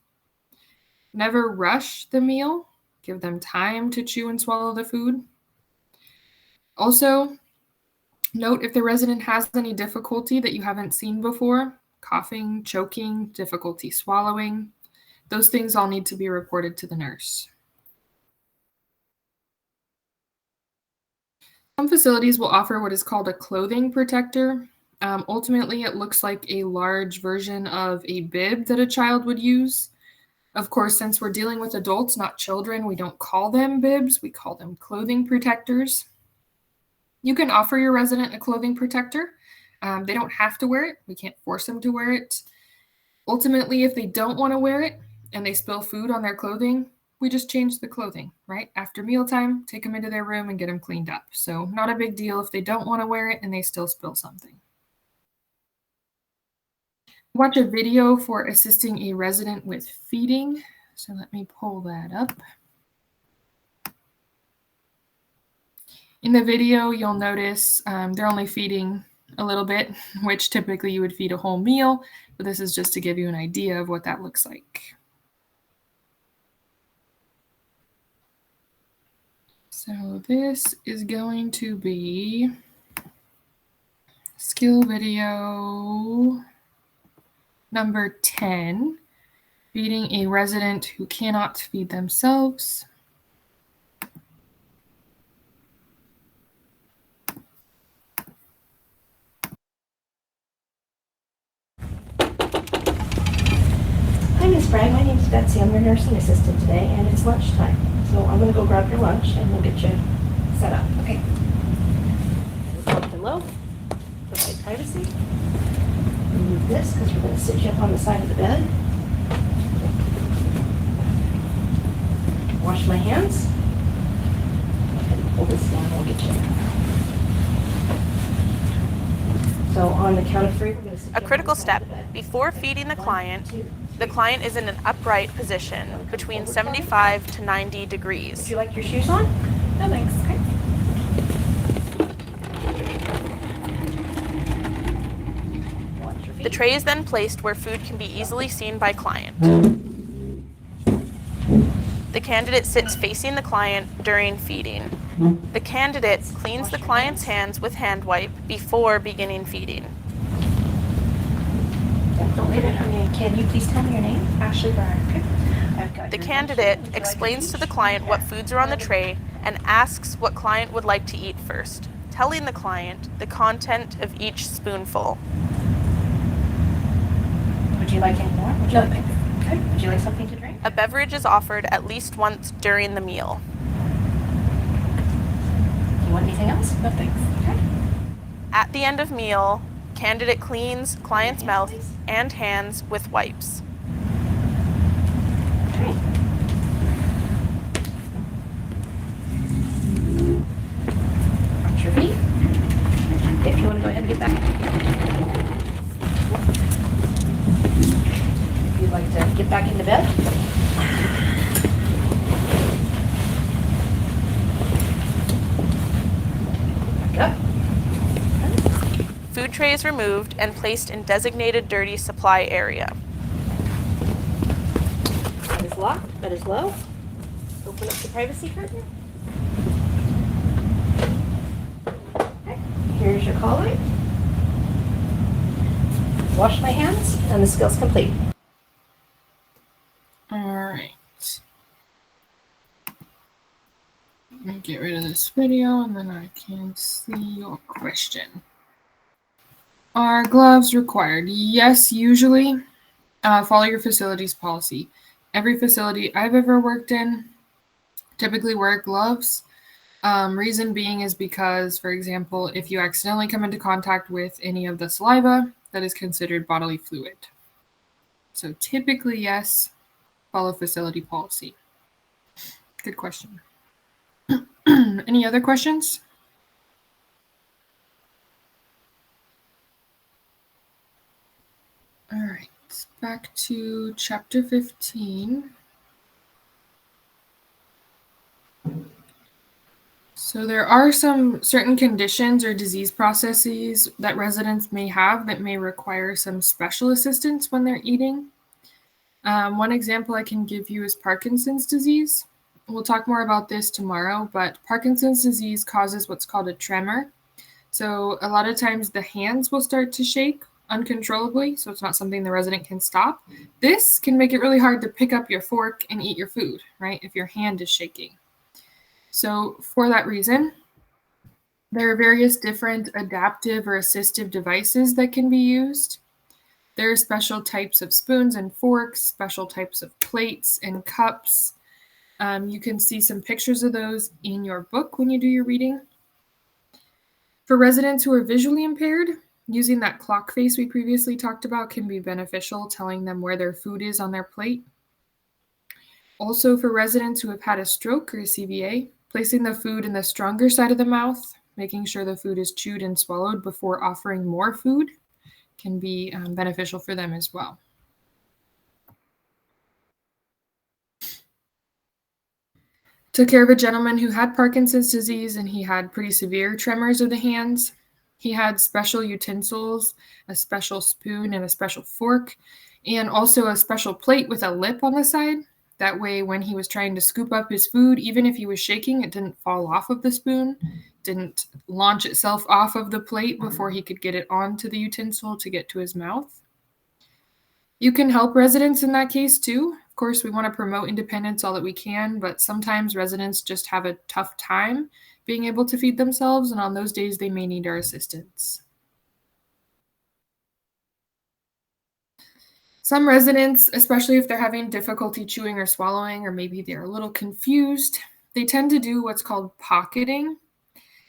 Never rush the meal. Give them time to chew and swallow the food. Also, note if the resident has any difficulty that you haven't seen before, coughing, choking, difficulty swallowing, those things all need to be reported to the nurse. Some facilities will offer what is called a clothing protector. Ultimately, it looks like a large version of a bib that a child would use. Of course, since we're dealing with adults, not children, we don't call them bibs, we call them clothing protectors. You can offer your resident a clothing protector. They don't have to wear it. We can't force them to wear it. Ultimately, if they don't want to wear it and they spill food on their clothing, we just change the clothing, right? After mealtime, take them into their room and get them cleaned up. So not a big deal if they don't want to wear it and they still spill something. Watch a video for assisting a resident with feeding. So let me pull that up. In the video, you'll notice they're only feeding a little bit, which typically you would feed a whole meal, but this is just to give you an idea of what that looks like. So this is going to be skill video number 10, feeding a resident who cannot feed themselves. Hi, Miss Miss Bragg, my name's Betsy. I'm your nursing assistant today, and it's lunchtime. So I'm going to go grab your lunch, and we'll get you set up. Okay. Lock and low. Provide privacy. Remove this, because we're going to sit you up on the side of the bed. Wash my hands. Pull this down, we'll get you. So on the count of 3, we're going to sit A critical step before feeding the client is in an upright position between 75 to 90 degrees. Would you like your shoes on? No, thanks. Okay. The tray is then placed where food can be easily seen by client. The candidate sits facing the client during feeding. The candidate cleans the client's hands with hand wipe before beginning feeding. Can you please tell me your name? Ashley Bragg. Okay. The candidate explains to the client what foods are on the tray and asks what client would like to eat first, telling the client the content of each spoonful. Would you like any more? Okay. Would you like something to drink? A beverage is offered at least once during the meal. You want anything else? No, thanks. Okay. At the end of meal, candidate cleans client's mouth and hands with wipes. Okay. Arch your feet. If you want to go ahead and get back. If you'd like to get back into bed. Back up. Food tray is removed and placed in designated dirty supply area. Bed is locked. Bed is low. Open up the privacy curtain. Okay. Here's your call light. Wash my hands, and the skill's complete. All right. Let me get rid of this video, and then I can see your question. Are gloves required? Yes, usually. Follow your facility's policy. Every facility I've ever worked in typically wear gloves. Reason being is because, for example, if you accidentally come into contact with any of the saliva, that is considered bodily fluid. So typically, yes, follow facility policy. Good question. Any other questions? All right, back to chapter 15. So there are some certain conditions or disease processes that residents may have that may require some special assistance when they're eating. One example I can give you is Parkinson's disease. We'll talk more about this tomorrow, but Parkinson's disease causes what's called a tremor. So a lot of times the hands will start to shake uncontrollably, so it's not something the resident can stop. This can make it really hard to pick up your fork and eat your food, right, if your hand is shaking. So for that reason, there are various different adaptive or assistive devices that can be used. There are special types of spoons and forks, special types of plates and cups. You can see some pictures of those in your book when you do your reading. For residents who are visually impaired, using that clock face we previously talked about can be beneficial, telling them where their food is on their plate. Also, for residents who have had a stroke or a CVA, placing the food in the stronger side of the mouth, making sure the food is chewed and swallowed before offering more food can be beneficial for them as well. Took care of a gentleman who had Parkinson's disease, and he had pretty severe tremors of the hands. He had special utensils, a special spoon and a special fork, and also a special plate with a lip on the side. That way, when he was trying to scoop up his food, even if he was shaking, it didn't fall off of the spoon, didn't launch itself off of the plate before he could get it onto the utensil to get to his mouth. You can help residents in that case too. Of course, we want to promote independence all that we can, but sometimes residents just have a tough time being able to feed themselves, and on those days they may need our assistance. Some residents, especially if they're having difficulty chewing or swallowing, or maybe they're a little confused, they tend to do what's called pocketing.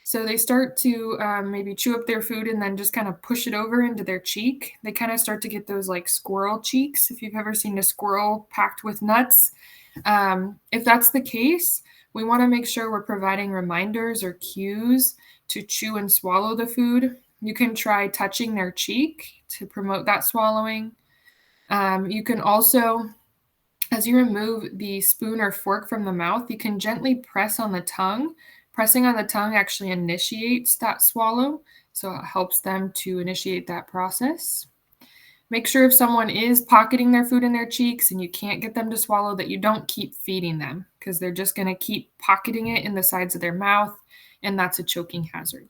So they start to maybe chew up their food and then just kind of push it over into their cheek. They kind of start to get those like squirrel cheeks, if you've ever seen a squirrel packed with nuts. If that's the case, we want to make sure we're providing reminders or cues to chew and swallow the food. You can try touching their cheek to promote that swallowing. You can also, as you remove the spoon or fork from the mouth, you can gently press on the tongue. Pressing on the tongue actually initiates that swallow, so it helps them to initiate that process. Make sure if someone is pocketing their food in their cheeks and you can't get them to swallow, that you don't keep feeding them, because they're just going to keep pocketing it in the sides of their mouth, and that's a choking hazard.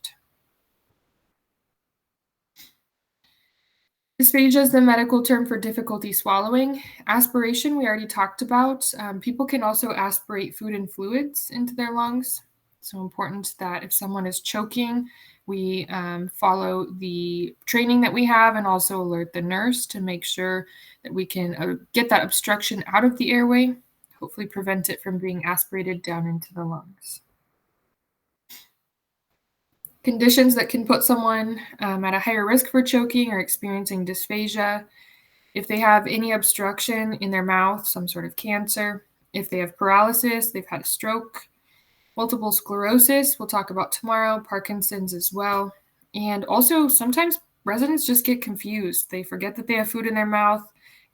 Dysphagia is the medical term for difficulty swallowing. Aspiration, we already talked about. People can also aspirate food and fluids into their lungs. So important that if someone is choking, we follow the training that we have and also alert the nurse to make sure that we can get that obstruction out of the airway, hopefully prevent it from being aspirated down into the lungs. Conditions that can put someone at a higher risk for choking or experiencing dysphagia: if they have any obstruction in their mouth, some sort of cancer, if they have paralysis, they've had a stroke, multiple sclerosis, we'll talk about tomorrow, Parkinson's as well. And also sometimes residents just get confused. They forget that they have food in their mouth,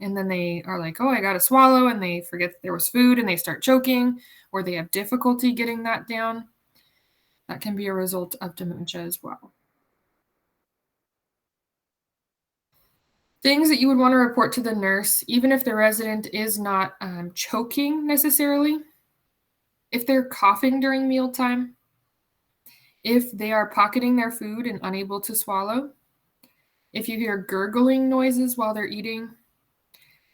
and then they are like, oh, I got to swallow, and they forget that there was food and they start choking, or they have difficulty getting that down. That can be a result of dementia as well. Things that you would want to report to the nurse, even if the resident is not choking necessarily: if they're coughing during mealtime, if they are pocketing their food and unable to swallow, if you hear gurgling noises while they're eating,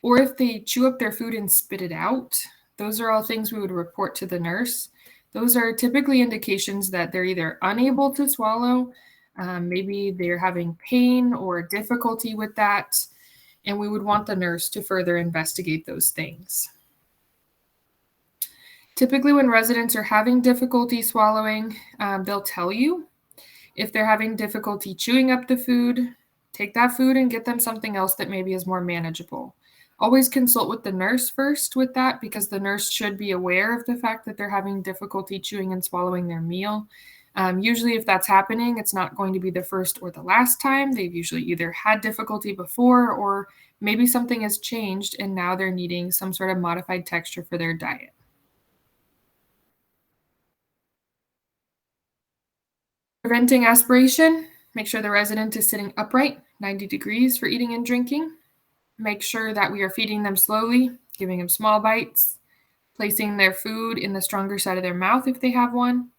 or if they chew up their food and spit it out. Those are all things we would report to the nurse. Those are typically indications that they're either unable to swallow, maybe they're having pain or difficulty with that, and we would want the nurse to further investigate those things. Typically, when residents are having difficulty swallowing, they'll tell you. If they're having difficulty chewing up the food, take that food and get them something else that maybe is more manageable. Always consult with the nurse first with that, because the nurse should be aware of the fact that they're having difficulty chewing and swallowing their meal. Usually if that's happening, it's not going to be the first or the last time. They've usually either had difficulty before, or maybe something has changed and now they're needing some sort of modified texture for their diet. Preventing aspiration: make sure the resident is sitting upright, 90 degrees for eating and drinking. Make sure that we are feeding them slowly, giving them small bites, placing their food in the stronger side of their mouth if they have one.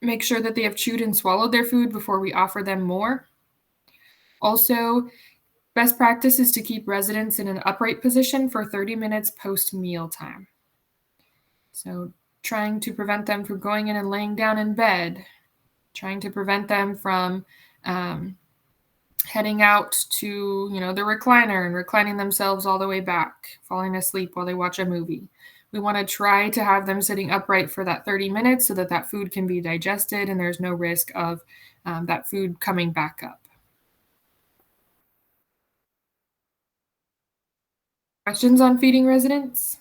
Make sure that they have chewed and swallowed their food before we offer them more. Also, best practice is to keep residents in an upright position for 30 minutes post-meal time. So trying to prevent them from going in and laying down in bed, trying to prevent them from heading out to, the recliner and reclining themselves all the way back, falling asleep while they watch a movie. We want to try to have them sitting upright for that 30 minutes so that that food can be digested and there's no risk of that food coming back up. Questions on feeding residents?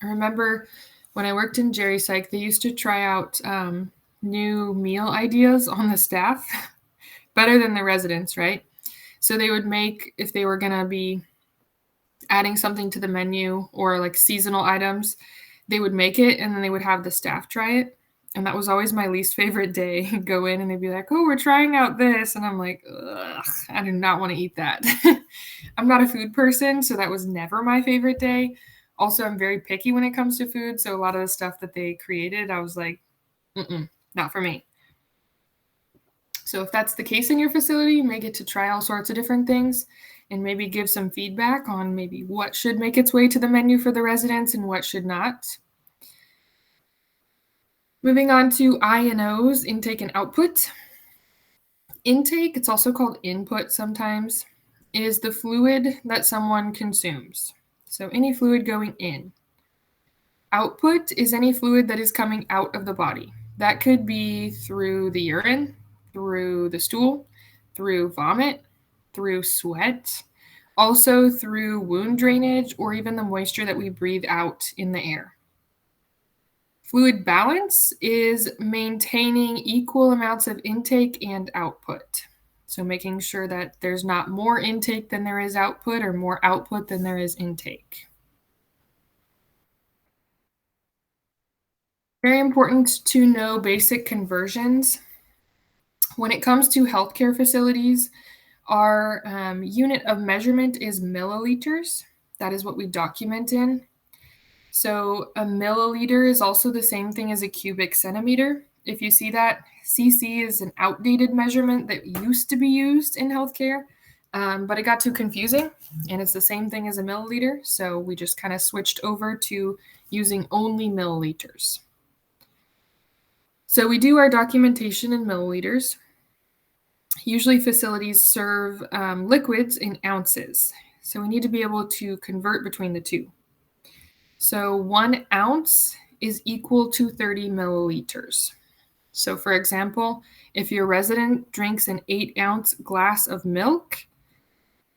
I remember when I worked in Jerry Psych, they used to try out new meal ideas on the staff, better than the residents, right? So they would make, if they were going to be adding something to the menu or like seasonal items, they would make it and then they would have the staff try it. And that was always my least favorite day. Go in and they'd be like, oh, we're trying out this. And I'm like, ugh, I do not want to eat that. I'm not a food person, so that was never my favorite day. Also, I'm very picky when it comes to food. So a lot of the stuff that they created, I was like, not for me. So if that's the case in your facility, you may get to try all sorts of different things and maybe give some feedback on maybe what should make its way to the menu for the residents and what should not. Moving on to I&Os, intake and output. Intake, it's also called input sometimes, is the fluid that someone consumes. So any fluid going in. Output is any fluid that is coming out of the body. That could be through the urine, through the stool, through vomit, through sweat, also through wound drainage, or even the moisture that we breathe out in the air. Fluid balance is maintaining equal amounts of intake and output. So making sure that there's not more intake than there is output or more output than there is intake. Very important to know basic conversions. When it comes to healthcare facilities, our unit of measurement is milliliters. That is what we document in. So a milliliter is also the same thing as a cubic centimeter. If you see that, cc is an outdated measurement that used to be used in healthcare, but it got too confusing, and it's the same thing as a milliliter. So we just kind of switched over to using only milliliters. So we do our documentation in milliliters. Usually facilities serve liquids in ounces. So we need to be able to convert between the two. So 1 ounce is equal to 30 milliliters. So for example, if your resident drinks an 8-ounce glass of milk,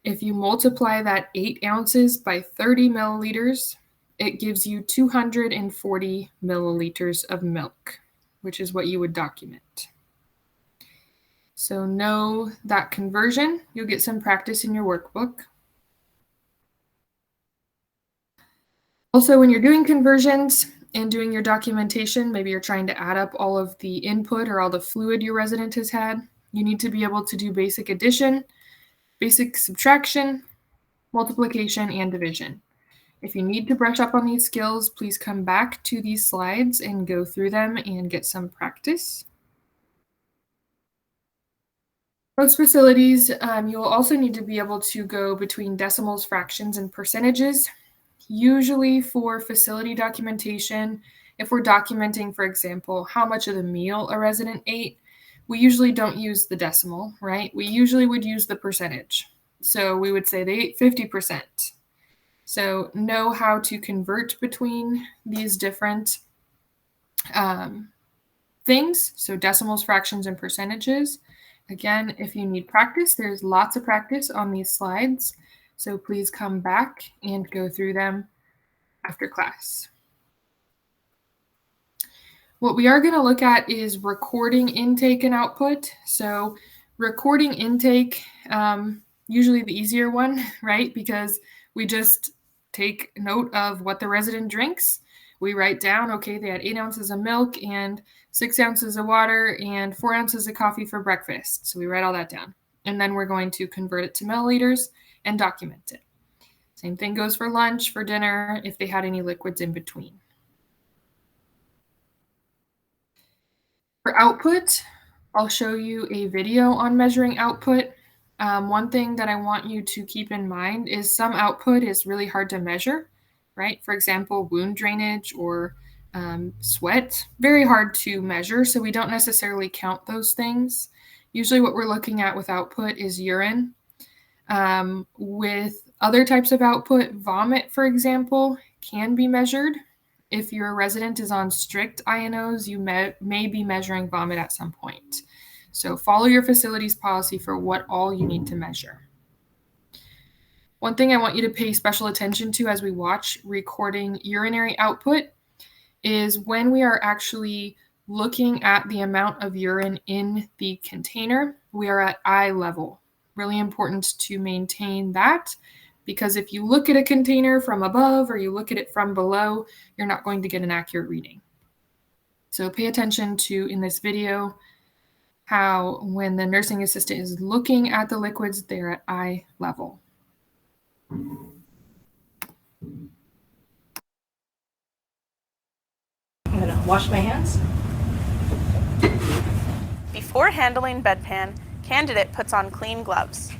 if you multiply that 8 ounces by 30 milliliters, it gives you 240 milliliters of milk, which is what you would document. So know that conversion. You'll get some practice in your workbook. Also, when you're doing conversions and doing your documentation, maybe you're trying to add up all of the input or all the fluid your resident has had, you need to be able to do basic addition, basic subtraction, multiplication, and division. If you need to brush up on these skills, please come back to these slides and go through them and get some practice. Most facilities, you will also need to be able to go between decimals, fractions, and percentages. Usually for facility documentation, if we're documenting, for example, how much of the meal a resident ate, we usually don't use the decimal, right? We usually would use the percentage. So we would say they ate 50%. So know how to convert between these different things. So decimals, fractions, and percentages. Again, if you need practice, there's lots of practice on these slides. So please come back and go through them after class. What we are going to look at is recording intake and output. So recording intake, usually the easier one, right? Because we just take note of what the resident drinks. We write down, okay, they had 8 ounces of milk and 6 ounces of water and 4 ounces of coffee for breakfast. So we write all that down. And then we're going to convert it to milliliters and document it. Same thing goes for lunch, for dinner, if they had any liquids in between. For output, I'll show you a video on measuring output. One thing that I want you to keep in mind is some output is really hard to measure, right? For example, wound drainage or sweat, very hard to measure, so we don't necessarily count those things. Usually what we're looking at with output is urine. With other types of output, vomit, for example, can be measured. If your resident is on strict I&Os, you may be measuring vomit at some point. So follow your facility's policy for what all you need to measure. One thing I want you to pay special attention to as we watch recording urinary output is when we are actually looking at the amount of urine in the container, we are at eye level. Really important to maintain that, because if you look at a container from above or you look at it from below, you're not going to get an accurate reading. So pay attention to, in this video, how when the nursing assistant is looking at the liquids, they're at eye level. I'm going to wash my hands. Before handling bedpan, candidate puts on clean gloves.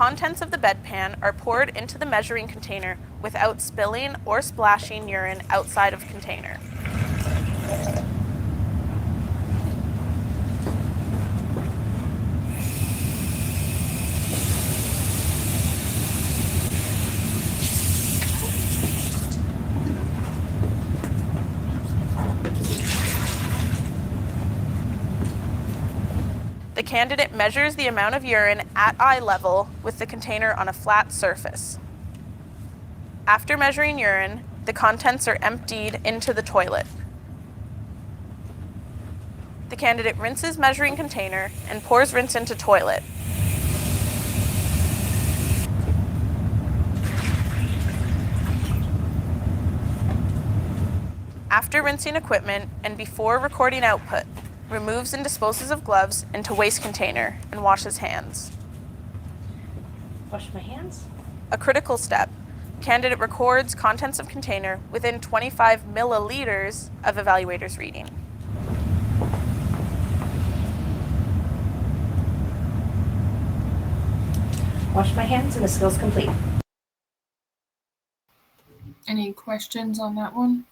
contents of the bedpan are poured into the measuring container without spilling or splashing urine outside of container. The candidate measures the amount of urine at eye level with the container on a flat surface. After measuring urine, the contents are emptied into the toilet. The candidate rinses measuring container and pours rinse into toilet. After rinsing equipment and before recording output, removes and disposes of gloves into waste container and washes hands. Wash my hands. A critical step, candidate records contents of container within 25 milliliters of evaluator's reading. Wash my hands and the skill's complete. Any questions on that one?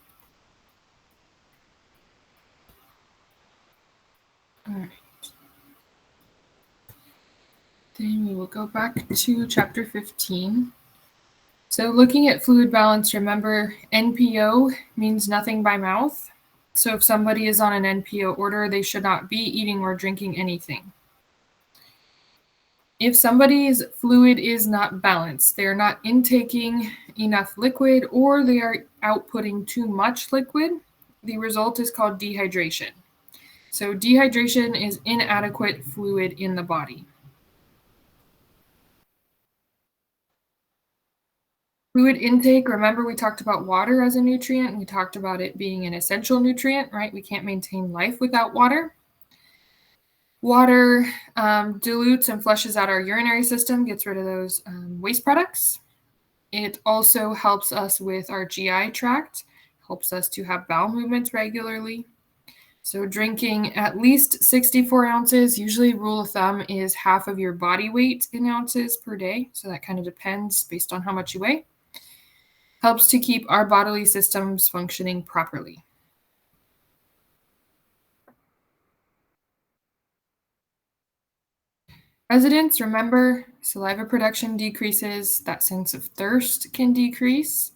All right. Then we will go back to chapter 15. So looking at fluid balance, remember NPO means nothing by mouth. So if somebody is on an NPO order, they should not be eating or drinking anything. If somebody's fluid is not balanced, they are not intaking enough liquid or they are outputting too much liquid, the result is called dehydration. So dehydration is inadequate fluid in the body. Fluid intake, remember we talked about water as a nutrient. We talked about it being an essential nutrient, right? We can't maintain life without water. Water dilutes and flushes out our urinary system, gets rid of those waste products. It also helps us with our GI tract, helps us to have bowel movements regularly. So drinking at least 64 ounces, usually rule of thumb is half of your body weight in ounces per day. So that kind of depends based on how much you weigh. Helps to keep our bodily systems functioning properly. Residents, remember, saliva production decreases, that sense of thirst can decrease.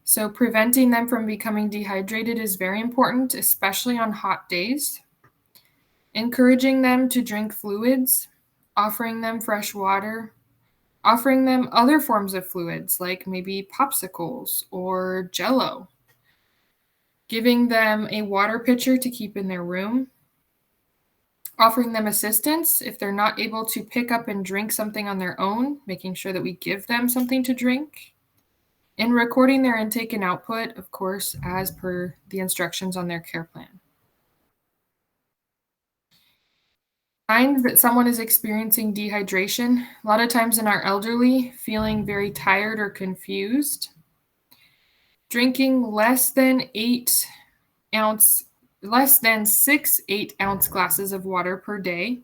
So preventing them from becoming dehydrated is very important, especially on hot days. Encouraging them to drink fluids, offering them fresh water, offering them other forms of fluids like maybe popsicles or Jell-O. Giving them a water pitcher to keep in their room. Offering them assistance if they're not able to pick up and drink something on their own, making sure that we give them something to drink. And recording their intake and output, of course, as per the instructions on their care plan. Signs that someone is experiencing dehydration, a lot of times in our elderly, feeling very tired or confused. Drinking less than 6 8-ounce glasses of water per day.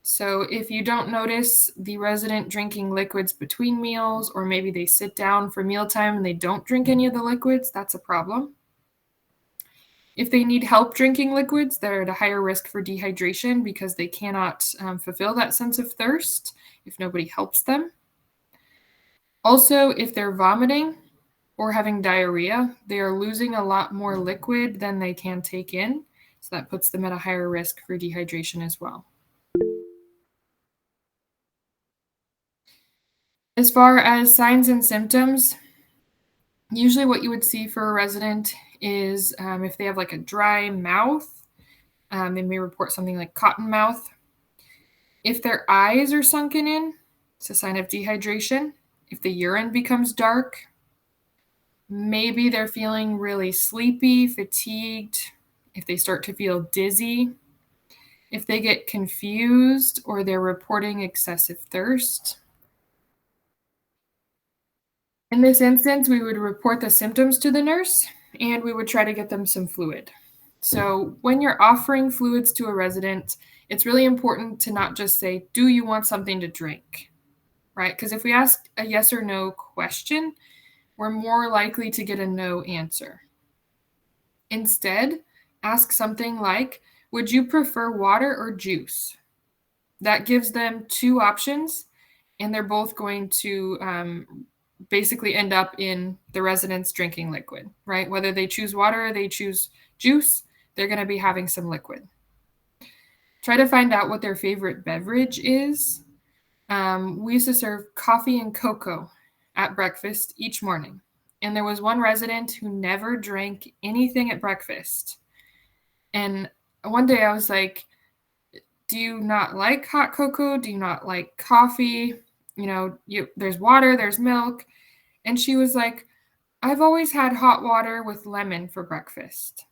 So if you don't notice the resident drinking liquids between meals, or maybe they sit down for mealtime and they don't drink any of the liquids, that's a problem. If they need help drinking liquids, they're at a higher risk for dehydration because they cannot fulfill that sense of thirst if nobody helps them. Also, if they're vomiting or having diarrhea, they are losing a lot more liquid than they can take in. So that puts them at a higher risk for dehydration as well. As far as signs and symptoms, usually what you would see for a resident is if they have like a dry mouth, they may report something like cotton mouth. If their eyes are sunken in, it's a sign of dehydration. If the urine becomes dark, maybe they're feeling really sleepy, fatigued. If they start to feel dizzy, if they get confused or they're reporting excessive thirst. In this instance, we would report the symptoms to the nurse and we would try to get them some fluid. So when you're offering fluids to a resident, it's really important to not just say, do you want something to drink? right? Because if we ask a yes or no question, we're more likely to get a no answer. Instead, ask something like, would you prefer water or juice? That gives them two options, and they're both going to basically end up in the residents drinking liquid, right? Whether they choose water or they choose juice, they're going to be having some liquid. Try to find out what their favorite beverage is. We used to serve coffee and cocoa at breakfast each morning. And there was one resident who never drank anything at breakfast. And one day I was like, do you not like hot cocoa? Do you not like coffee? You know, there's water, there's milk. And she was like, I've always had hot water with lemon for breakfast.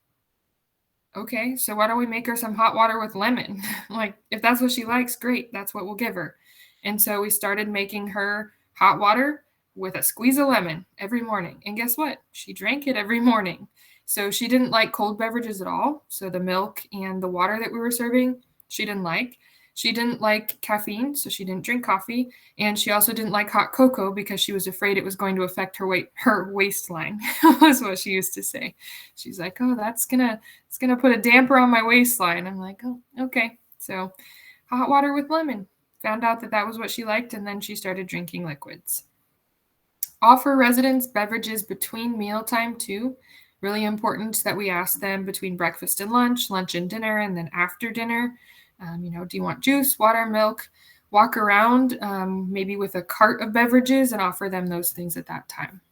Okay, so why don't we make her some hot water with lemon? Like, if that's what she likes, great, that's what we'll give her. And so we started making her hot water with a squeeze of lemon every morning. And guess what? She drank it every morning. So she didn't like cold beverages at all. So the milk and the water that we were serving, she didn't like. She didn't like caffeine, so she didn't drink coffee. And she also didn't like hot cocoa because she was afraid it was going to affect her waistline, was what she used to say. She's like, oh, it's gonna put a damper on my waistline. I'm like, oh, okay. So hot water with lemon. Found out that was what she liked, and then she started drinking liquids. Offer residents beverages between mealtime too. Really important that we ask them between breakfast and lunch and dinner, and then after dinner. Do you want juice, water, milk? Walk around maybe with a cart of beverages and offer them those things at that time.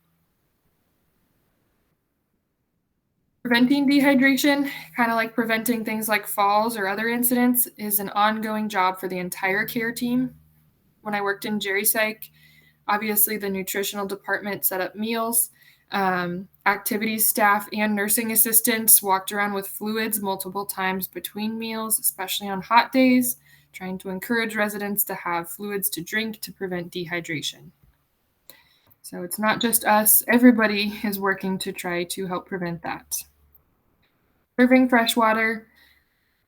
Preventing dehydration, kind of like preventing things like falls or other incidents, is an ongoing job for the entire care team. When I worked in Geri Psych, obviously the nutritional department set up meals. Activities staff and nursing assistants walked around with fluids multiple times between meals, especially on hot days, trying to encourage residents to have fluids to drink to prevent dehydration. So it's not just us, everybody is working to try to help prevent that. Serving fresh water,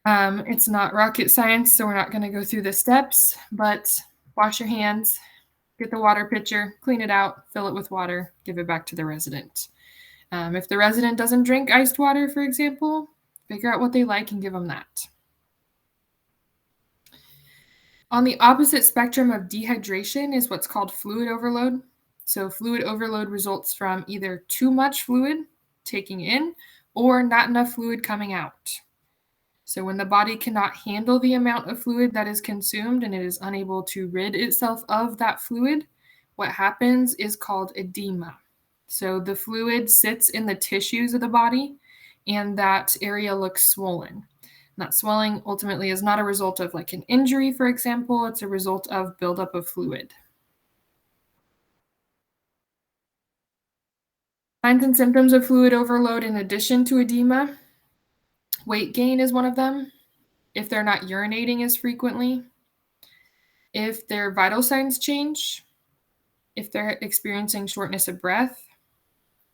it's not rocket science, so we're not going to go through the steps, but wash your hands, get the water pitcher, clean it out, fill it with water, give it back to the resident. If the resident doesn't drink iced water, for example, figure out what they like and give them that. On the opposite spectrum of dehydration is what's called fluid overload. So fluid overload results from either too much fluid taking in or not enough fluid coming out. So when the body cannot handle the amount of fluid that is consumed and it is unable to rid itself of that fluid, what happens is called edema. So the fluid sits in the tissues of the body and that area looks swollen. And that swelling ultimately is not a result of like an injury, for example, it's a result of buildup of fluid. Signs and symptoms of fluid overload in addition to edema. Weight gain is one of them. If they're not urinating as frequently. If their vital signs change. If they're experiencing shortness of breath.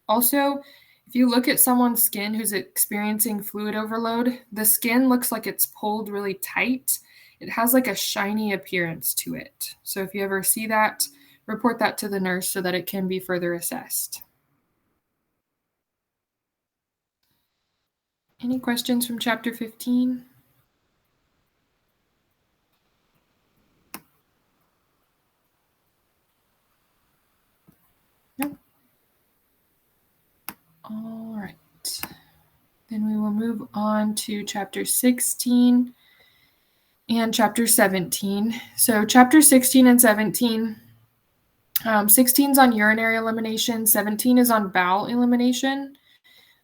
Also, if you look at someone's skin who's experiencing fluid overload, the skin looks like it's pulled really tight. It has like a shiny appearance to it. So if you ever see that, report that to the nurse so that it can be further assessed. Any questions from chapter 15? Nope. All right. Then we will move on to chapter 16 and chapter 17. So chapter 16 and 17, 16 is on urinary elimination, 17 is on bowel elimination.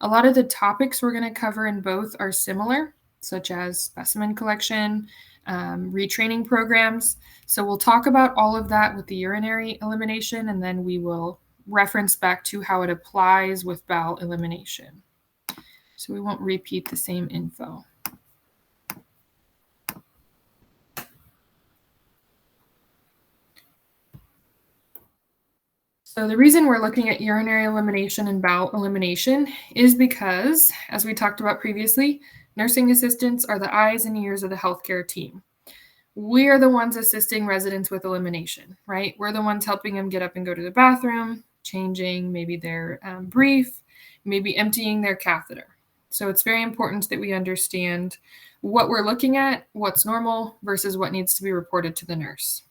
A lot of the topics we're going to cover in both are similar, such as specimen collection, retraining programs. So we'll talk about all of that with the urinary elimination, and then we will reference back to how it applies with bowel elimination. So we won't repeat the same info. So the reason we're looking at urinary elimination and bowel elimination is because, as we talked about previously, nursing assistants are the eyes and ears of the healthcare team. we are the ones assisting residents with elimination, right? We're the ones helping them get up and go to the bathroom, changing maybe their brief, maybe emptying their catheter. So it's very important that we understand what we're looking at, what's normal versus what needs to be reported to the nurse.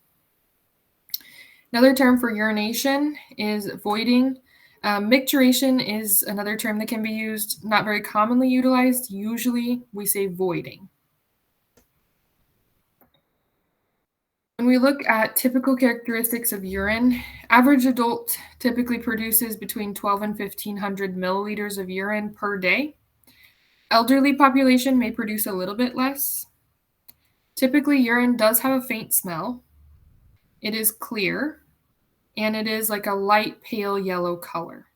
Another term for urination is voiding. Micturition is another term that can be used, not very commonly utilized. Usually we say voiding. When we look at typical characteristics of urine, average adult typically produces between 12 and 1,500 milliliters of urine per day. Elderly population may produce a little bit less. Typically, urine does have a faint smell. It is clear, and it is like a light pale yellow color.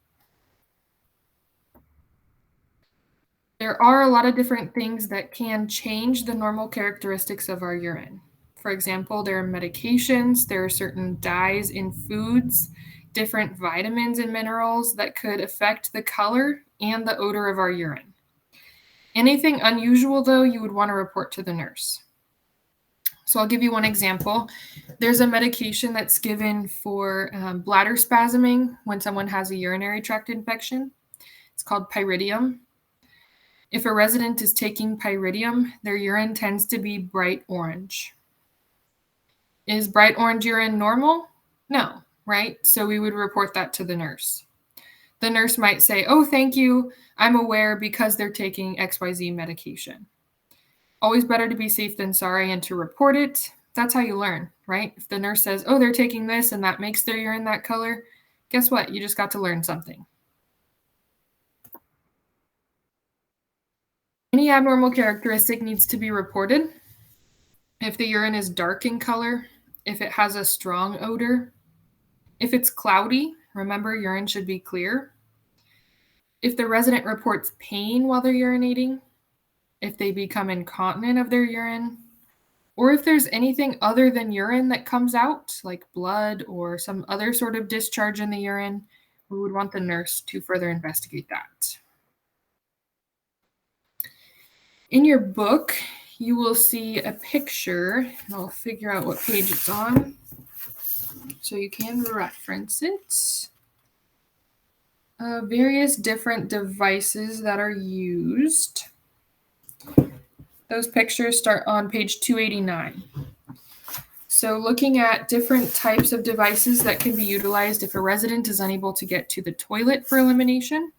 There are a lot of different things that can change the normal characteristics of our urine. For example, there are medications, there are certain dyes in foods, different vitamins and minerals that could affect the color and the odor of our urine. Anything unusual, though, you would want to report to the nurse. So I'll give you one example. There's a medication that's given for bladder spasming when someone has a urinary tract infection. It's called pyridium. If a resident is taking pyridium, their urine tends to be bright orange. Is bright orange urine normal? No, right? So we would report that to the nurse. The nurse might say, oh, thank you, I'm aware because they're taking XYZ medication. Always better to be safe than sorry and to report it. That's how you learn, right? If the nurse says, oh, they're taking this and that makes their urine that color, guess what? You just got to learn something. Any abnormal characteristic needs to be reported. If the urine is dark in color, if it has a strong odor, if it's cloudy, remember urine should be clear. If the resident reports pain while they're urinating, if they become incontinent of their urine, or if there's anything other than urine that comes out, like blood or some other sort of discharge in the urine, we would want the nurse to further investigate that. In your book, you will see a picture, and I'll figure out what page it's on so you can reference it. Various different devices that are used. Those pictures start on page 289. So looking at different types of devices that can be utilized if a resident is unable to get to the toilet for elimination.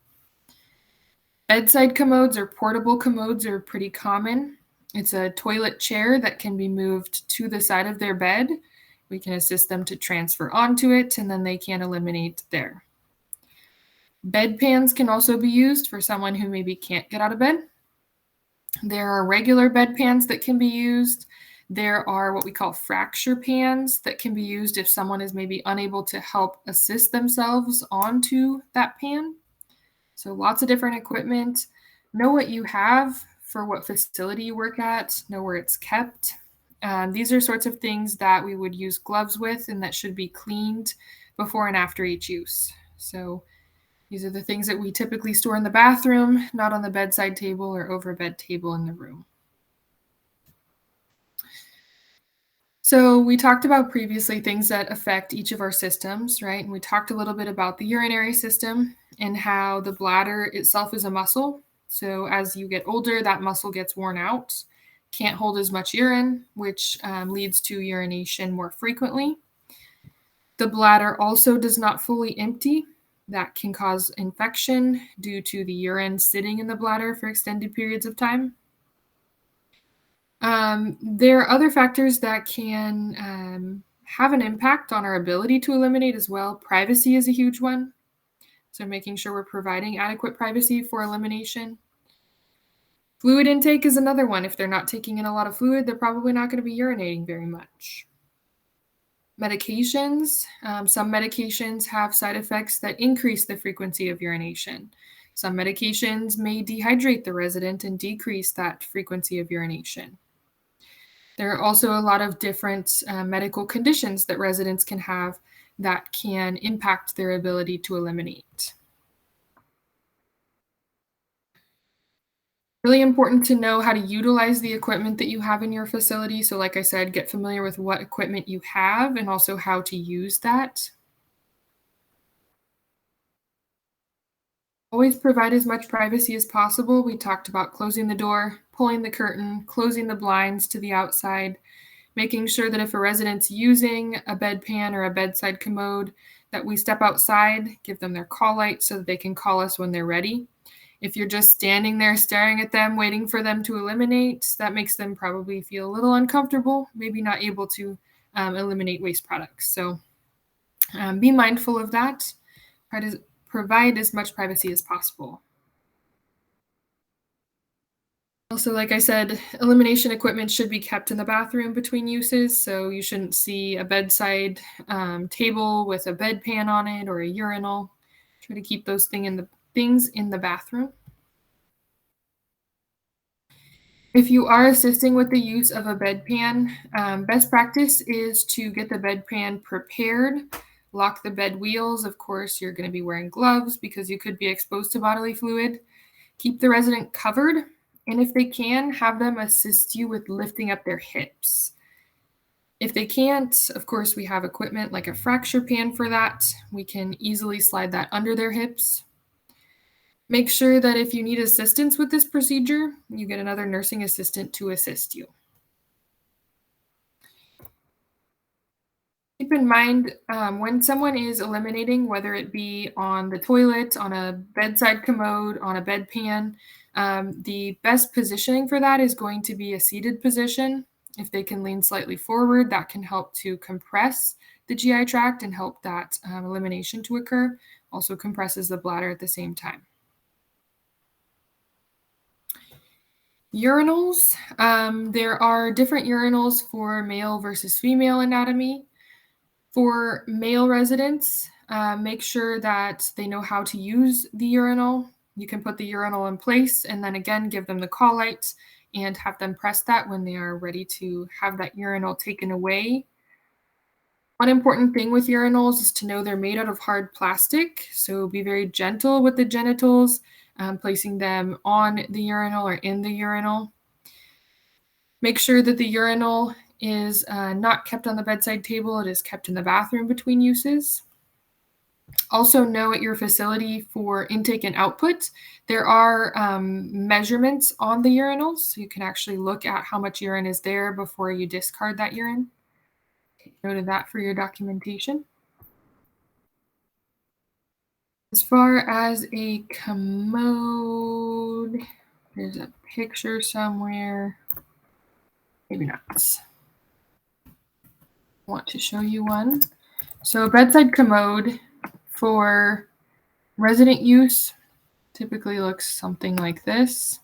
Bedside commodes or portable commodes are pretty common. It's a toilet chair that can be moved to the side of their bed. We can assist them to transfer onto it, and then they can eliminate there. Bedpans can also be used for someone who maybe can't get out of bed. There are regular bedpans that can be used. There are what we call fracture pans that can be used if someone is maybe unable to help assist themselves onto that pan. So lots of different equipment. Know what you have for what facility you work at, know where it's kept. These are sorts of things that we would use gloves with and that should be cleaned before and after each use. So these are the things that we typically store in the bathroom, not on the bedside table or over a bed table in the room. So we talked about previously things that affect each of our systems, right? And we talked a little bit about the urinary system and how the bladder itself is a muscle. So as you get older, that muscle gets worn out, can't hold as much urine, which leads to urination more frequently. The bladder also does not fully empty. That can cause infection due to the urine sitting in the bladder for extended periods of time. There are other factors that can have an impact on our ability to eliminate as well. Privacy is a huge one. So making sure we're providing adequate privacy for elimination. Fluid intake is another one. If they're not taking in a lot of fluid, they're probably not going to be urinating very much. Medications. Some medications have side effects that increase the frequency of urination. Some medications may dehydrate the resident and decrease that frequency of urination. There are also a lot of different medical conditions that residents can have that can impact their ability to eliminate. Really important to know how to utilize the equipment that you have in your facility. So like I said, get familiar with what equipment you have and also how to use that. Always provide as much privacy as possible. We talked about closing the door, pulling the curtain, closing the blinds to the outside, making sure that if a resident's using a bedpan or a bedside commode, that we step outside, give them their call light so that they can call us when they're ready. If you're just standing there staring at them, waiting for them to eliminate, that makes them probably feel a little uncomfortable, maybe not able to eliminate waste products. So be mindful of that. Try to provide as much privacy as possible. Also, like I said, elimination equipment should be kept in the bathroom between uses, so you shouldn't see a bedside table with a bedpan on it or a urinal. Try to keep those things in the bathroom. If you are assisting with the use of a bedpan, best practice is to get the bedpan prepared, lock the bed wheels. Of course, you're going to be wearing gloves because you could be exposed to bodily fluid. Keep the resident covered, and if they can, have them assist you with lifting up their hips. If they can't, of course, we have equipment like a fracture pan for that. We can easily slide that under their hips. Make sure that if you need assistance with this procedure, you get another nursing assistant to assist you. Keep in mind when someone is eliminating, whether it be on the toilet, on a bedside commode, on a bedpan, the best positioning for that is going to be a seated position. If they can lean slightly forward, that can help to compress the GI tract and help that elimination to occur. Also compresses the bladder at the same time. Urinals. There are different urinals for male versus female anatomy. For male residents, make sure that they know how to use the urinal. You can put the urinal in place and then again give them the call light and have them press that when they are ready to have that urinal taken away. One important thing with urinals is to know they're made out of hard plastic, so be very gentle with the genitals, placing them on the urinal or in the urinal. Make sure that the urinal is not kept on the bedside table. It is kept in the bathroom between uses. Also know at your facility for intake and output, there are measurements on the urinals, so you can actually look at how much urine is there before you discard that urine. Take note of that for your documentation. As far as a commode, there's a picture somewhere. Maybe not. I want to show you one. So a bedside commode for resident use typically looks something like this.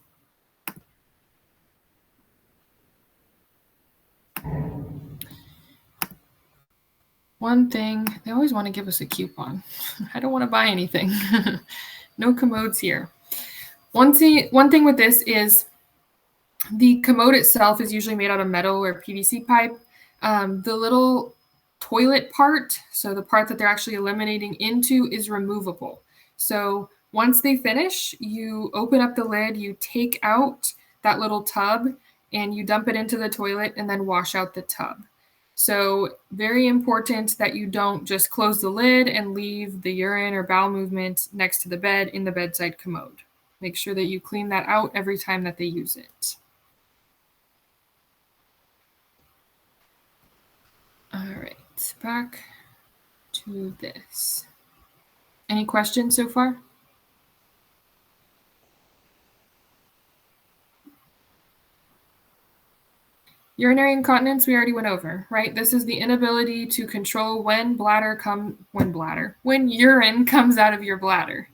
One thing, they always want to give us a coupon. I don't want to buy anything. No commodes here. One thing with this is the commode itself is usually made out of metal or PVC pipe. The little toilet part, so the part that they're actually eliminating into, is removable. So once they finish, you open up the lid, you take out that little tub, and you dump it into the toilet and then wash out the tub. So very important that you don't just close the lid and leave the urine or bowel movement next to the bed in the bedside commode. Make sure that you clean that out every time that they use it. All right, back to this. Any questions so far? Urinary incontinence, we already went over, right? This is the inability to control when urine comes out of your bladder.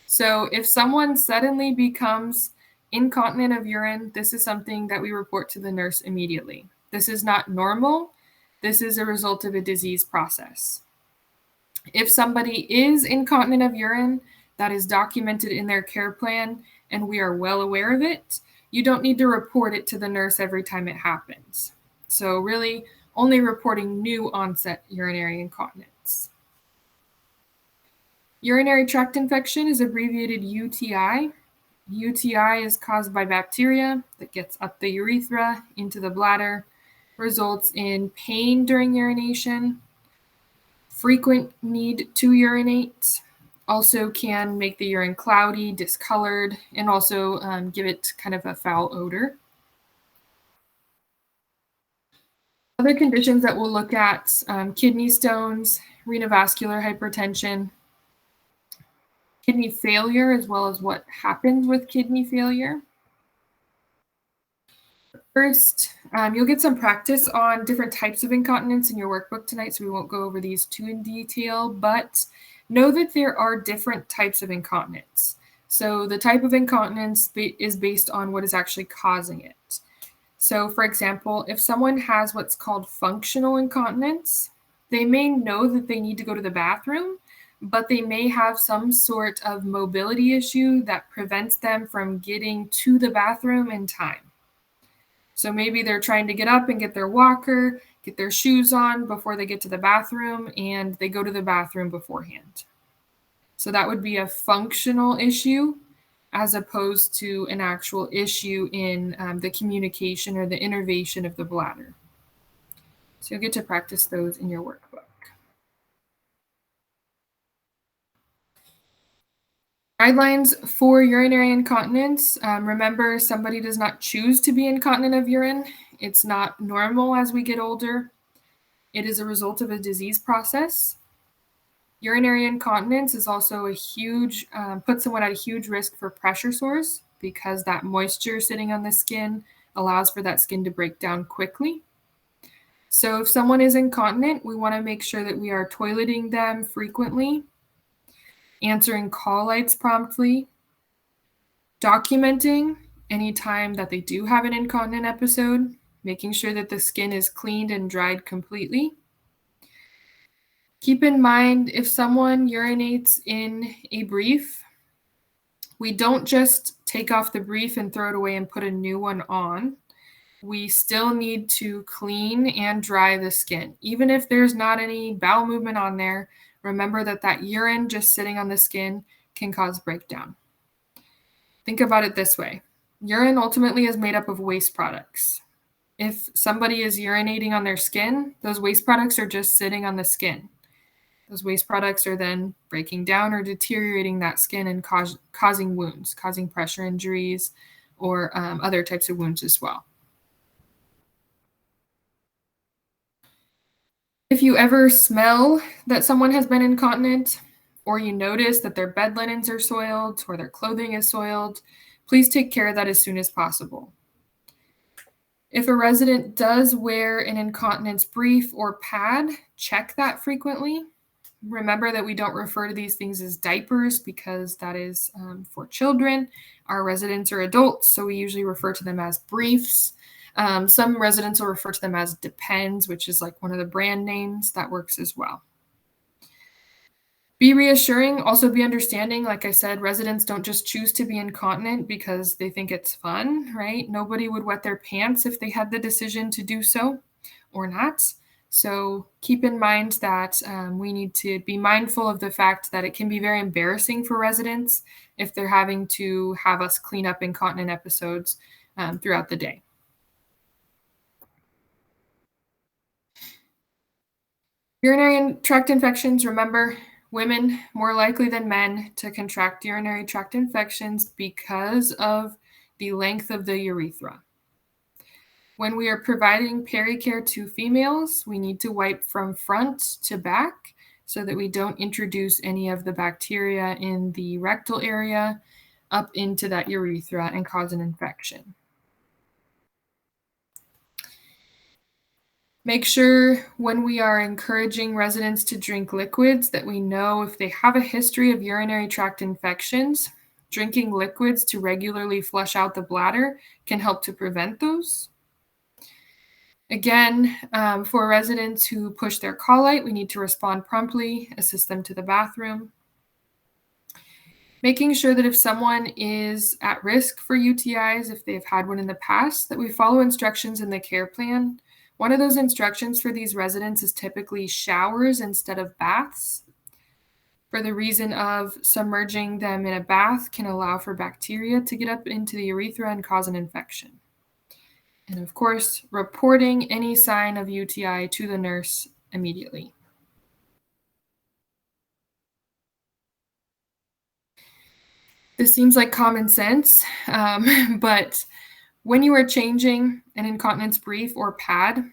So if someone suddenly becomes incontinent of urine, this is something that we report to the nurse immediately. This is not normal. This is a result of a disease process. If somebody is incontinent of urine, that is documented in their care plan, and we are well aware of it. You don't need to report it to the nurse every time it happens. So really only reporting new onset urinary incontinence. Urinary tract infection is abbreviated UTI. UTI is caused by bacteria that gets up the urethra into the bladder, results in pain during urination, frequent need to urinate, also can make the urine cloudy, discolored, and also give it kind of a foul odor. Other conditions that we'll look at, kidney stones, renovascular hypertension, kidney failure, as well as what happens with kidney failure. First, you'll get some practice on different types of incontinence in your workbook tonight, so we won't go over these too in detail, but know that there are different types of incontinence. So the type of incontinence is based on what is actually causing it. So for example, if someone has what's called functional incontinence, they may know that they need to go to the bathroom, but they may have some sort of mobility issue that prevents them from getting to the bathroom in time. So maybe they're trying to get up and get their walker, get their shoes on before they get to the bathroom, and they go to the bathroom beforehand. So that would be a functional issue as opposed to an actual issue in the communication or the innervation of the bladder. So you'll get to practice those in your workbook. Guidelines for urinary incontinence. Remember, somebody does not choose to be incontinent of urine. It's not normal as we get older. It is a result of a disease process. Urinary incontinence is also a huge, puts someone at a huge risk for pressure sores because that moisture sitting on the skin allows for that skin to break down quickly. So if someone is incontinent, we want to make sure that we are toileting them frequently, answering call lights promptly, documenting any time that they do have an incontinent episode, making sure that the skin is cleaned and dried completely. Keep in mind, if someone urinates in a brief, we don't just take off the brief and throw it away and put a new one on. We still need to clean and dry the skin. Even if there's not any bowel movement on there, remember that that urine just sitting on the skin can cause breakdown. Think about it this way. Urine ultimately is made up of waste products. If somebody is urinating on their skin, those waste products are just sitting on the skin. Those waste products are then breaking down or deteriorating that skin and causing wounds, causing pressure injuries or other types of wounds as well. If you ever smell that someone has been incontinent, or you notice that their bed linens are soiled or their clothing is soiled, please take care of that as soon as possible. If a resident does wear an incontinence brief or pad, check that frequently. Remember that we don't refer to these things as diapers because that is for children. Our residents are adults, so we usually refer to them as briefs. Some residents will refer to them as Depends, which is like one of the brand names. That works as well. Be reassuring, also be understanding. Like I said, residents don't just choose to be incontinent because they think it's fun, right? Nobody would wet their pants if they had the decision to do so or not. So keep in mind that we need to be mindful of the fact that it can be very embarrassing for residents if they're having to have us clean up incontinent episodes throughout the day. Urinary tract infections, remember, women more likely than men to contract urinary tract infections because of the length of the urethra. When we are providing pericare to females, we need to wipe from front to back so that we don't introduce any of the bacteria in the rectal area up into that urethra and cause an infection. Make sure when we are encouraging residents to drink liquids that we know if they have a history of urinary tract infections, drinking liquids to regularly flush out the bladder can help to prevent those. Again, for residents who push their call light, we need to respond promptly, assist them to the bathroom. Making sure that if someone is at risk for UTIs, if they've had one in the past, that we follow instructions in the care plan. One of those instructions for these residents is typically showers instead of baths. for the reason of submerging them in a bath can allow for bacteria to get up into the urethra and cause an infection. And of course, reporting any sign of UTI to the nurse immediately. This seems like common sense, but when you are changing an incontinence brief or pad,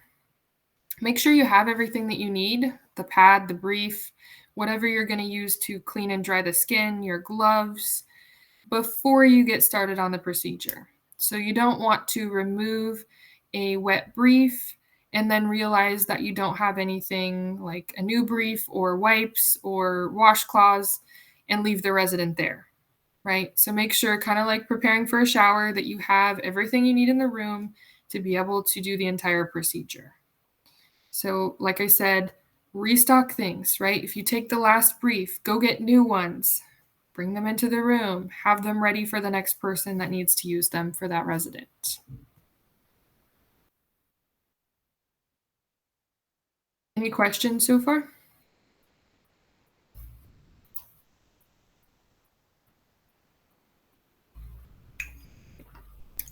make sure you have everything that you need, the pad, the brief, whatever you're going to use to clean and dry the skin, your gloves, before you get started on the procedure. So you don't want to remove a wet brief and then realize that you don't have anything like a new brief or wipes or washcloths and leave the resident there, right? So make sure, kind of like preparing for a shower, that you have everything you need in the room to be able to do the entire procedure. So like I said, restock things, right? If you take the last brief, go get new ones, bring them into the room, have them ready for the next person that needs to use them for that resident. Any questions so far?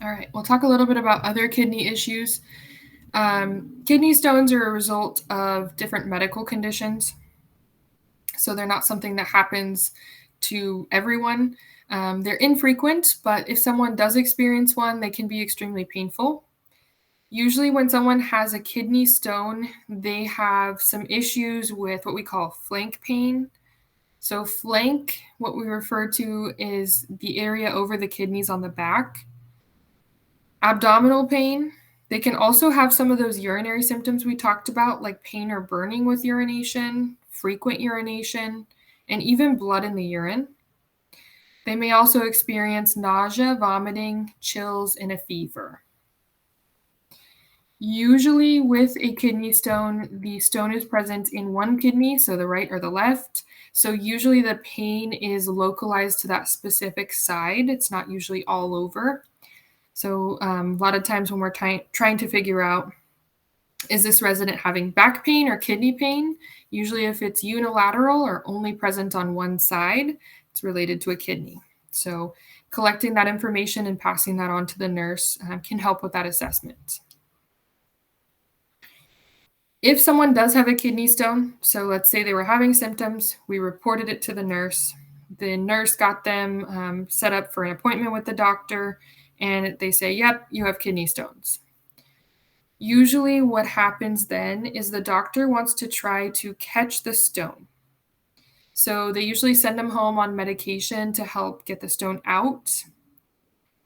All right, we'll talk a little bit about other kidney issues. Kidney stones are a result of different medical conditions. So they're not something that happens to everyone. They're infrequent, but if someone does experience one, they can be extremely painful. Usually when someone has a kidney stone, they have some issues with what we call flank pain. So flank, what we refer to, is the area over the kidneys on the back. Abdominal pain, they can also have some of those urinary symptoms we talked about, like pain or burning with urination, frequent urination, and even blood in the urine. They may also experience nausea, vomiting, chills, and a fever. Usually with a kidney stone, the stone is present in one kidney, so the right or the left. So usually the pain is localized to that specific side. It's not usually all over. So a lot of times when we're trying to figure out, is this resident having back pain or kidney pain? Usually if it's unilateral or only present on one side, it's related to a kidney. So collecting that information and passing that on to the nurse can help with that assessment. If someone does have a kidney stone, so let's say they were having symptoms, we reported it to the nurse got them set up for an appointment with the doctor, and they say, yep, you have kidney stones. Usually what happens then is the doctor wants to try to catch the stone. So they usually send them home on medication to help get the stone out,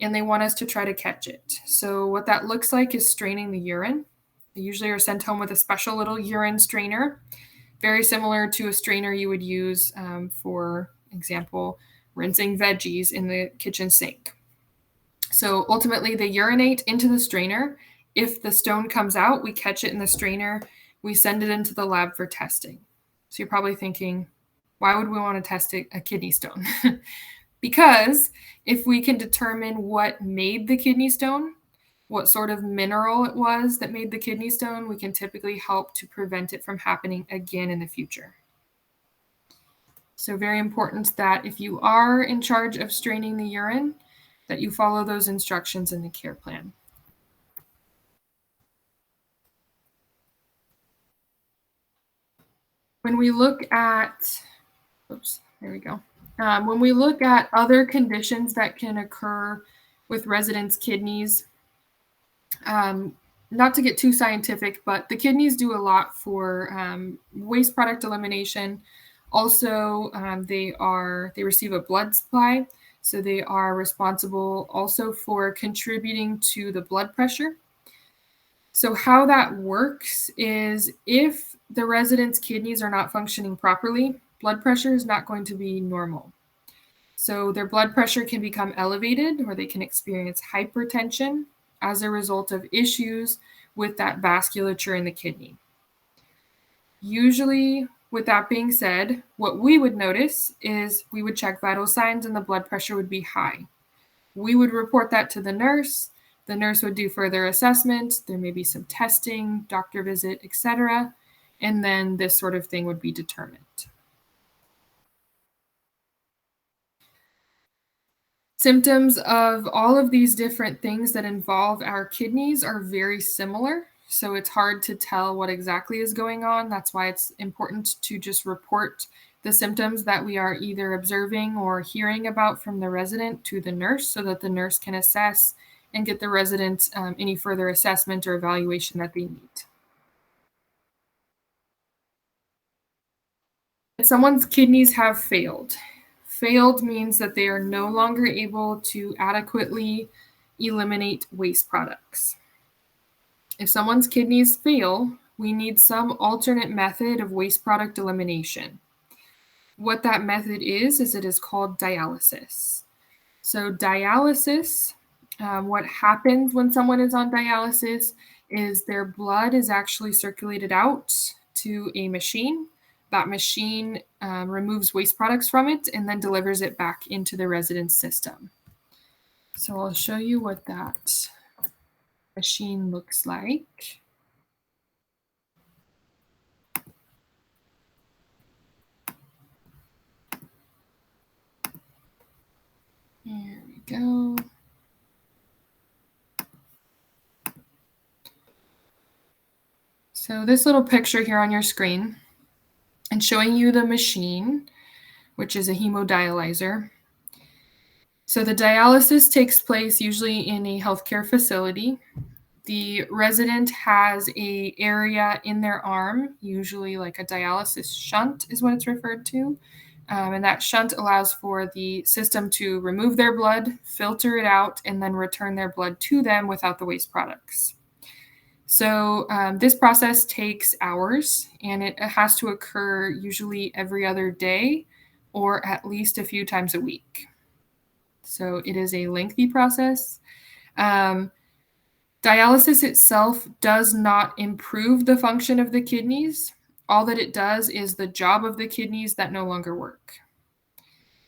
and they want us to try to catch it. So what that looks like is straining the urine. They usually are sent home with a special little urine strainer, very similar to a strainer you would use for example, rinsing veggies in the kitchen sink. So ultimately they urinate into the strainer. If the stone comes out, we catch it in the strainer, we send it into the lab for testing. So you're probably thinking, why would we want to test a kidney stone? Because if we can determine what made the kidney stone, what sort of mineral it was that made the kidney stone, we can typically help to prevent it from happening again in the future. So very important that if you are in charge of straining the urine, that you follow those instructions in the care plan. When we look at, when we look at other conditions that can occur with residents' kidneys, not to get too scientific, but the kidneys do a lot for waste product elimination. Also, they receive a blood supply, so they are responsible also for contributing to the blood pressure. So how that works is if the resident's kidneys are not functioning properly, blood pressure is not going to be normal. So their blood pressure can become elevated, or they can experience hypertension as a result of issues with that vasculature in the kidney. Usually, with that being said, what we would notice is we would check vital signs and the blood pressure would be high. We would report that to the nurse. The nurse would do further assessment. There may be some testing, doctor visit, etc. And then this sort of thing would be determined. Symptoms of all of these different things that involve our kidneys are very similar, so it's hard to tell what exactly is going on. That's why it's important to just report the symptoms that we are either observing or hearing about from the resident to the nurse so that the nurse can assess and get the resident any further assessment or evaluation that they need. If someone's kidneys have failed, failed means that they are no longer able to adequately eliminate waste products. If someone's kidneys fail, we need some alternate method of waste product elimination. What that method is it is called dialysis. So dialysis, what happens when someone is on dialysis is their blood is actually circulated out to a machine. That machine removes waste products from it and then delivers it back into the resident's system. So I'll show you what that machine looks like. Here we go. So this little picture here on your screen and showing you the machine, which is a hemodialyzer. So the dialysis takes place usually in a healthcare facility. The resident has an area in their arm, usually like a dialysis shunt is what it's referred to. And that shunt allows for the system to remove their blood, filter it out, and then return their blood to them without the waste products. So this process takes hours, and it has to occur usually every other day or at least a few times a week. So it is a lengthy process. Dialysis itself does not improve the function of the kidneys. All that it does is the job of the kidneys that no longer work.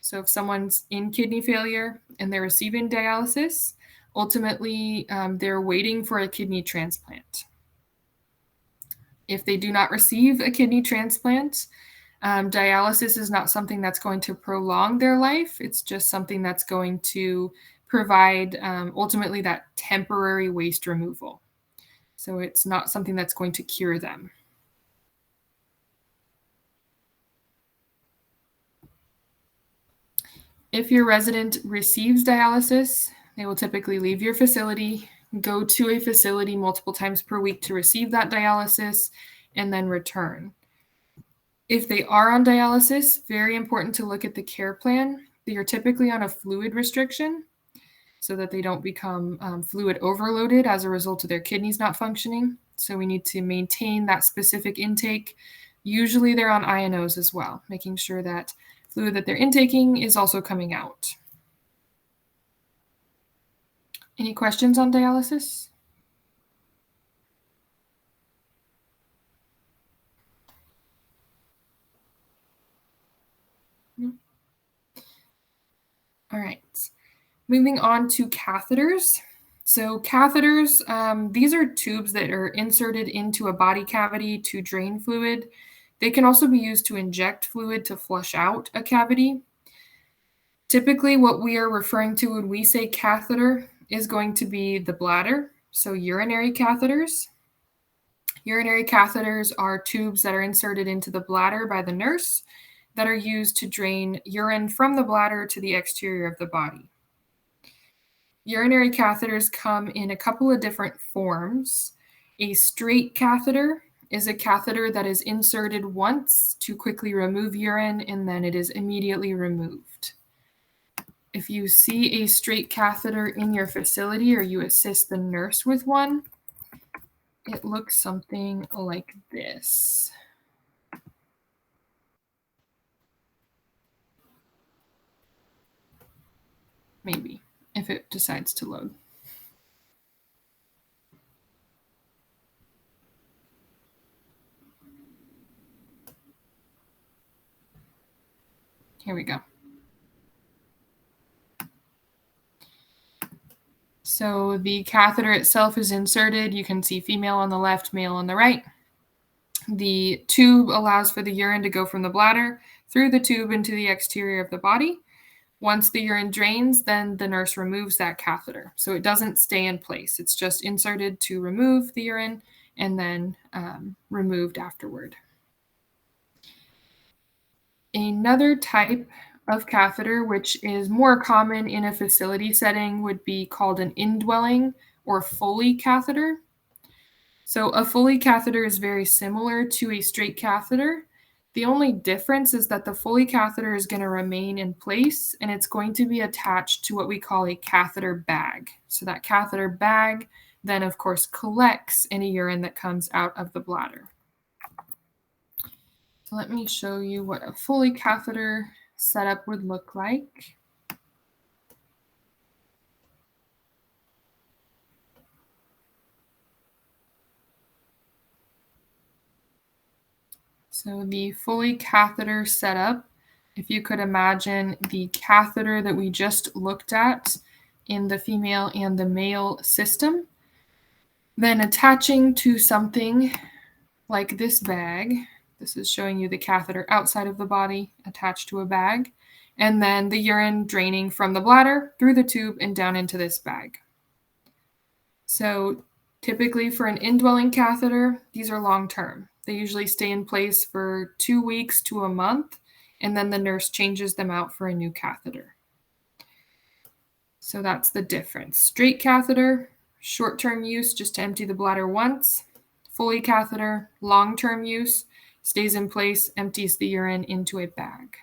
So if someone's in kidney failure and they're receiving dialysis, ultimately they're waiting for a kidney transplant. If they do not receive a kidney transplant, dialysis is not something that's going to prolong their life. It's just something that's going to provide ultimately that temporary waste removal. So it's not something that's going to cure them. If your resident receives dialysis, they will typically leave your facility, go to a facility multiple times per week to receive that dialysis, and then return. If they are on dialysis, very important to look at the care plan. They are typically on a fluid restriction so that they don't become fluid overloaded as a result of their kidneys not functioning. So we need to maintain that specific intake. Usually they're on INOs as well, making sure that fluid that they're intaking is also coming out. Any questions on dialysis? No? All right. Moving on to catheters. So catheters, these are tubes that are inserted into a body cavity to drain fluid. They can also be used to inject fluid to flush out a cavity. Typically, what we are referring to when we say catheter is going to be the bladder, so urinary catheters. Urinary catheters are tubes that are inserted into the bladder by the nurse that are used to drain urine from the bladder to the exterior of the body. Urinary catheters come in a couple of different forms. A straight catheter is a catheter that is inserted once to quickly remove urine, and then it is immediately removed. If you see a straight catheter in your facility or you assist the nurse with one, it looks something like this. Maybe, if it decides to load. Here we go. So the catheter itself is inserted. You can see female on the left, male on the right. The tube allows for the urine to go from the bladder through the tube into the exterior of the body. Once the urine drains, then the nurse removes that catheter. So it doesn't stay in place. It's just inserted to remove the urine and then removed afterward. Another type of catheter, which is more common in a facility setting, would be called an indwelling or Foley catheter. So a Foley catheter is very similar to a straight catheter. The only difference is that the Foley catheter is going to remain in place and it's going to be attached to what we call a catheter bag. So that catheter bag then, of course, collects any urine that comes out of the bladder. So let me show you what a Foley catheter setup would look like. So the Foley catheter setup, if you could imagine the catheter that we just looked at in the female and the male system, then attaching to something like this bag. This is showing you the catheter outside of the body attached to a bag, and then the urine draining from the bladder through the tube and down into this bag. So typically for an indwelling catheter, these are long-term. They usually stay in place for 2 weeks to a month, and then the nurse changes them out for a new catheter. So that's the difference. Straight catheter, short-term use just to empty the bladder once. Foley catheter, long-term use, stays in place, empties the urine into a bag.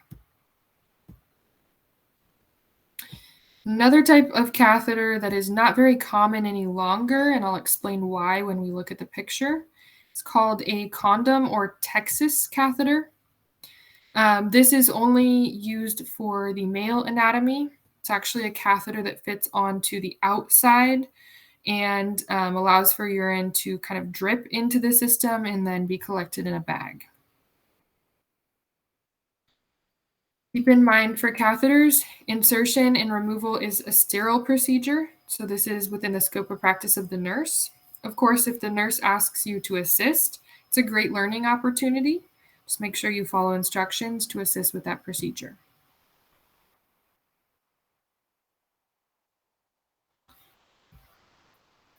Another type of catheter that is not very common any longer, and I'll explain why when we look at the picture, it's called a condom or Texas catheter. This is only used for the male anatomy. It's actually a catheter that fits onto the outside and allows for urine to kind of drip into the system and then be collected in a bag. Keep in mind for catheters, insertion and removal is a sterile procedure. So this is within the scope of practice of the nurse. Of course, if the nurse asks you to assist, it's a great learning opportunity. Just make sure you follow instructions to assist with that procedure.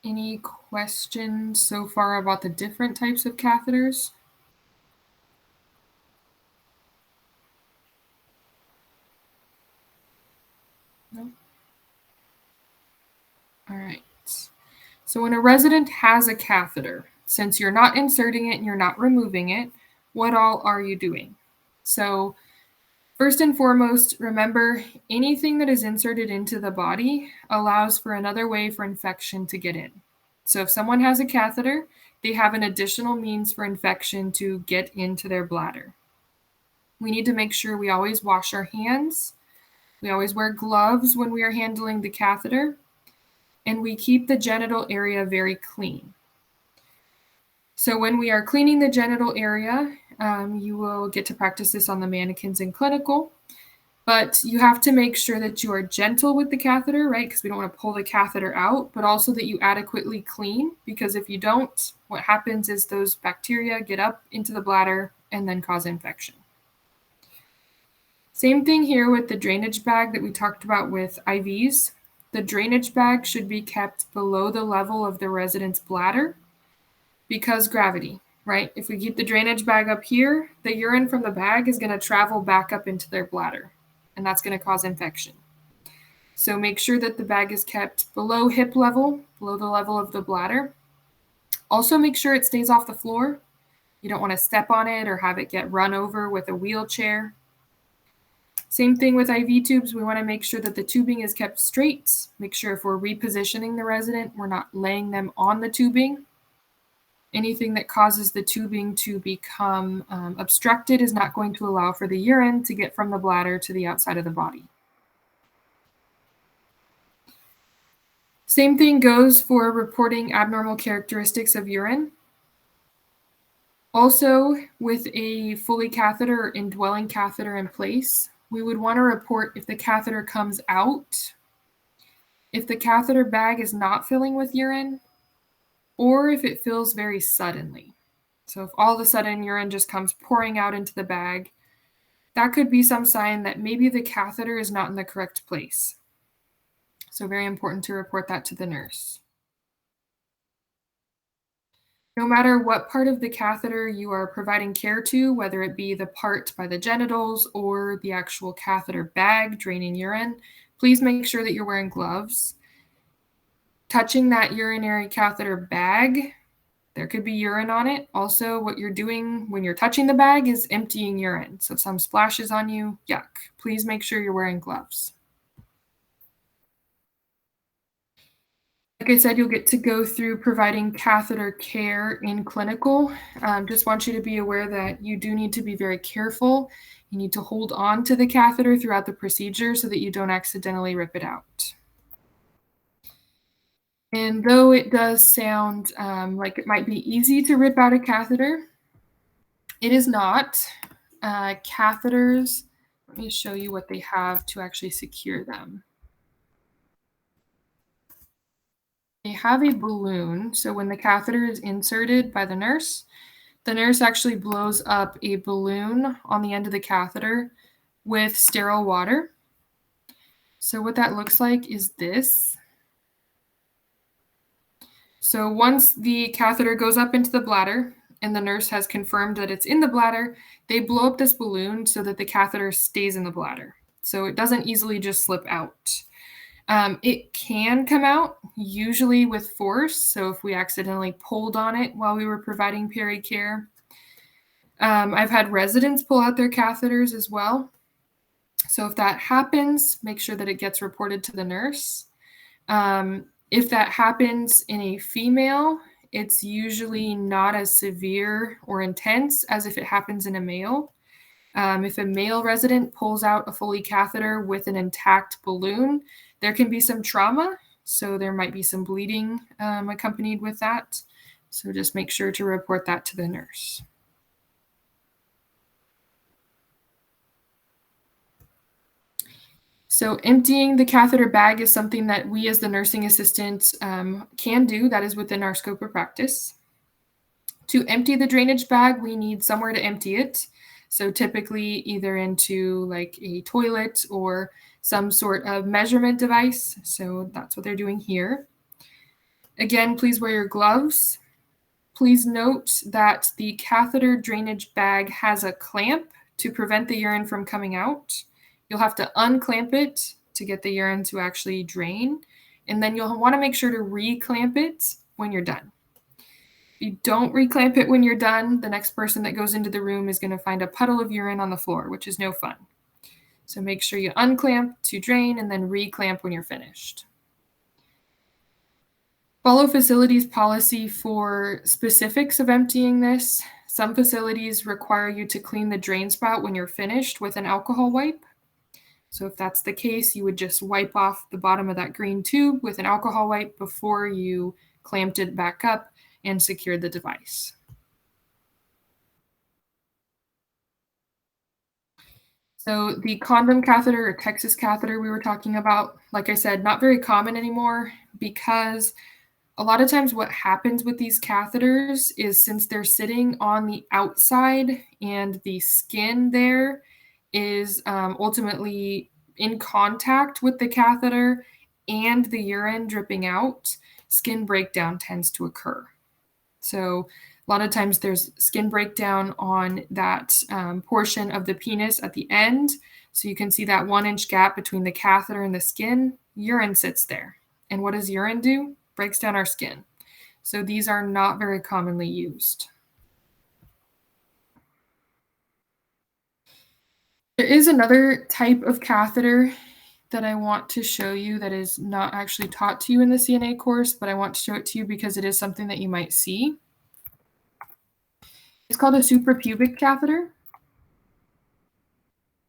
Any questions so far about the different types of catheters? No? All right. So when a resident has a catheter, since you're not inserting it and you're not removing it, what all are you doing? So first and foremost, remember anything that is inserted into the body allows for another way for infection to get in. So if someone has a catheter, they have an additional means for infection to get into their bladder. We need to make sure we always wash our hands. We always wear gloves when we are handling the catheter, and we keep the genital area very clean. So when we are cleaning the genital area, you will get to practice this on the mannequins in clinical, but you have to make sure that you are gentle with the catheter, right? Because we don't want to pull the catheter out, but also that you adequately clean, because if you don't, what happens is those bacteria get up into the bladder and then cause infection. Same thing here with the drainage bag that we talked about with IVs. The drainage bag should be kept below the level of the resident's bladder because gravity, right? If we keep the drainage bag up here, the urine from the bag is going to travel back up into their bladder, and that's going to cause infection. So make sure that the bag is kept below hip level, below the level of the bladder. Also make sure it stays off the floor. You don't want to step on it or have it get run over with a wheelchair. Same thing with IV tubes. We want to make sure that the tubing is kept straight. Make sure if we're repositioning the resident, we're not laying them on the tubing. Anything that causes the tubing to become obstructed is not going to allow for the urine to get from the bladder to the outside of the body. Same thing goes for reporting abnormal characteristics of urine. Also, with a Foley catheter or indwelling catheter in place, we would want to report if the catheter comes out, if the catheter bag is not filling with urine, or if it fills very suddenly. So if all of a sudden urine just comes pouring out into the bag, that could be some sign that maybe the catheter is not in the correct place. So very important to report that to the nurse. No matter what part of the catheter you are providing care to, whether it be the part by the genitals or the actual catheter bag draining urine, please make sure that you're wearing gloves. Touching that urinary catheter bag, there could be urine on it. Also, what you're doing when you're touching the bag is emptying urine. So if some splashes on you, yuck. Please make sure you're wearing gloves. Like I said, you'll get to go through providing catheter care in clinical. Just want you to be aware that you do need to be very careful. You need to hold on to the catheter throughout the procedure so that you don't accidentally rip it out. And though it does sound like it might be easy to rip out a catheter, it is not. Catheters, let me show you what they have to actually secure them. They have a balloon. So when the catheter is inserted by the nurse actually blows up a balloon on the end of the catheter with sterile water. So what that looks like is this. So once the catheter goes up into the bladder and the nurse has confirmed that it's in the bladder, they blow up this balloon so that the catheter stays in the bladder. So it doesn't easily just slip out. It can come out, usually with force. So if we accidentally pulled on it while we were providing peri care. I've had residents pull out their catheters as well. So if that happens, make sure that it gets reported to the nurse. If that happens in a female, it's usually not as severe or intense as if it happens in a male. If a male resident pulls out a Foley catheter with an intact balloon, there can be some trauma. So there might be some bleeding accompanied with that. So just make sure to report that to the nurse. So emptying the catheter bag is something that we as the nursing assistant can do. That is within our scope of practice. To empty the drainage bag, we need somewhere to empty it. So typically either into like a toilet or some sort of measurement device. So that's what they're doing here. Again, please wear your gloves. Please note that the catheter drainage bag has a clamp to prevent the urine from coming out. You'll have to unclamp it to get the urine to actually drain. And then you'll want to make sure to reclamp it when you're done. If you don't reclamp it when you're done, the next person that goes into the room is going to find a puddle of urine on the floor, which is no fun. So make sure you unclamp to drain and then reclamp when you're finished. Follow facilities policy for specifics of emptying this. Some facilities require you to clean the drain spout when you're finished with an alcohol wipe. So if that's the case, you would just wipe off the bottom of that green tube with an alcohol wipe before you clamped it back up and secured the device. So the condom catheter or Texas catheter we were talking about, like I said, not very common anymore because a lot of times what happens with these catheters is since they're sitting on the outside and the skin there is ultimately in contact with the catheter and the urine dripping out, skin breakdown tends to occur. So a lot of times there's skin breakdown on that portion of the penis at the end. So you can see that 1-inch gap between the catheter and the skin, urine sits there. And what does urine do? Breaks down our skin. So these are not very commonly used. There is another type of catheter that I want to show you that is not actually taught to you in the CNA course, but I want to show it to you because it is something that you might see. It's called a suprapubic catheter.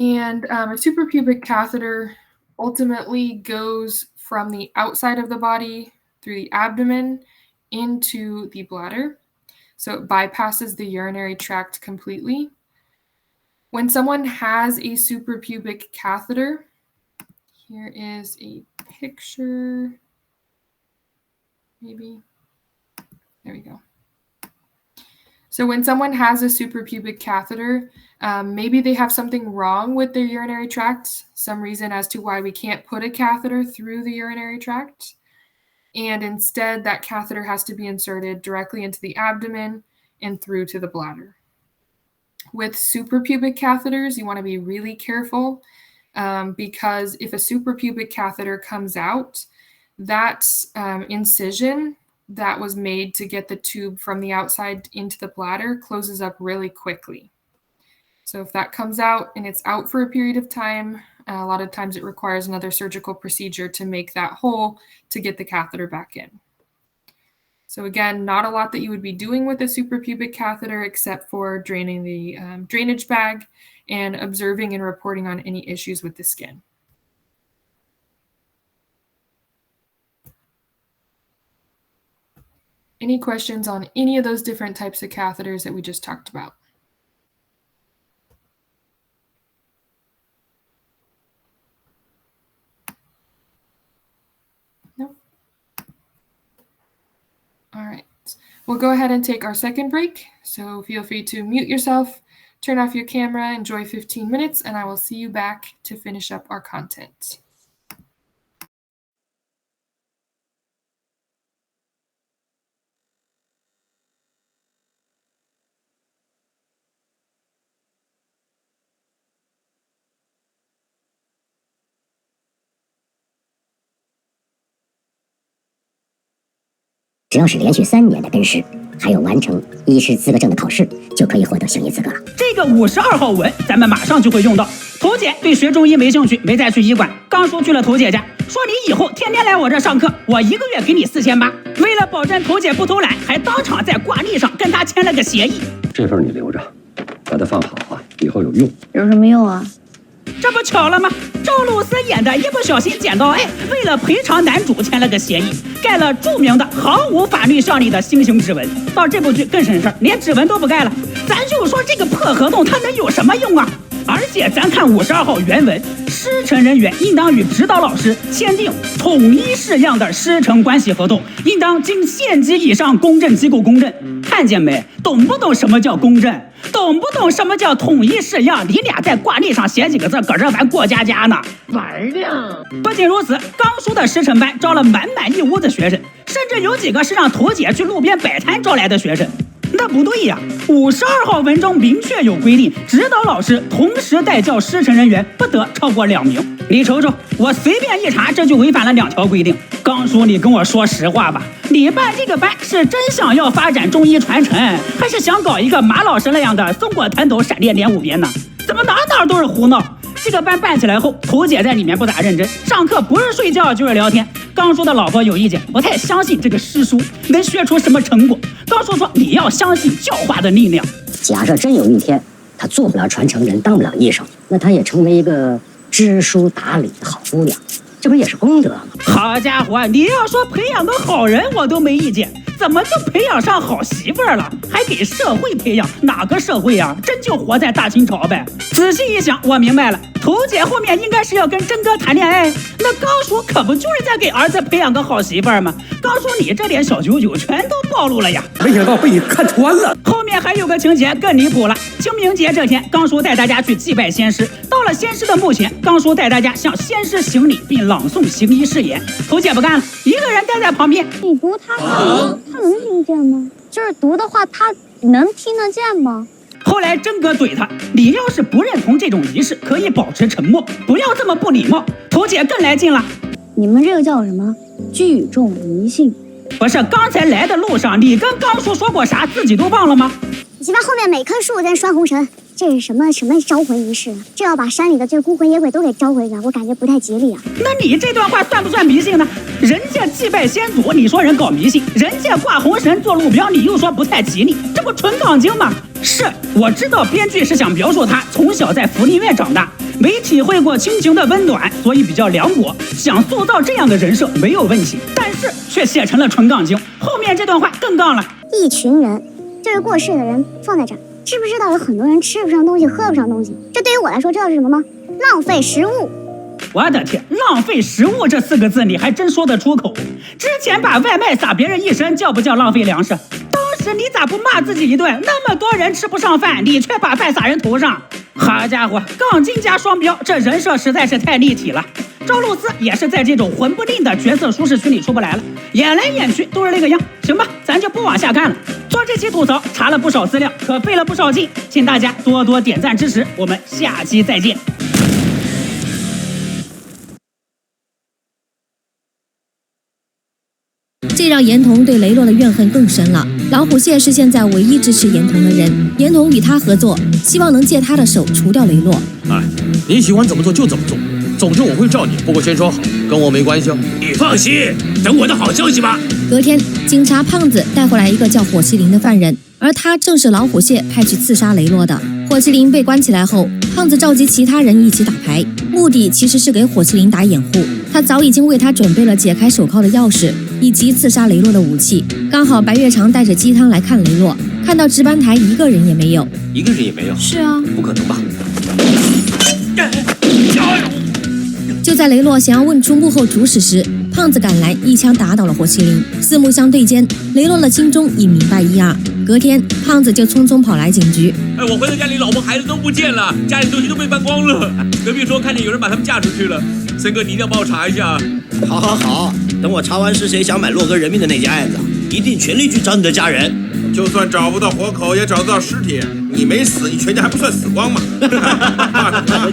And a suprapubic catheter ultimately goes from the outside of the body through the abdomen into the bladder. So it bypasses the urinary tract completely. When someone has a suprapubic catheter, here is a picture, maybe. There we go. So when someone has a suprapubic catheter, maybe they have something wrong with their urinary tract, some reason as to why we can't put a catheter through the urinary tract. And instead, that catheter has to be inserted directly into the abdomen and through to the bladder. With suprapubic catheters, you want to be really careful because if a suprapubic catheter comes out, that incision that was made to get the tube from the outside into the bladder closes up really quickly. So if that comes out and it's out for a period of time, a lot of times it requires another surgical procedure to make that hole to get the catheter back in. So again, not a lot that you would be doing with a suprapubic catheter except for draining the drainage bag and observing and reporting on any issues with the skin. Any questions on any of those different types of catheters that we just talked about? No? All right. We'll go ahead and take our second break. So feel free to mute yourself, turn off your camera, enjoy 15 minutes, and I will see you back to finish up our content.只要是连续3年的跟师，还有完成医师资格证的考试，就可以获得行医资格了。这个52号文咱们马上就会用到。图姐对学中医没兴趣，没再去医馆。刚叔去了图姐家，说你以后天天来我这上课，我1个月给你4800。为了保证图姐不偷懒，还当场在挂历上跟他签了个协议。这份你留着，把它放好啊，以后有用。有什么用啊？这不巧了吗？赵露思演的一不小心捡到爱，为了赔偿男主签了个协议，盖了著名的毫无法律效力的星星指纹。到这部剧更省事儿，连指纹都不盖了。咱就说这个破合同它能有什么用啊？而且咱看52号原文，师承人员应当与指导老师签订统一式样的师承关系合同，应当经县级以上公证机构公证。看见没？懂不懂什么叫公证？懂不懂什么叫统一式样？你俩在挂历上写几个字，搁这玩过家家呢？玩呢！不仅如此，刚叔的师承班招了满一屋子学生，甚至有几个是让图姐去路边摆摊招来的学生。那不对呀，52号文中明确有规定，指导老师同时带教师承人员不得超过2名。你瞅瞅，我随便一查，这就违反了2条规定。刚叔，你跟我说实话吧，你办这个班是真想要发展中医传承，还是想搞一个马老师那样的松果滩头闪电连5鞭呢？怎么哪都是胡闹？这个班办起来后，图姐在里面不咋认真，上课不是睡觉就是聊天。刚叔的老婆有意见，不太相信这个师叔能学出什么成果。刚叔说你要相信教化的力量。假设真有一天他做不了传承人，当不了医生，那他也成为一个知书达理的好姑娘，这不也是功德吗？好家伙，你要说培养个好人我都没意见，怎么就培养上好媳妇儿了？还给社会培养，哪个社会呀？真就活在大清朝呗。仔细一想，我明白了，图姐后面应该是要跟真哥谈恋爱，那刚叔可不就是在给儿子培养个好媳妇儿吗？刚叔你这点小九九全都暴露了呀！没想到被你看穿了。后面还有个情节更离谱了，清明节这天，刚叔带大家去祭拜先师，到了先师的墓前，刚叔带大家向先师行礼并朗诵行医誓言。图姐不干了，一个人待在旁边。你读他能听见吗？就是读的话，他能听得见吗？后来真哥怼他，你要是不认同这种仪式，可以保持沉默，不要这么不礼貌。图姐更来劲了，你们这个叫什么？聚众迷信。不是，刚才来的路上你跟刚叔说过啥，自己都忘了吗？你看后面每棵树在拴红绳，这是什么招魂仪式？这要把山里的这孤魂野鬼都给招回来，我感觉不太吉利啊。那你这段话算不算迷信呢？人家祭拜先祖，你说人搞迷信；人家挂红绳做路标，你又说不太吉利，这不纯杠精吗？是，我知道编剧是想描述他从小在福利院长大，没体会过亲情的温暖，所以比较凉薄，想塑造这样的人设没有问题，但是却写成了纯杠精。后面这段话更杠了，一群人，这位过世的人放在这儿，知不知道有很多人吃不上东西，喝不上东西？这对于我来说，知道是什么吗？浪费食物。我的天，浪费食物这4个字你还真说得出口。之前把外卖撒别人一身，叫不叫浪费粮食？当时你咋不骂自己一顿？那么多人吃不上饭，你却把饭撒人头上。好家伙，杠精加双标，这人设实在是太立体了。赵露思也是在这种混不吝的角色舒适区里出不来了，演来演去都是那个样。行吧，咱就不往下看了。做这期吐槽查了不少资料，可费了不少劲，请大家多多点赞支持，我们下期再见。这让严童对雷洛的怨恨更深了。老虎蟹是现在唯一支持严童的人，严童与他合作，希望能借他的手除掉雷洛。哎，你喜欢怎么做就怎么做，总之我会罩你，不过先说好，跟我没关系哦。你放心，等我的好消息吧。隔天，警察胖子带回来一个叫火麒麟的犯人，而他正是老虎蟹派去刺杀雷洛的。火麒麟被关起来后，胖子召集其他人一起打牌，目的其实是给火麒麟打掩护。他早已经为他准备了解开手铐的钥匙以及刺杀雷洛的武器。刚好白月长带着鸡汤来看雷洛，看到值班台一个人也没有。一个人也没有？是啊，不可能吧？就在雷洛想要问出幕后主使时，胖子赶来一枪打倒了火麒麟。四目相对间，雷洛的心中已明白一二。隔天，胖子就匆匆跑来警局。哎，我回到家里，老婆孩子都不见了，家里东西都被搬光了。隔壁说看见有人把他们嫁出去了。森哥，你一定要帮我查一下。好，好，好，等我查完是谁想买洛哥人命的那件案子，一定全力去找你的家人。就算找不到活口，也找得到尸体。你没死，你全家还不算死光吗？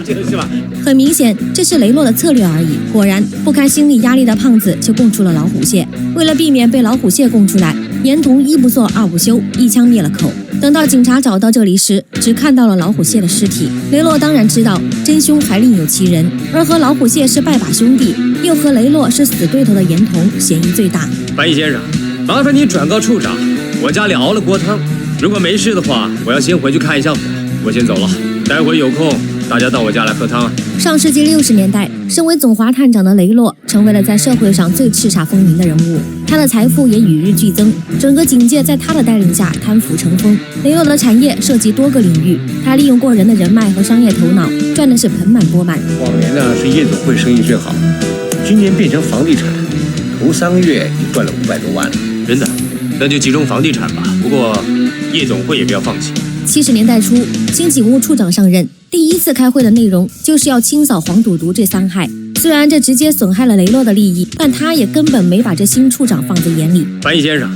就是吧。很明显，这是雷洛的策略而已。果然，不堪心理压力的胖子就供出了老虎蟹。为了避免被老虎蟹供出来，严童一不做二不休，一枪灭了口。等到警察找到这里时，只看到了老虎蟹的尸体。雷洛当然知道真凶还另有其人，而和老虎蟹是拜把兄弟，又和雷洛是死对头的严童嫌疑最大。白衣先生，麻烦你转告处长，我家里熬了锅汤，如果没事的话，我要先回去看一下火。我先走了，待会有空大家到我家来喝汤啊。上世纪60年代，身为总华探长的雷洛成为了在社会上最叱咤风云的人物，他的财富也与日俱增，整个警界在他的带领下贪腐成风。雷洛的产业涉及多个领域，他利用过人的人脉和商业头脑，赚的是盆满钵满。往年呢是夜总会生意最好，今年变成房地产，头3个月就赚了500多万了。真的？那就集中房地产吧，不过夜总会也不要放弃。70年代初，新警务处长上任，第一次开会的内容就是要清扫黄赌毒这3害。虽然这直接损害了雷洛的利益，但他也根本没把这新处长放在眼里。白衣先生，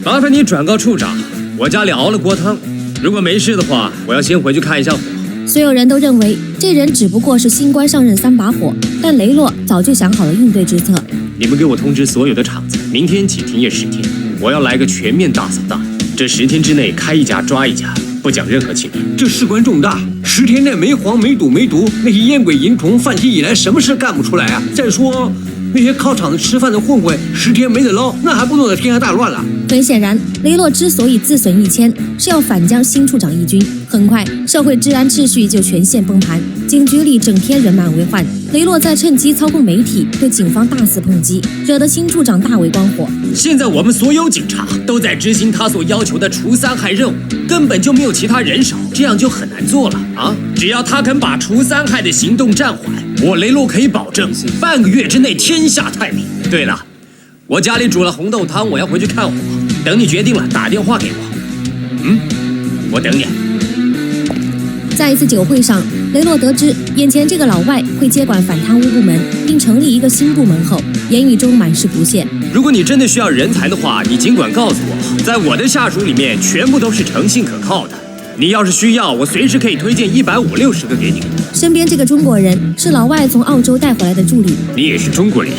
麻烦你转告处长，我家里熬了锅汤，如果没事的话，我要先回去看一下火。所有人都认为这人只不过是新官上任3把火，但雷洛早就想好了应对之策。你们给我通知所有的厂子，明天起停业10天，我要来个全面大扫荡。这10天之内开一家抓一家，不讲任何情面。这事关重大，10天内没黄没赌没毒，那些烟鬼淫虫犯起以来什么事干不出来啊？再说那些靠厂子吃饭的混混，10天没得捞，那还不弄得天下大乱了？很显然，雷洛之所以自损1000，是要反将新处长一军。很快，社会治安秩序就全线崩盘，警局里整天人满为患。雷洛在趁机操控媒体，对警方大肆抨击，惹得新处长大为光火。现在我们所有警察都在执行他所要求的除3害任务，根本就没有其他人手，这样就很难做了啊！只要他肯把除3害的行动暂缓，我雷洛可以保证半个月之内天下太平。对了，我家里煮了红豆汤，我要回去看火，等你决定了打电话给我。我等你。在一次酒会上，雷洛得知眼前这个老外会接管反贪污部门，并成立一个新部门后，言语中满是不屑。如果你真的需要人才的话，你尽管告诉我，在我的下属里面全部都是诚信可靠的。你要是需要，我随时可以推荐150-60个给你。身边这个中国人是老外从澳洲带回来的助理。你也是中国人，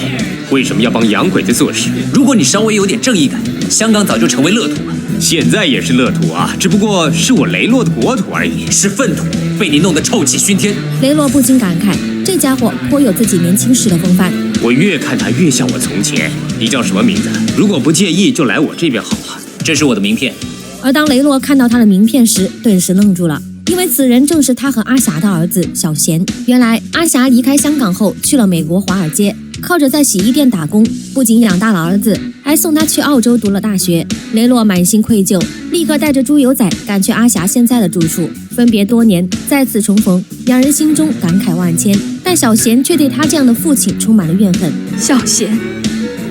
为什么要帮洋鬼子做事？如果你稍微有点正义感，香港早就成为乐土了。现在也是乐土啊，只不过是我雷洛的国土而已，是粪土，被你弄得臭气熏天。雷洛不禁感慨，这家伙颇有自己年轻时的风范。我越看他越像我从前。你叫什么名字？如果不介意，就来我这边好了。这是我的名片。而当雷洛看到他的名片时，顿时愣住了，因为此人正是他和阿霞的儿子小贤。原来阿霞离开香港后去了美国华尔街，靠着在洗衣店打工，不仅养大了儿子，还送他去澳洲读了大学。雷洛满心愧疚，立刻带着猪油仔赶去阿霞现在的住处。分别多年，再次重逢，两人心中感慨万千，但小贤却对他这样的父亲充满了怨恨。小贤，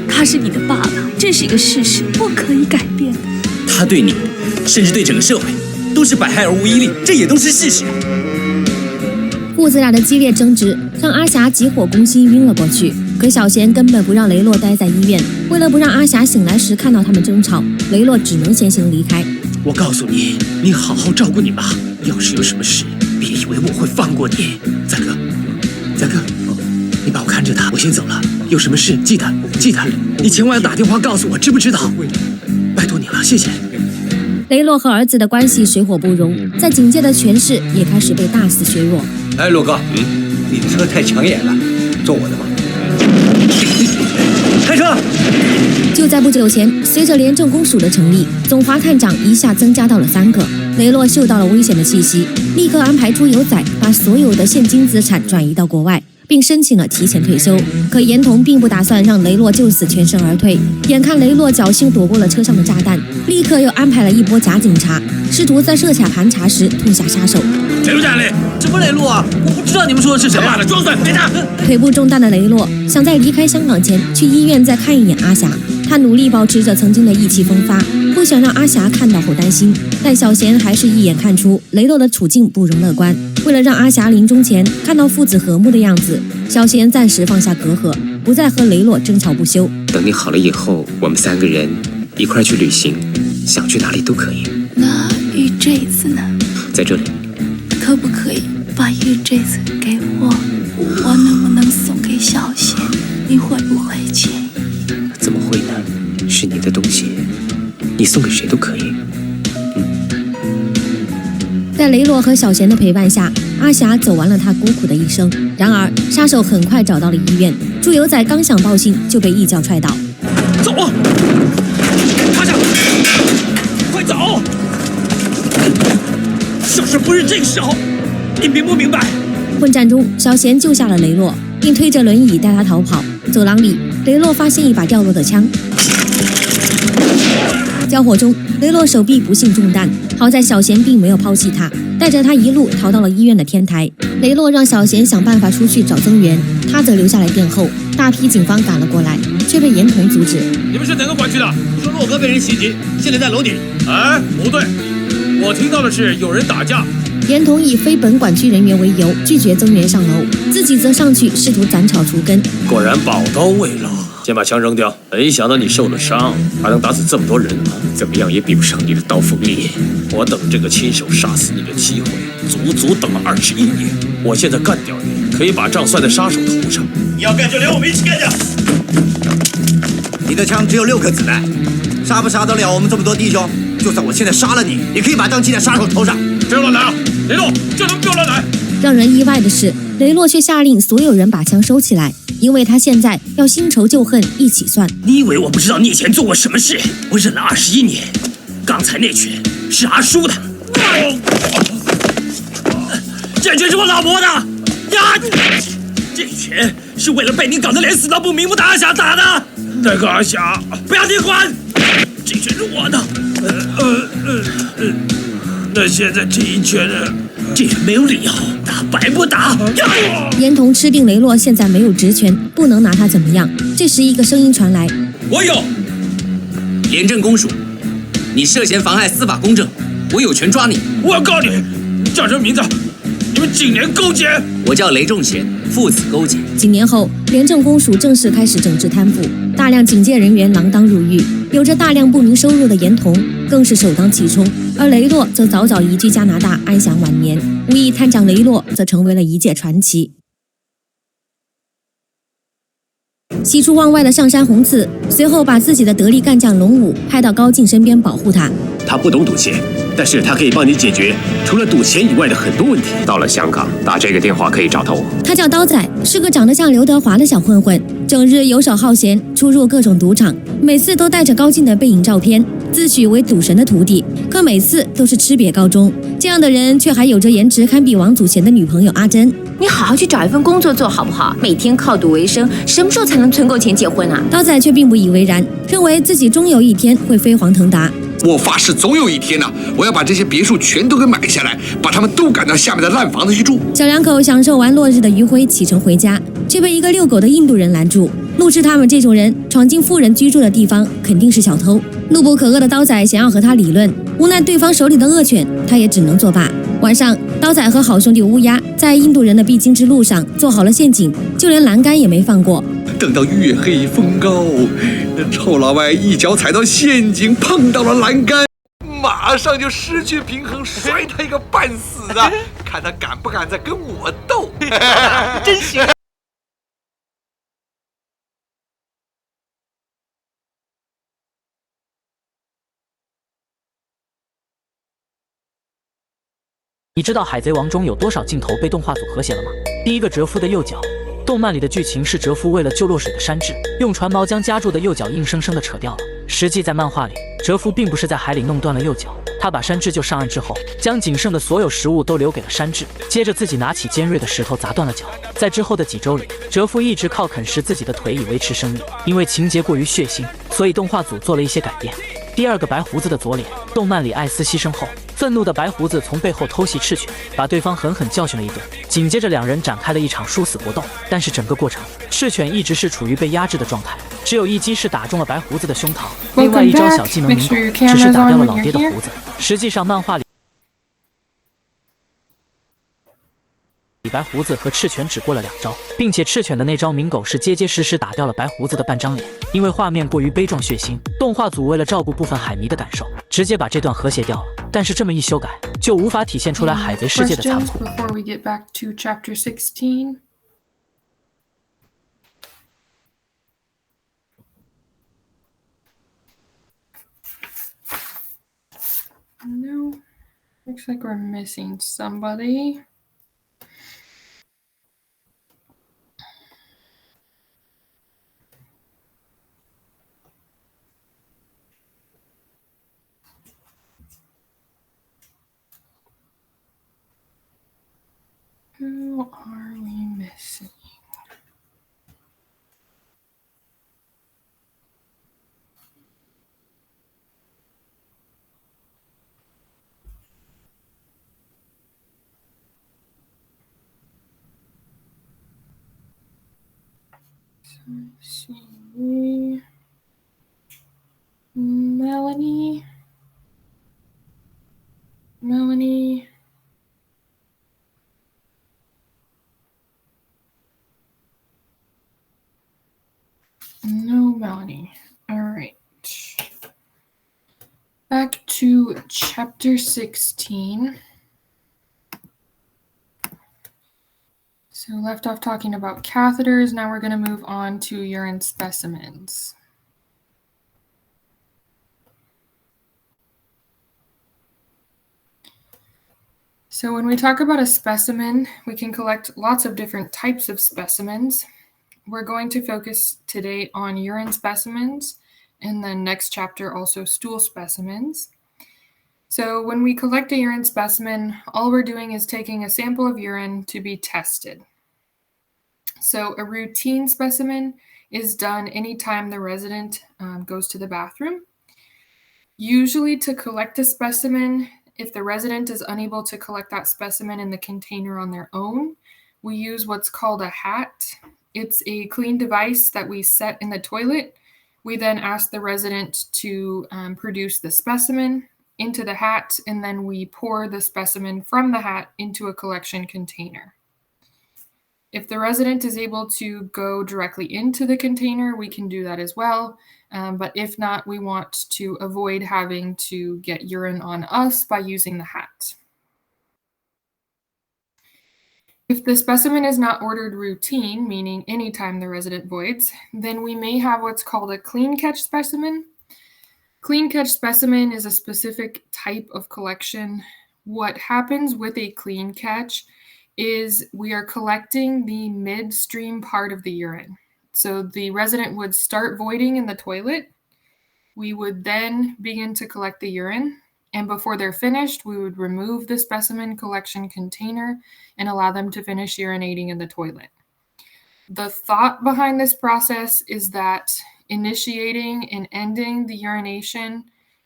他是你的爸爸，这是一个事实，不可以改变。他对你，甚至对整个社会，都是百害而无一利，这也都是事实。父子俩的激烈争执让阿霞急火攻心，晕了过去。可小贤根本不让雷洛待在医院，为了不让阿霞醒来时看到他们争吵，雷洛只能先行离开。我告诉你，你好好照顾你妈，要是有什么事，别以为我会放过你。赞哥，你帮我看着他，我先走了。有什么事记得，你千万要打电话告诉我，知不知道？拜托你了，谢谢。雷洛和儿子的关系水火不容，在警界的权势也开始被大肆削弱。哎，洛哥，你的车太抢眼了，坐我的吧。开车！就在不久前，随着廉政公署的成立，总华探长一下增加到了3个。雷洛嗅到了危险的气息，立刻安排出游仔把所有的现金资产转移到国外，并申请了提前退休。可严童并不打算让雷洛就此全身而退，眼看雷洛侥幸躲过了车上的炸弹，立刻又安排了一波假警察，试图在设卡盘查时痛下杀手。谁说在雷？什么雷洛啊？我不知道你们说的是谁啊！装蒜，别打！腿部中弹的雷洛想在离开香港前去医院再看一眼阿霞，他努力保持着曾经的意气风发，不想让阿霞看到后担心。但小贤还是一眼看出雷洛的处境不容乐观。为了让阿霞临终前看到父子和睦的样子，小贤暂时放下隔阂，不再和雷洛争吵不休。等你好了以后，我们3个人一块去旅行，想去哪里都可以。那玉坠子呢？在这里。可不可以把玉坠子给我？我能不能送给小贤？你会不会介意？怎么会呢？是你的东西，你送给谁都可以。在雷洛和小贤的陪伴下，阿霞走完了她孤苦的一生。然而，杀手很快找到了医院，猪油仔刚想报信，就被一脚踹倒。走啊！趴下！快走！小事不是这个时候，你明不明白？混战中，小贤救下了雷洛，并推着轮椅带他逃跑。走廊里，雷洛发现一把掉落的枪。交火中，雷洛手臂不幸中弹，好在小贤并没有抛弃他，带着他一路逃到了医院的天台。雷洛让小贤想办法出去找增援，他则留下来殿后。大批警方赶了过来，却被严童阻止。你们是哪个管区的？说洛哥被人袭击，现在在楼顶。哎，不对，我听到的是有人打架。严童以非本管区人员为由拒绝增援上楼，自己则上去试图斩草除根。果然宝刀未老，先把枪扔掉。没想到你受了伤，还能打死这么多人，怎么样也比不上你的刀锋利。我等这个亲手杀死你的机会，足等了21年。我现在干掉你，可以把账算在杀手头上。你要干就连我们一起干掉。你的枪只有6颗子弹，杀不杀得了我们这么多弟兄？就算我现在杀了你，也可以把账记在杀手头上。不要乱来啊！雷洛，叫他们不要乱来！让人意外的是，雷洛却下令所有人把枪收起来，因为他现在要新仇旧恨一起算。你以为我不知道你以前做过什么事？我忍了21年。刚才那拳是阿叔的，这拳是我老婆的呀！这拳是为了被你搞得连死都不瞑目的阿霞打的。那个阿霞，不要你管！这拳是我的。那现在这一拳呢？这人没有理由，打白不打。严童吃定雷洛现在没有职权，不能拿他怎么样。这时一个声音传来：我有。廉政公署，你涉嫌妨害司法公正，我有权抓你。我要告你，叫什么名字？你们几年勾结？我叫雷仲贤，父子勾结。几年后，廉政公署正式开始整治贪腐，大量警界人员锒铛入狱，有着大量不明收入的严童更是首当其冲，而雷洛则早早移居加拿大安享晚年。无意探长雷洛则成为了一介传奇。喜出望外的上山红次随后把自己的得力干将龙武派到高进身边保护他。他不懂赌钱，但是他可以帮你解决除了赌钱以外的很多问题。到了香港，打这个电话可以找到我。他叫刀仔，是个长得像刘德华的小混混，整日游手好闲，出入各种赌场，每次都带着高进的背影照片，自诩为赌神的徒弟，可每次都是吃瘪告终。这样的人却还有着颜值堪比王祖贤的女朋友阿珍。你好好去找一份工作做好不好？每天靠赌为生，什么时候才能存够钱结婚啊？刀仔却并不以为然，认为自己终有一天会飞黄腾达。我发誓，总有一天呢，我要把这些别墅全都给买下来，把他们都赶到下面的烂房子去住。小两口享受完落日的余晖，启程回家，却被一个遛狗的印度人拦住。路痴他们这种人闯进富人居住的地方，肯定是小偷。怒不可遏的刀仔想要和他理论，无奈对方手里的恶犬，他也只能作罢。晚上，刀仔和好兄弟乌鸦在印度人的必经之路上做好了陷阱，就连栏杆也没放过。等到月黑风高，那臭老外一脚踩到陷阱，碰到了栏杆，马上就失去平衡，摔他一个半死啊！看他敢不敢再跟我斗？真行！你知道《海贼王》中有多少镜头被动画组和谐了吗？第一个蛰伏的右脚，动漫里的剧情是蛰伏为了救落水的山治，用船锚将夹住的右脚硬生生的扯掉了。实际在漫画里，蛰伏并不是在海里弄断了右脚，他把山治救上岸之后，将仅剩的所有食物都留给了山治，接着自己拿起尖锐的石头砸断了脚。在之后的几周里，蛰伏一直靠啃食自己的腿以维持生命。因为情节过于血腥，所以动画组做了一些改变。第二个白胡子的左脸，动漫里艾斯牺牲后，愤怒的白胡子从背后偷袭赤犬，把对方狠狠教训了一顿。紧接着两人展开了一场殊死搏斗，但是整个过程，赤犬一直是处于被压制的状态，只有一击是打中了白胡子的胸膛，另外一招小技能明狗只是打掉了老爹的胡子。实际上漫画里白胡子和赤犬只过了2招，并且赤犬的那招明狗是结结实实打掉了白胡子的半张脸。因为画面过于悲壮血腥，动画组为了照顾部分海迷的感受，直接把这段和谐掉了。但是这么一修改，就无法体现出来海贼世界的残酷。Before we get back to chapter 16. No, looks like we're missing somebody. Who are we missing? Let's see. Melanie. No Melanie. All right. Back to chapter 16. So left off talking about catheters. Now we're going to move on to urine specimens. So when we talk about a specimen, we can collect lots of different types of specimens. We're going to focus today on urine specimens, and then next chapter also stool specimens. So when we collect a urine specimen, all we're doing is taking a sample of urine to be tested. So a routine specimen is done anytime the resident goes to the bathroom. Usually to collect a specimen, if the resident is unable to collect that specimen in the container on their own, we use what's called a hat. It's a clean device that we set in the toilet. We then ask the resident to produce the specimen into the hat, and then we pour the specimen from the hat into a collection container. If the resident is able to go directly into the container, we can do that as well. But if not, we want to avoid having to get urine on us by using the hat. If the specimen is not ordered routine, meaning anytime the resident voids, then we may have what's called a clean catch specimen. Clean catch specimen is a specific type of collection. What happens with a clean catch is we are collecting the midstream part of the urine. So the resident would start voiding in the toilet. We would then begin to collect the urine. And before they're finished, we would remove the specimen collection container and allow them to finish urinating in the toilet. The thought behind this process is that initiating and ending the urination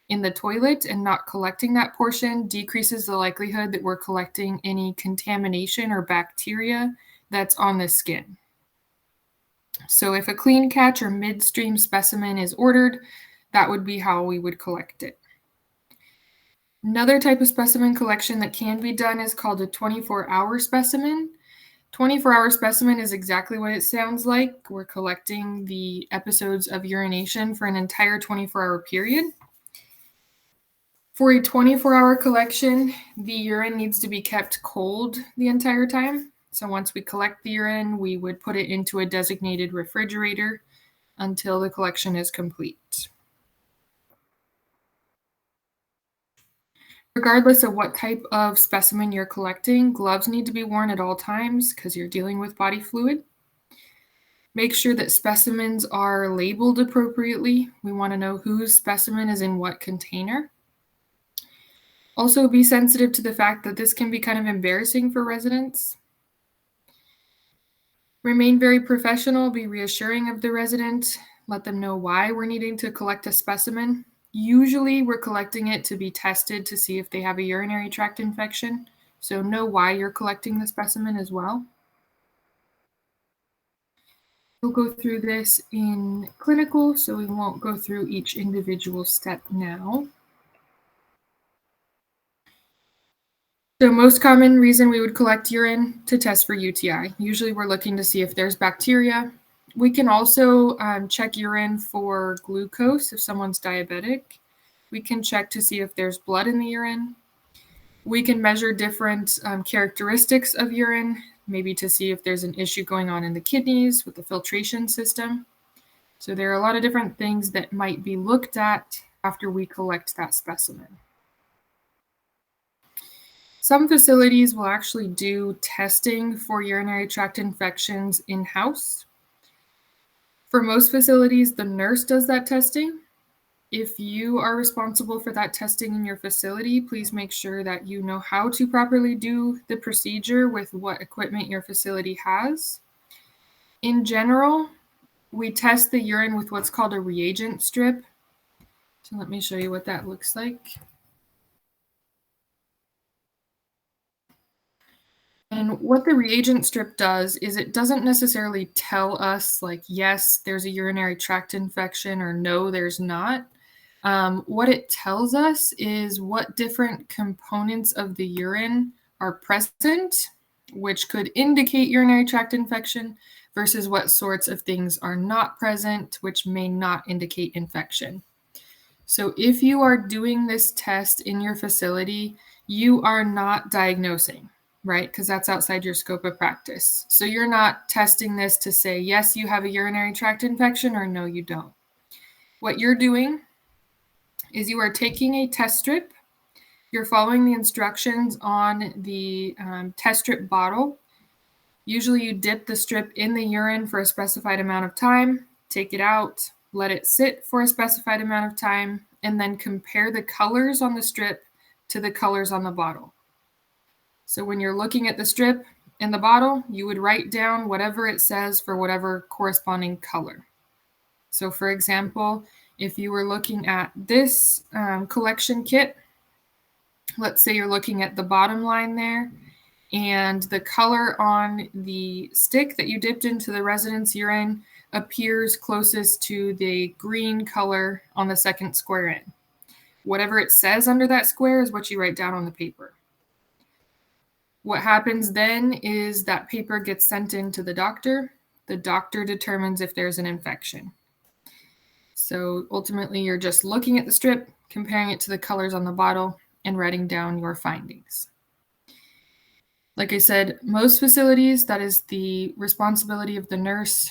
in the toilet and not collecting that portion decreases the likelihood that we're collecting any contamination or bacteria that's on the skin. So if a clean catch or midstream specimen is ordered, that would be how we would collect it. Another type of specimen collection that can be done is called a 24-hour specimen. 24-hour specimen is exactly what it sounds like. We're collecting the episodes of urination for an entire 24-hour period. For a 24-hour collection, the urine needs to be kept cold the entire time. So once we collect the urine, we would put it into a designated refrigerator until the collection is complete. Regardless of what type of specimen you're collecting, gloves need to be worn at all times because you're dealing with body fluid. Make sure that specimens are labeled appropriately. We want to know whose specimen is in what container. Also, be sensitive to the fact that this can be kind of embarrassing for residents. Remain very professional, be reassuring of the resident, let them know why we're needing to collect a specimen. Usually we're collecting it to be tested to see if they have a urinary tract infection, so know why you're collecting the specimen as well. We'll go through this in clinical, so we won't go through each individual step now. So most common reason we would collect urine to test for UTI. Usually we're looking to see if there's bacteria. We can also check urine for glucose if someone's diabetic. We can check to see if there's blood in the urine. We can measure different characteristics of urine, maybe to see if there's an issue going on in the kidneys with the filtration system. So there are a lot of different things that might be looked at after we collect that specimen. Some facilities will actually do testing for urinary tract infections in-house. For most facilities, the nurse does that testing. If you are responsible for that testing in your facility, please make sure that you know how to properly do the procedure with what equipment your facility has. In general, we test the urine with what's called a reagent strip. So let me show you what that looks like. And what the reagent strip does is it doesn't necessarily tell us like, yes, there's a urinary tract infection or no, there's not. What it tells us is what different components of the urine are present, which could indicate urinary tract infection, versus what sorts of things are not present, which may not indicate infection. So if you are doing this test in your facility, you are not diagnosing, right? Because that's outside your scope of practice. So you're not testing this to say, yes, you have a urinary tract infection or no, you don't. What you're doing is you are taking a test strip, you're following the instructions on the test strip bottle. Usually you dip the strip in the urine for a specified amount of time, take it out, let it sit for a specified amount of time, and then compare the colors on the strip to the colors on the bottle. So when you're looking at the strip and the bottle, you would write down whatever it says for whatever corresponding color. So for example, if you were looking at this collection kit, let's say you're looking at the bottom line there, and the color on the stick that you dipped into the resident's urine appears closest to the green color on the second square in. Whatever it says under that square is what you write down on the paper. What happens then is that paper gets sent in to the doctor. The doctor determines if there's an infection. So ultimately, you're just looking at the strip, comparing it to the colors on the bottle, and writing down your findings. Like I said, most facilities, that is the responsibility of the nurse.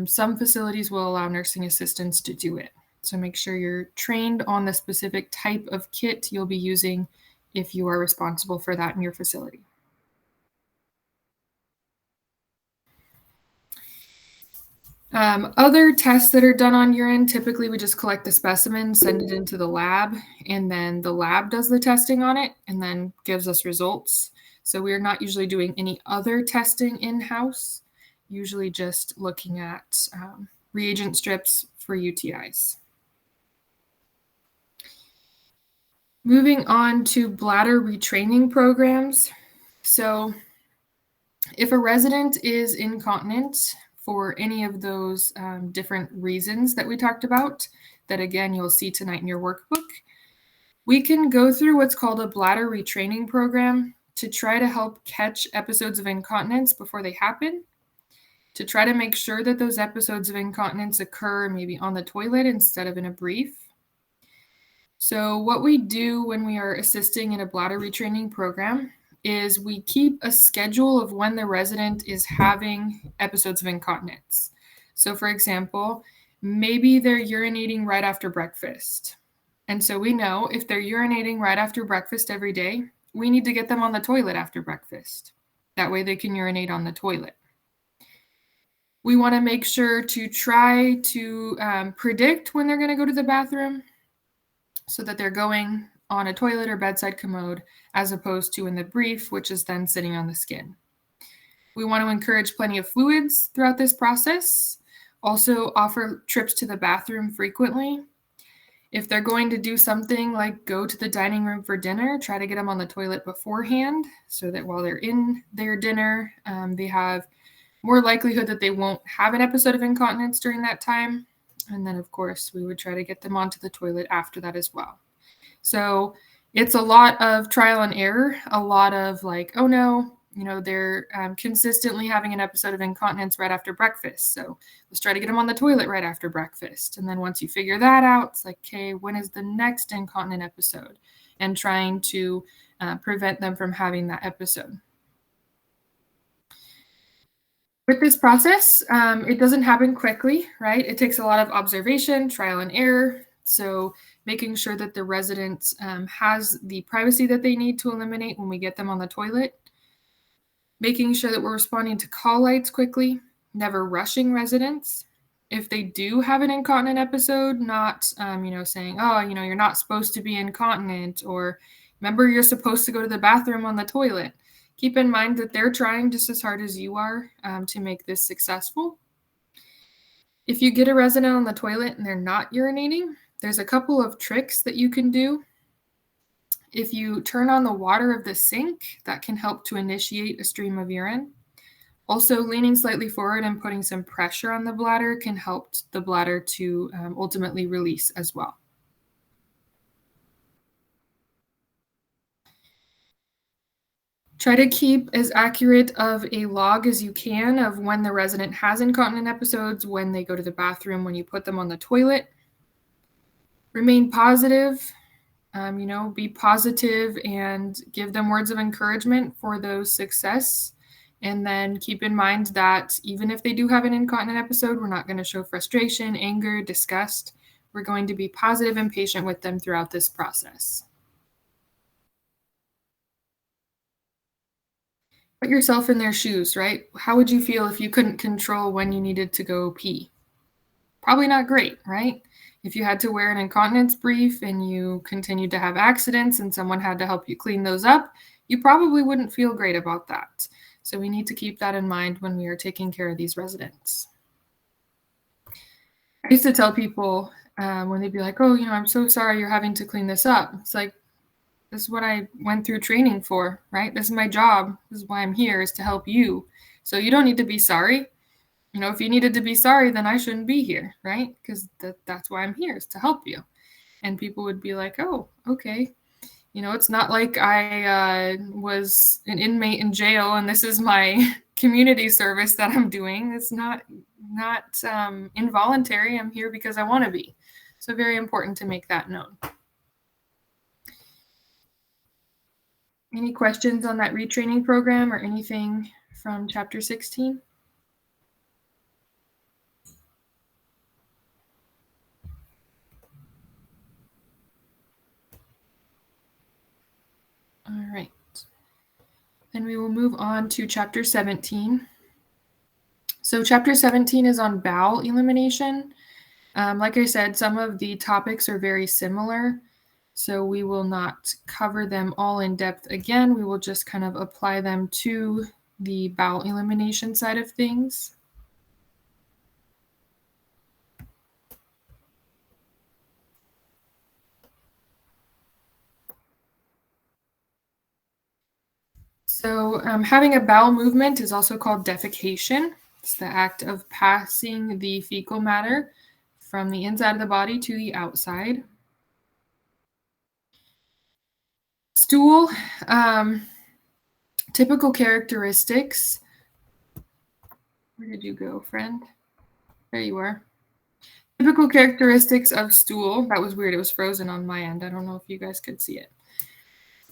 Some facilities will allow nursing assistants to do it. So make sure you're trained on the specific type of kit you'll be using if you are responsible for that in your facility. Other tests that are done on urine, typically we just collect the specimen, send it into the lab, and then the lab does the testing on it and then gives us results. So we're not usually doing any other testing in-house, usually just looking at reagent strips for UTIs. Moving on to bladder retraining programs. So if a resident is incontinent for any of those different reasons that we talked about, that again, you'll see tonight in your workbook, we can go through what's called a bladder retraining program to try to help catch episodes of incontinence before they happen, to try to make sure that those episodes of incontinence occur maybe on the toilet instead of in a brief. So what we do when we are assisting in a bladder retraining program is we keep a schedule of when the resident is having episodes of incontinence. So for example, maybe they're urinating right after breakfast. And so we know if they're urinating right after breakfast every day, we need to get them on the toilet after breakfast. That way they can urinate on the toilet. We want to make sure to try to predict when they're going to go to the bathroom so that they're going on a toilet or bedside commode as opposed to in the brief, which is then sitting on the skin. We want to encourage plenty of fluids throughout this process. Also offer trips to the bathroom frequently. If they're going to do something like go to the dining room for dinner, try to get them on the toilet beforehand so that while they're in their dinner, they have more likelihood that they won't have an episode of incontinence during that time. And then, of course, we would try to get them onto the toilet after that as well. So it's a lot of trial and error, a lot of like, oh no, they're consistently having an episode of incontinence right after breakfast. So let's try to get them on the toilet right after breakfast. And then once you figure that out, it's like, okay, when is the next incontinent episode? And trying to prevent them from having that episode. With this process, it doesn't happen quickly, right? It takes a lot of observation, trial and error. So making sure that the resident has the privacy that they need to eliminate when we get them on the toilet. Making sure that we're responding to call lights quickly, never rushing residents. If they do have an incontinent episode, not, saying, oh, you're not supposed to be incontinent, or remember you're supposed to go to the bathroom on the toilet. Keep in mind that they're trying just as hard as you are to make this successful. If you get a resident on the toilet and they're not urinating, there's a couple of tricks that you can do. If you turn on the water of the sink, that can help to initiate a stream of urine. Also, leaning slightly forward and putting some pressure on the bladder can help the bladder to ultimately release as well. Try to keep as accurate of a log as you can of when the resident has incontinent episodes, when they go to the bathroom, when you put them on the toilet. Remain positive, be positive and give them words of encouragement for those success. And then keep in mind that even if they do have an incontinent episode, we're not going to show frustration, anger, disgust. We're going to be positive and patient with them throughout this process. Put yourself in their shoes, right? How would you feel if you couldn't control when you needed to go pee? Probably not great, right? If you had to wear an incontinence brief and you continued to have accidents and someone had to help you clean those up, you probably wouldn't feel great about that. So we need to keep that in mind when we are taking care of these residents. I used to tell people when they'd be like, oh, I'm so sorry you're having to clean this up. It's like, this is what I went through training for, right? This is my job. This is why I'm here, is to help you. So you don't need to be sorry. If you needed to be sorry, then I shouldn't be here, right? Because that's why I'm here, is to help you. And people would be like, oh, okay. It's not like I was an inmate in jail and this is my community service that I'm doing. It's not involuntary. I'm here because I want to be. So very important to make that known. Any questions on that retraining program or anything from chapter 16? All right. Then we will move on to chapter 17. So chapter 17 is on bowel elimination. Like I said, some of the topics are very similar. So we will not cover them all in depth again. We will just kind of apply them to the bowel elimination side of things. So having a bowel movement is also called defecation. It's the act of passing the fecal matter from the inside of the body to the outside. Stool, typical characteristics. Where did you go, friend? There you are. Typical characteristics of stool. That was weird. It was frozen on my end. I don't know if you guys could see it.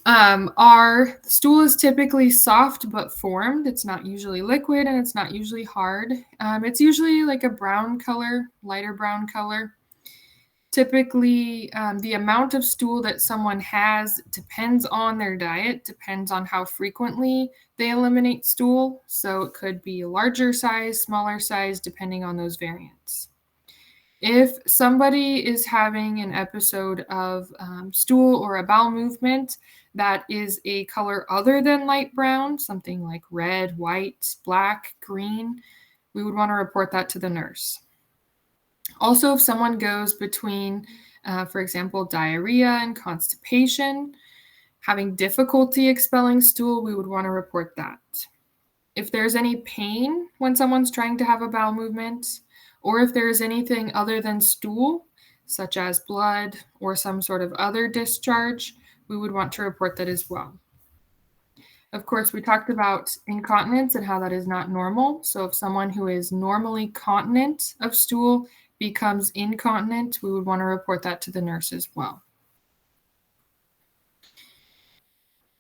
Our stool is typically soft but formed. It's not usually liquid and it's not usually hard. It's usually like a brown color, lighter brown color. Typically, the amount of stool that someone has depends on their diet, depends on how frequently they eliminate stool. So it could be a larger size, smaller size, depending on those variants. If somebody is having an episode of stool or a bowel movement that is a color other than light brown, something like red, white, black, green, we would want to report that to the nurse. Also, if someone goes between, for example, diarrhea and constipation, having difficulty expelling stool, we would want to report that. If there's any pain when someone's trying to have a bowel movement, or if there's anything other than stool, such as blood or some sort of other discharge, we would want to report that as well. Of course, we talked about incontinence and how that is not normal. So if someone who is normally continent of stool becomes incontinent, we would want to report that to the nurse as well.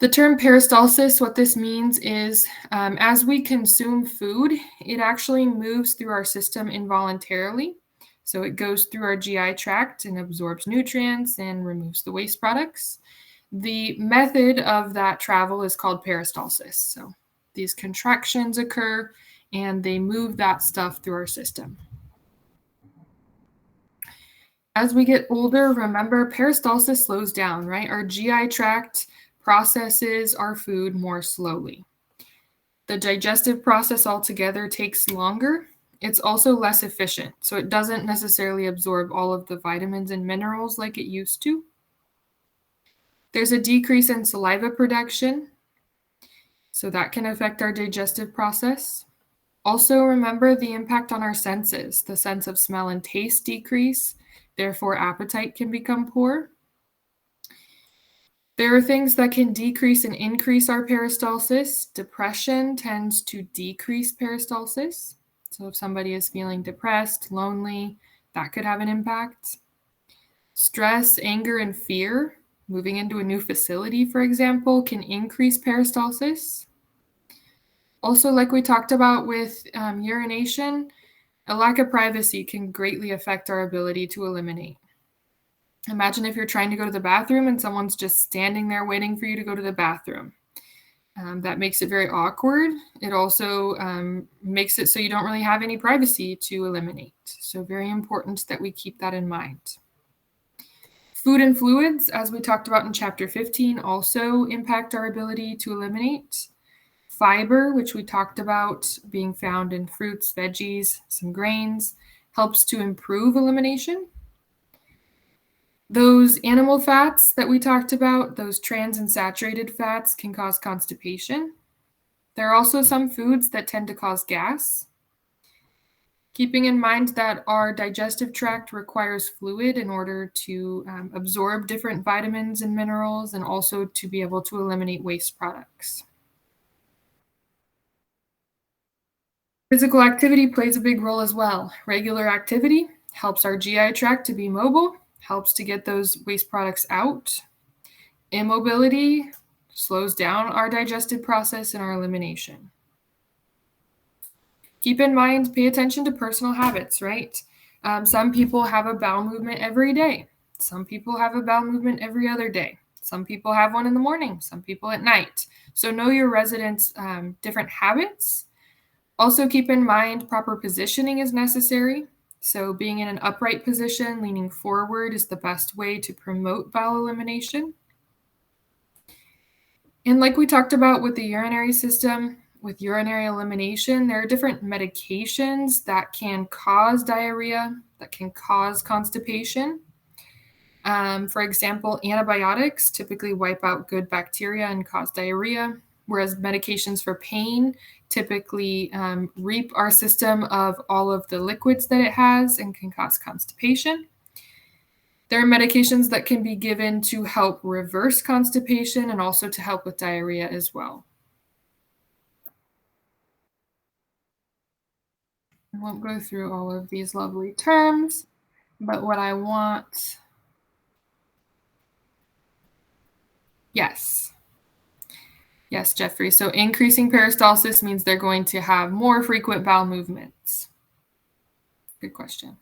The term peristalsis, what this means is as we consume food, it actually moves through our system involuntarily. So it goes through our GI tract and absorbs nutrients and removes the waste products. The method of that travel is called peristalsis. So these contractions occur and they move that stuff through our system. As we get older, remember peristalsis slows down, right? Our GI tract processes our food more slowly. The digestive process altogether takes longer. It's also less efficient, so it doesn't necessarily absorb all of the vitamins and minerals like it used to. There's a decrease in saliva production, so that can affect our digestive process. Also, remember the impact on our senses. The sense of smell and taste decrease, therefore appetite can become poor. There are things that can decrease and increase our peristalsis. Depression tends to decrease peristalsis. So if somebody is feeling depressed, lonely, that could have an impact. Stress, anger, and fear, moving into a new facility, for example, can increase peristalsis. Also, like we talked about with urination, a lack of privacy can greatly affect our ability to eliminate. Imagine if you're trying to go to the bathroom and someone's just standing there waiting for you to go to the bathroom. That makes it very awkward. It also makes it so you don't really have any privacy to eliminate. So very important that we keep that in mind. Food and fluids, as we talked about in chapter 15, also impact our ability to eliminate. Fiber, which we talked about being found in fruits, veggies, some grains, helps to improve elimination. Those animal fats that we talked about, those trans and saturated fats, can cause constipation. There are also some foods that tend to cause gas. Keeping in mind that our digestive tract requires fluid in order to absorb different vitamins and minerals and also to be able to eliminate waste products. Physical activity plays a big role as well. Regular activity helps our GI tract to be mobile, helps to get those waste products out. Immobility slows down our digestive process and our elimination. Keep in mind, pay attention to personal habits, right? Some people have a bowel movement every day. Some people have a bowel movement every other day. Some people have one in the morning, some people at night. So know your residents' different habits. Also keep in mind proper positioning is necessary. So being in an upright position, leaning forward is the best way to promote bowel elimination. And like we talked about with the urinary system, with urinary elimination, there are different medications that can cause diarrhea, that can cause constipation. For example, antibiotics typically wipe out good bacteria and cause diarrhea, whereas medications for pain typically reap our system of all of the liquids that it has and can cause constipation. There are medications that can be given to help reverse constipation and also to help with diarrhea as well. I won't go through all of these lovely terms, but what I want... Yes. Yes, Jeffrey. So increasing peristalsis means they're going to have more frequent bowel movements. Good question.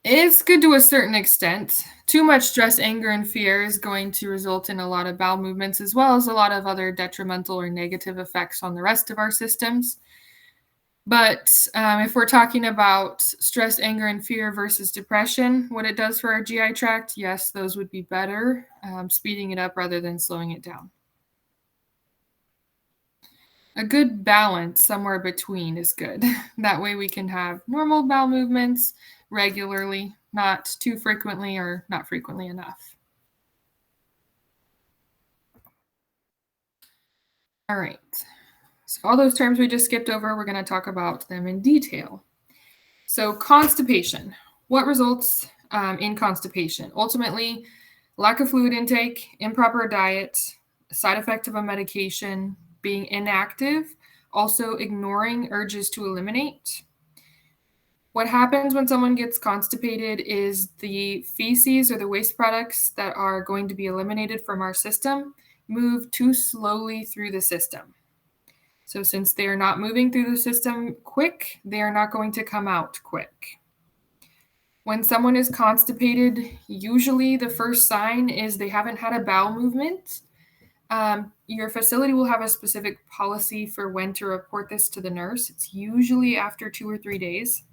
It's good to a certain extent. Too much stress, anger, and fear is going to result in a lot of bowel movements, as well as a lot of other detrimental or negative effects on the rest of our systems. But if we're talking about stress, anger, and fear versus depression, what it does for our GI tract, yes, those would be better, speeding it up rather than slowing it down. A good balance somewhere between is good. That way we can have normal bowel movements regularly, not too frequently or not frequently enough. All right. So all those terms we just skipped over, we're going to talk about them in detail. So constipation. What results in constipation? Ultimately, lack of fluid intake, improper diet, side effect of a medication, being inactive, also ignoring urges to eliminate. What happens when someone gets constipated is the feces or the waste products that are going to be eliminated from our system move too slowly through the system. So since they are not moving through the system quick, they are not going to come out quick. When someone is constipated, usually the first sign is they haven't had a bowel movement. Your facility will have a specific policy for when to report this to the nurse. It's usually after 2 or 3 days.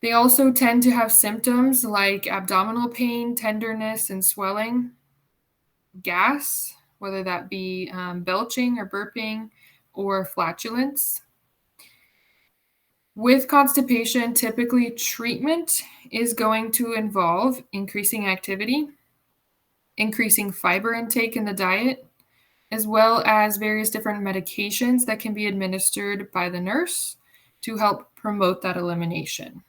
They also tend to have symptoms like abdominal pain, tenderness, and swelling, gas, whether that be belching or burping, or flatulence. With constipation, typically treatment is going to involve increasing activity, increasing fiber intake in the diet, as well as various different medications that can be administered by the nurse to help promote that elimination.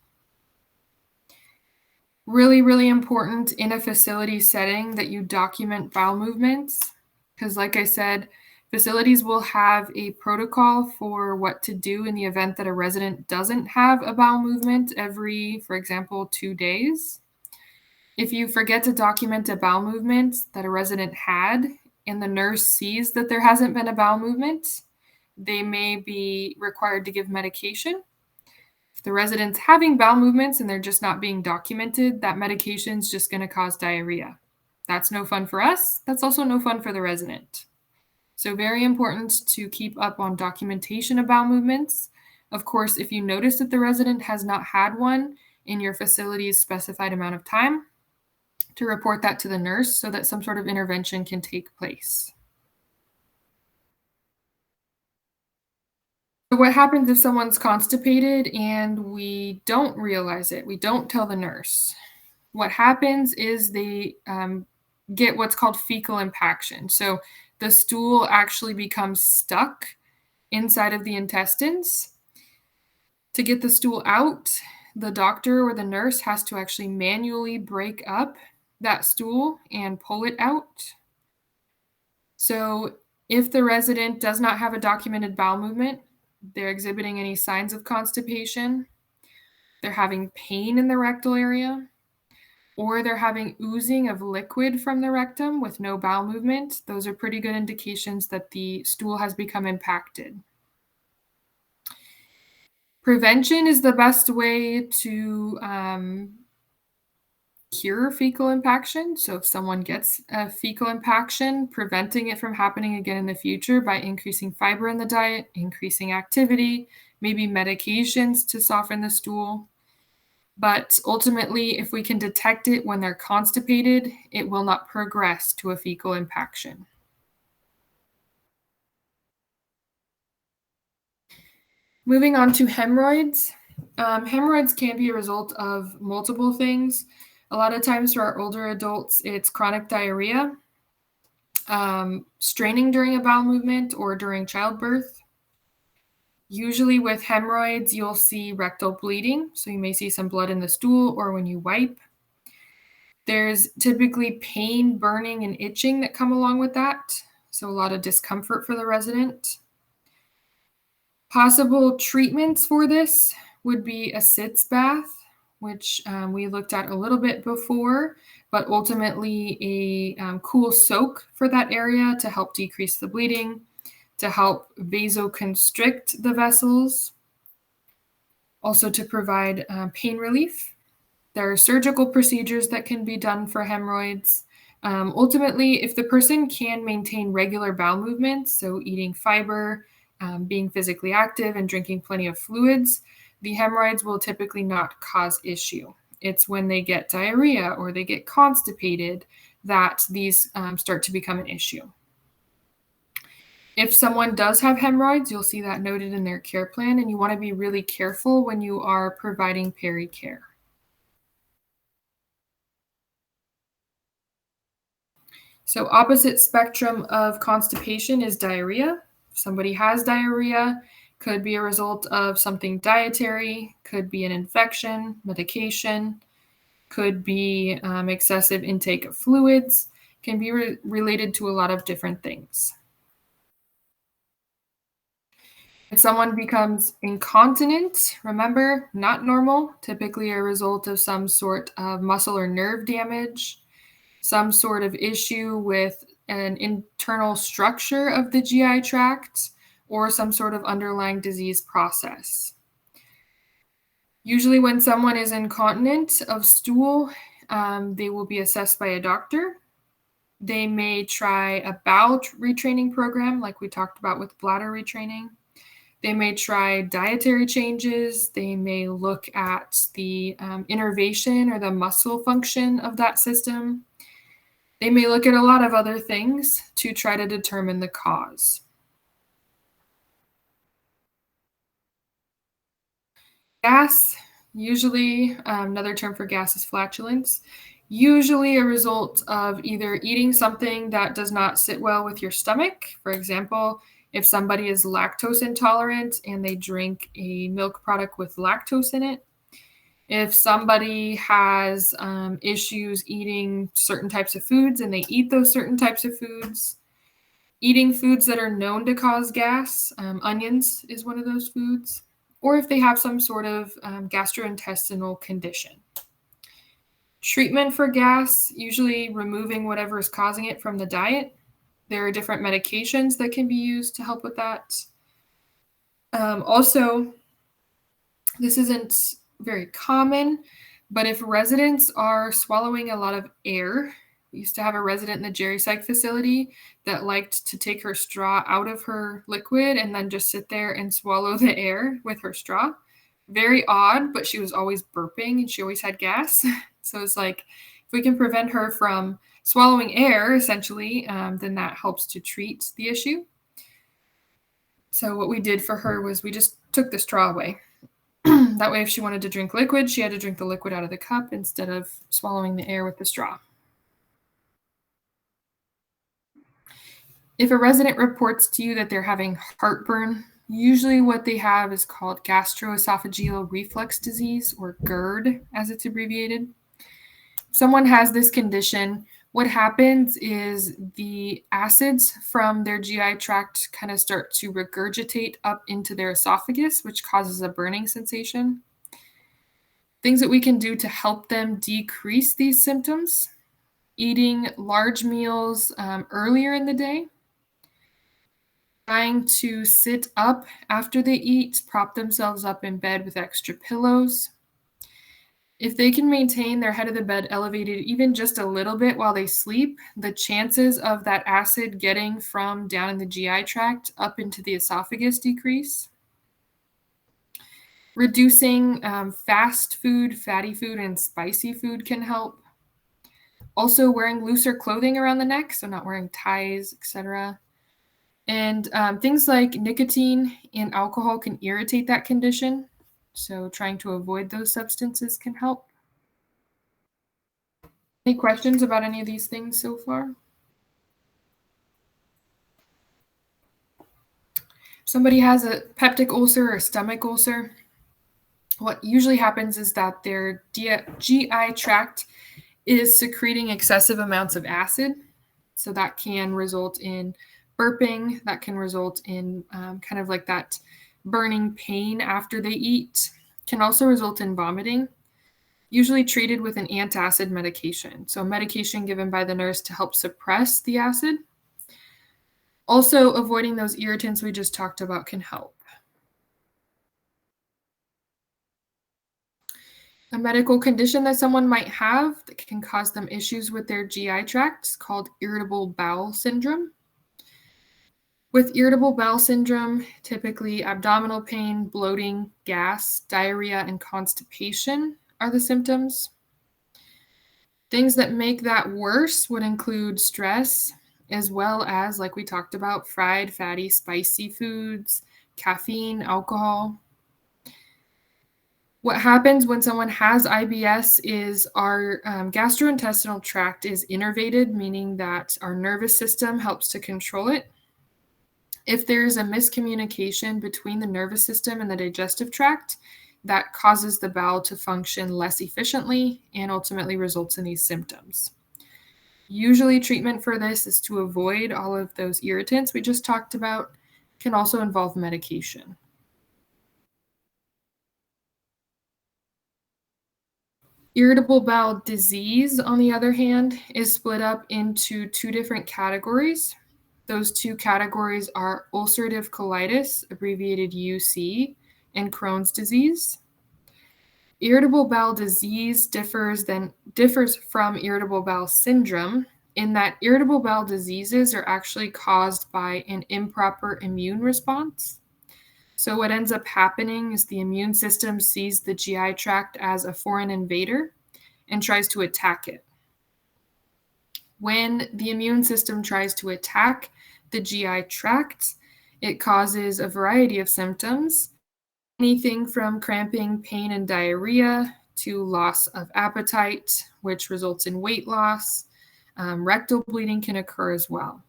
Really, really important in a facility setting that you document bowel movements, because like I said, facilities will have a protocol for what to do in the event that a resident doesn't have a bowel movement every, for example, 2 days. If you forget to document a bowel movement that a resident had and the nurse sees that there hasn't been a bowel movement, they may be required to give medication. If the resident's having bowel movements and they're just not being documented, that medication is just going to cause diarrhea. That's no fun for us. That's also no fun for the resident. So very important to keep up on documentation of bowel movements. Of course, if you notice that the resident has not had one in your facility's specified amount of time, to report that to the nurse so that some sort of intervention can take place. So what happens if someone's constipated and we don't realize it? We don't tell the nurse. What happens is they get what's called fecal impaction. So the stool actually becomes stuck inside of the intestines. To get the stool out, the doctor or the nurse has to actually manually break up that stool and pull it out. So if the resident does not have a documented bowel movement, they're exhibiting any signs of constipation, they're having pain in the rectal area, or they're having oozing of liquid from the rectum with no bowel movement, those are pretty good indications that the stool has become impacted. Prevention is the best way to cure fecal impaction. So if someone gets a fecal impaction, preventing it from happening again in the future by increasing fiber in the diet, increasing activity, maybe medications to soften the stool. But ultimately, if we can detect it when they're constipated, it will not progress to a fecal impaction. Moving on to hemorrhoids. Hemorrhoids can be a result of multiple things. A lot of times for our older adults, it's chronic diarrhea. straining during a bowel movement or during childbirth. Usually with hemorrhoids, you'll see rectal bleeding, so you may see some blood in the stool or when you wipe. There's typically pain, burning, and itching that come along with that, so a lot of discomfort for the resident. Possible treatments for this would be a sitz bath, which we looked at a little bit before, but ultimately a cool soak for that area to help decrease the bleeding, to help vasoconstrict the vessels, also to provide pain relief. There are surgical procedures that can be done for hemorrhoids. Ultimately, if the person can maintain regular bowel movements, so eating fiber, being physically active, and drinking plenty of fluids, the hemorrhoids will typically not cause issue. It's when they get diarrhea or they get constipated that these start to become an issue. If someone does have hemorrhoids, you'll see that noted in their care plan, and you want to be really careful when you are providing peri-care. So opposite spectrum of constipation is diarrhea. If somebody has diarrhea, could be a result of something dietary, could be an infection, medication, could be excessive intake of fluids, can be related to a lot of different things. If someone becomes incontinent, remember, not normal, typically a result of some sort of muscle or nerve damage, some sort of issue with an internal structure of the GI tract, or some sort of underlying disease process. Usually when someone is incontinent of stool, they will be assessed by a doctor. They may try a bowel retraining program like we talked about with bladder retraining. They may try dietary changes. They may look at the innervation or the muscle function of that system. They may look at a lot of other things to try to determine the cause. Gas, usually, another term for gas is flatulence, usually a result of either eating something that does not sit well with your stomach. For example, if somebody is lactose intolerant and they drink a milk product with lactose in it, if somebody has issues eating certain types of foods and they eat those certain types of foods, eating foods that are known to cause gas, onions is one of those foods, or if they have some sort of gastrointestinal condition. Treatment for gas, usually removing whatever is causing it from the diet. There are different medications that can be used to help with that. Also, this isn't very common, but if residents are swallowing a lot of air, we used to have a resident in the Jerry Psych facility that liked to take her straw out of her liquid and then just sit there and swallow the air with her straw. Very odd, but she was always burping and she always had gas. So it's like, if we can prevent her from swallowing air, essentially, then that helps to treat the issue. So what we did for her was we just took the straw away. That way, if she wanted to drink liquid, she had to drink the liquid out of the cup instead of swallowing the air with the straw. If a resident reports to you that they're having heartburn, usually what they have is called gastroesophageal reflux disease, or GERD as it's abbreviated. If someone has this condition, what happens is the acids from their GI tract kind of start to regurgitate up into their esophagus, which causes a burning sensation. Things that we can do to help them decrease these symptoms: eating large meals earlier in the day, trying to sit up after they eat, prop themselves up in bed with extra pillows. If they can maintain their head of the bed elevated even just a little bit while they sleep, the chances of that acid getting from down in the GI tract up into the esophagus decrease. Reducing fast food, fatty food, and spicy food can help. Also, wearing looser clothing around the neck, so not wearing ties, etc. And things like nicotine and alcohol can irritate that condition, so trying to avoid those substances can help. Any questions about any of these things so far? somebody has a peptic ulcer or stomach ulcer, what usually happens is that their GI tract is secreting excessive amounts of acid. So that can result in burping, that can result in kind of like that burning pain after they eat, can also result in vomiting, usually treated with an antacid medication. So medication given by the nurse to help suppress the acid. Also, avoiding those irritants we just talked about can help. A medical condition that someone might have that can cause them issues with their GI tract is called irritable bowel syndrome. With irritable bowel syndrome, typically abdominal pain, bloating, gas, diarrhea, and constipation are the symptoms. Things that make that worse would include stress, as well as, like we talked about, fried, fatty, spicy foods, caffeine, alcohol. What happens when someone has IBS is our gastrointestinal tract is innervated, meaning that our nervous system helps to control it. If there's a miscommunication between the nervous system and the digestive tract, that causes the bowel to function less efficiently and ultimately results in these symptoms. Usually treatment for this is to avoid all of those irritants we just talked about. Can also involve medication. Irritable bowel disease, on the other hand, is split up into two different categories. Those two categories are ulcerative colitis, abbreviated UC, and Crohn's disease. Irritable bowel disease differs from irritable bowel syndrome in that irritable bowel diseases are actually caused by an improper immune response. So what ends up happening is the immune system sees the GI tract as a foreign invader and tries to attack it. When the immune system tries to attack the GI tract, it causes a variety of symptoms, anything from cramping, pain, and diarrhea to loss of appetite, which results in weight loss. Rectal bleeding can occur as well.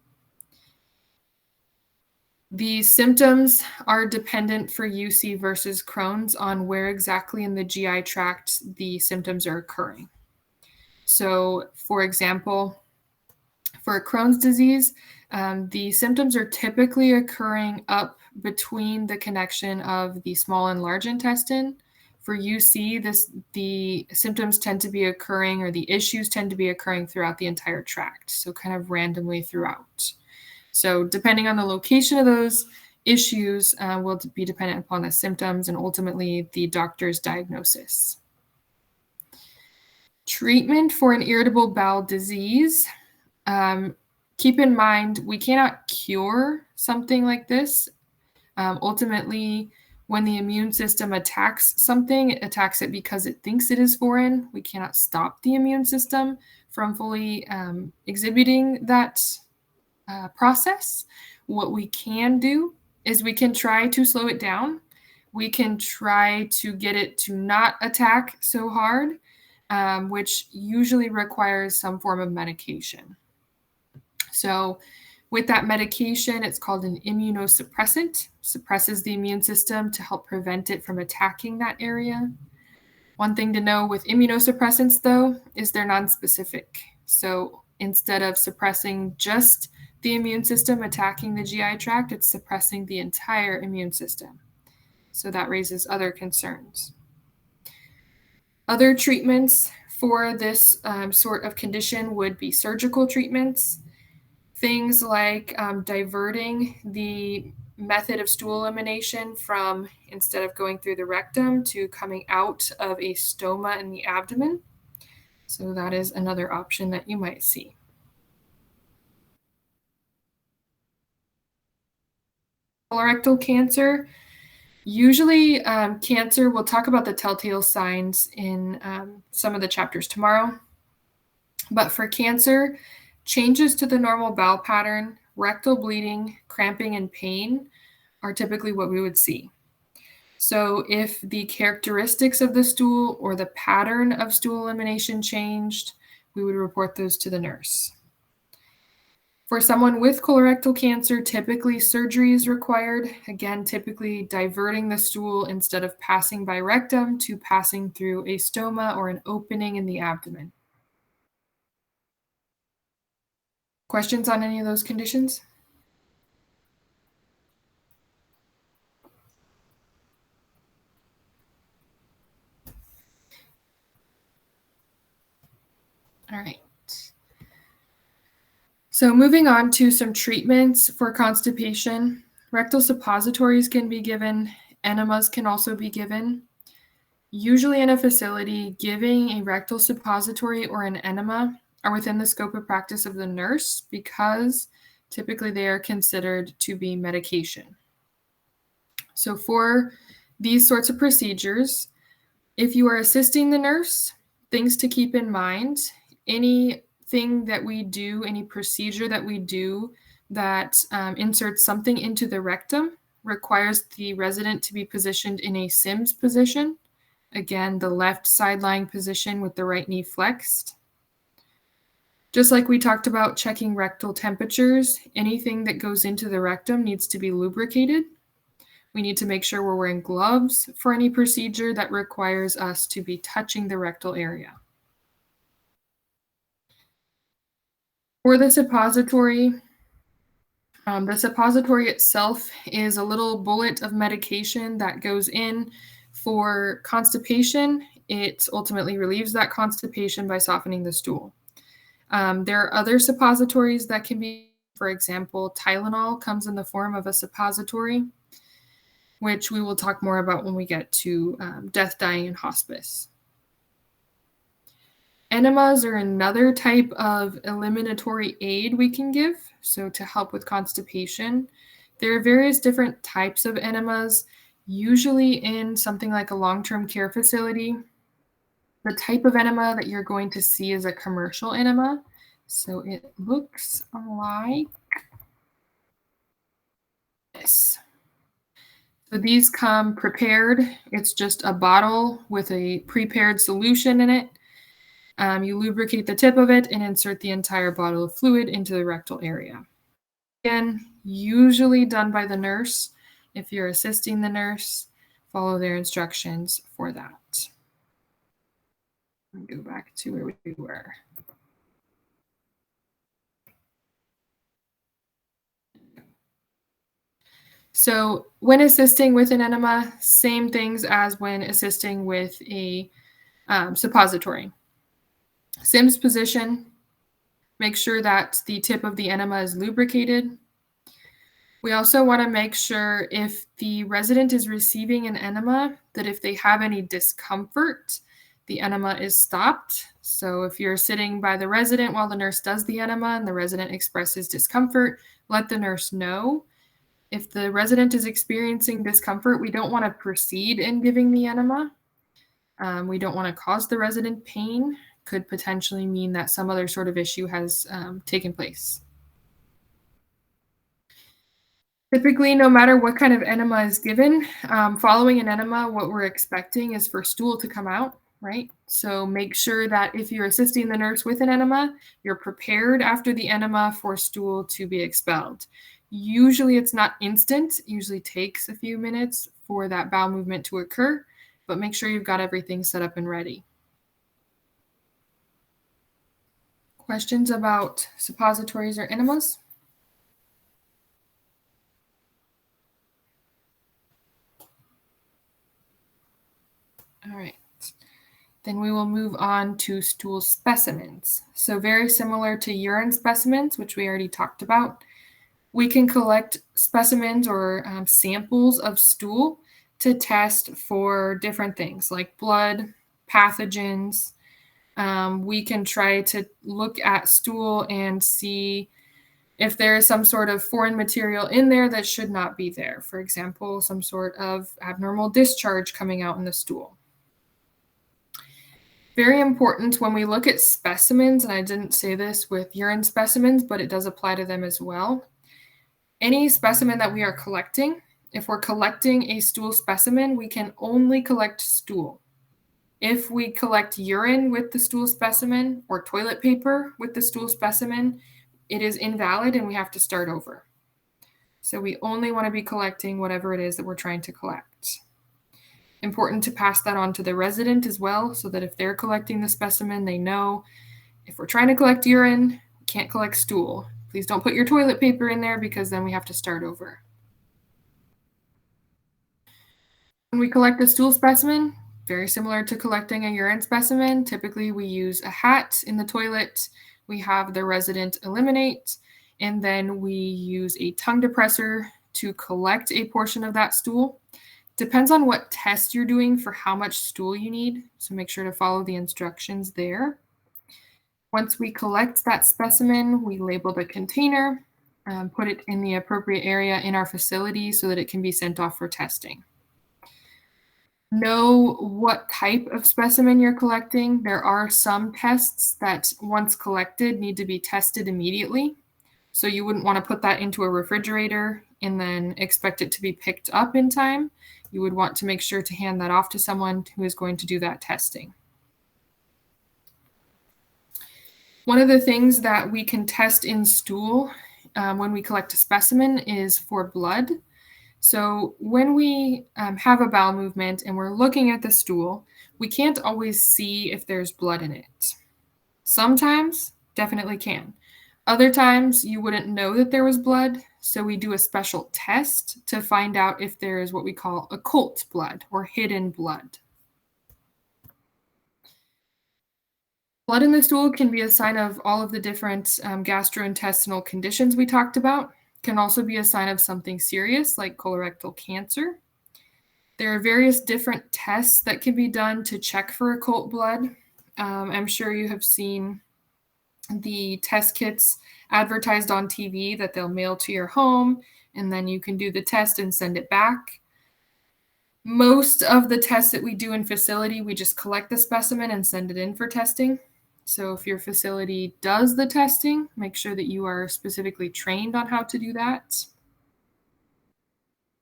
The symptoms are dependent for UC versus Crohn's on where exactly in the GI tract the symptoms are occurring. So, for example, for Crohn's disease, the symptoms are typically occurring up between the connection of the small and large intestine. For UC, the symptoms tend to be occurring, or the issues tend to be occurring throughout the entire tract, so kind of randomly throughout. So depending on the location of those issues will be dependent upon the symptoms and ultimately the doctor's diagnosis. Treatment for an irritable bowel disease. Keep in mind, we cannot cure something like this. Ultimately, when the immune system attacks something, it attacks it because it thinks it is foreign. We cannot stop the immune system from fully exhibiting that process. What we can do is we can try to slow it down. We can try to get it to not attack so hard, which usually requires some form of medication. So with that medication, it's called an immunosuppressant, suppresses the immune system to help prevent it from attacking that area. One thing to know with immunosuppressants, though, is they're nonspecific. So instead of suppressing just the immune system attacking the GI tract, it's suppressing the entire immune system. So that raises other concerns. Other treatments for this sort of condition would be surgical treatments. Things like diverting the method of stool elimination from, instead of going through the rectum, to coming out of a stoma in the abdomen. So that is another option that you might see. Colorectal cancer. Usually cancer, we'll talk about the telltale signs in some of the chapters tomorrow. But for cancer, changes to the normal bowel pattern, rectal bleeding, cramping, and pain are typically what we would see. So if the characteristics of the stool or the pattern of stool elimination changed, we would report those to the nurse. For someone with colorectal cancer, typically surgery is required. Again, typically diverting the stool instead of passing by rectum to passing through a stoma or an opening in the abdomen. Questions on any of those conditions? All right. So moving on to some treatments for constipation. Rectal suppositories can be given. Enemas can also be given. Usually in a facility, giving a rectal suppository or an enema are within the scope of practice of the nurse because typically they are considered to be medication. So for these sorts of procedures, if you are assisting the nurse, things to keep in mind, anything that we do, any procedure that we do that inserts something into the rectum requires the resident to be positioned in a Sims position. Again, the left side lying position with the right knee flexed. Just like we talked about checking rectal temperatures, anything that goes into the rectum needs to be lubricated. We need to make sure we're wearing gloves for any procedure that requires us to be touching the rectal area. For the suppository itself is a little bullet of medication that goes in for constipation. It ultimately relieves that constipation by softening the stool. There are other suppositories that can be, for example, Tylenol comes in the form of a suppository, which we will talk more about when we get to death, dying, and hospice. Enemas are another type of eliminatory aid we can give, so to help with constipation. There are various different types of enemas, usually in something like a long-term care facility. The type of enema that you're going to see is a commercial enema. So it looks like this. So these come prepared. It's just a bottle with a prepared solution in it. You lubricate the tip of it and insert the entire bottle of fluid into the rectal area. Again, usually done by the nurse. If you're assisting the nurse, follow their instructions for that. I'll go back to where we were. So when assisting with an enema, same things as when assisting with a suppository. Sims position, make sure that the tip of the enema is lubricated. We also want to make sure if the resident is receiving an enema, that if they have any discomfort, the enema is stopped. So if you're sitting by the resident while the nurse does the enema and the resident expresses discomfort, let the nurse know. If the resident is experiencing discomfort, we don't want to proceed in giving the enema. We don't want to cause the resident pain. Could potentially mean that some other sort of issue has taken place. Typically, no matter what kind of enema is given, following an enema, what we're expecting is for stool to come out, right? So make sure that if you're assisting the nurse with an enema, you're prepared after the enema for stool to be expelled. Usually it's not instant, it usually takes a few minutes for that bowel movement to occur, but make sure you've got everything set up and ready. Questions about suppositories or enemas? All right, then we will move on to stool specimens. So very similar to urine specimens, which we already talked about. We can collect specimens or samples of stool to test for different things like blood, pathogens. We can try to look at stool and see if there is some sort of foreign material in there that should not be there. For example, some sort of abnormal discharge coming out in the stool. Very important when we look at specimens, and I didn't say this with urine specimens, but it does apply to them as well. Any specimen that we are collecting, if we're collecting a stool specimen, we can only collect stool. If we collect urine with the stool specimen or toilet paper with the stool specimen, it is invalid and we have to start over. So we only want to be collecting whatever it is that we're trying to collect. Important to pass that on to the resident as well, so that if they're collecting the specimen, they know if we're trying to collect urine, we can't collect stool. Please don't put your toilet paper in there because then we have to start over. When we collect a stool specimen, very similar to collecting a urine specimen, typically we use a hat in the toilet. We have the resident eliminate, and then we use a tongue depressor to collect a portion of that stool. Depends on what test you're doing for how much stool you need, so make sure to follow the instructions there. Once we collect that specimen, we label the container, put it in the appropriate area in our facility so that it can be sent off for testing. Know what type of specimen you're collecting. There are some tests that, once collected, need to be tested immediately. So you wouldn't want to put that into a refrigerator and then expect it to be picked up in time. You would want to make sure to hand that off to someone who is going to do that testing. One of the things that we can test in stool when we collect a specimen is for blood. So when we have a bowel movement and we're looking at the stool, we can't always see if there's blood in it. Sometimes, definitely can. Other times, you wouldn't know that there was blood, so we do a special test to find out if there is what we call occult blood or hidden blood. Blood in the stool can be a sign of all of the different gastrointestinal conditions we talked about. Can also be a sign of something serious like colorectal cancer. There are various different tests that can be done to check for occult blood. I'm sure you have seen the test kits advertised on TV that they'll mail to your home, and then you can do the test and send it back. Most of the tests that we do in facility, we just collect the specimen and send it in for testing. So if your facility does the testing, make sure that you are specifically trained on how to do that.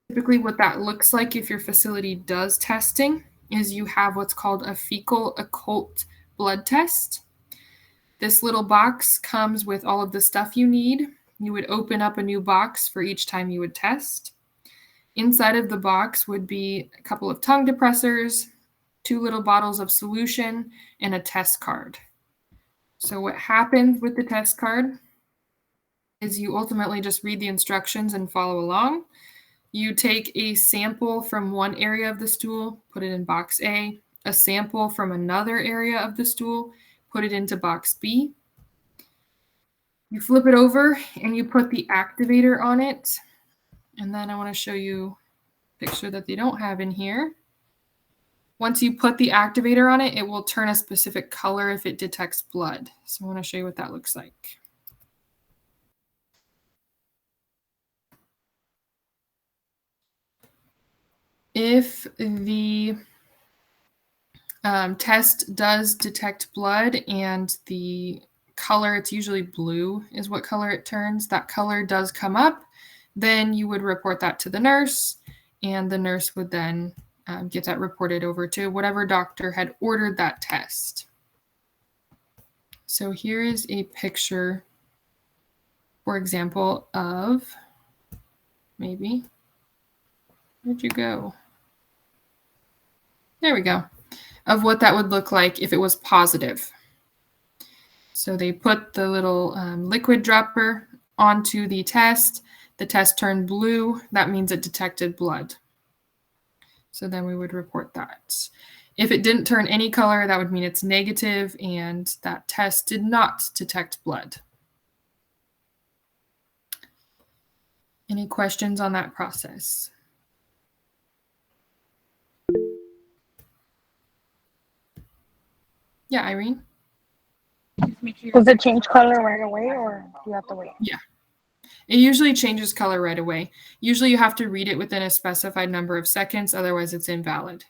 Typically what that looks like if your facility does testing is you have what's called a fecal occult blood test. This little box comes with all of the stuff you need. You would open up a new box for each time you would test. Inside of the box would be a couple of tongue depressors, 2 little bottles of solution, and a test card. So what happens with the test card is you ultimately just read the instructions and follow along. You take a sample from one area of the stool, put it in box A, a sample from another area of the stool, put it into box B. You flip it over and you put the activator on it. And then I want to show you a picture that they don't have in here. Once you put the activator on it, it will turn a specific color if it detects blood. So I want to show you what that looks like. If the test does detect blood and the color, it's usually blue is what color it turns, that color does come up, then you would report that to the nurse, and the nurse would then get that reported over to whatever doctor had ordered that test. So here is a picture, for example, of maybe, where'd you go? There we go, of what that would look like if it was positive. So they put the little liquid dropper onto the test turned blue, that means it detected blood. So then we would report that. If it didn't turn any color, that would mean it's negative and that test did not detect blood. Any questions on that process? Yeah, Irene? Does it change color right away or do you have to wait? Yeah. It usually changes color right away. Usually you have to read it within a specified number of seconds, otherwise it's invalid.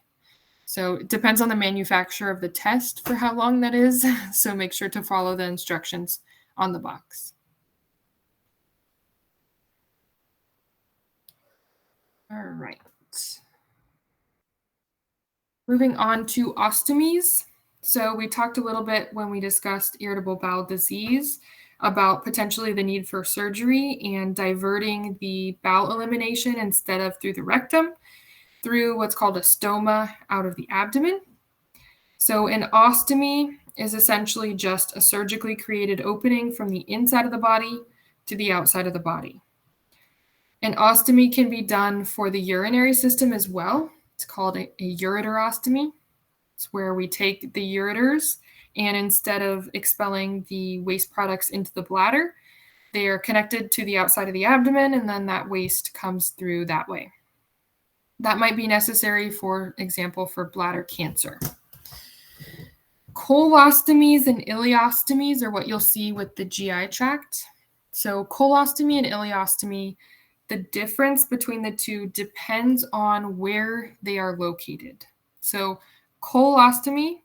So it depends on the manufacturer of the test for how long that is. So make sure to follow the instructions on the box. All right. Moving on to ostomies. So we talked a little bit when we discussed irritable bowel disease about potentially the need for surgery and diverting the bowel elimination instead of through the rectum through what's called a stoma out of the abdomen. So an ostomy is essentially just a surgically created opening from the inside of the body to the outside of the body. An ostomy can be done for the urinary system as well. It's called a ureterostomy. It's where we take the ureters and instead of expelling the waste products into the bladder, they are connected to the outside of the abdomen and then that waste comes through that way. That might be necessary, for example, for bladder cancer. Colostomies and ileostomies are what you'll see with the GI tract. So colostomy and ileostomy, the difference between the two depends on where they are located. So colostomy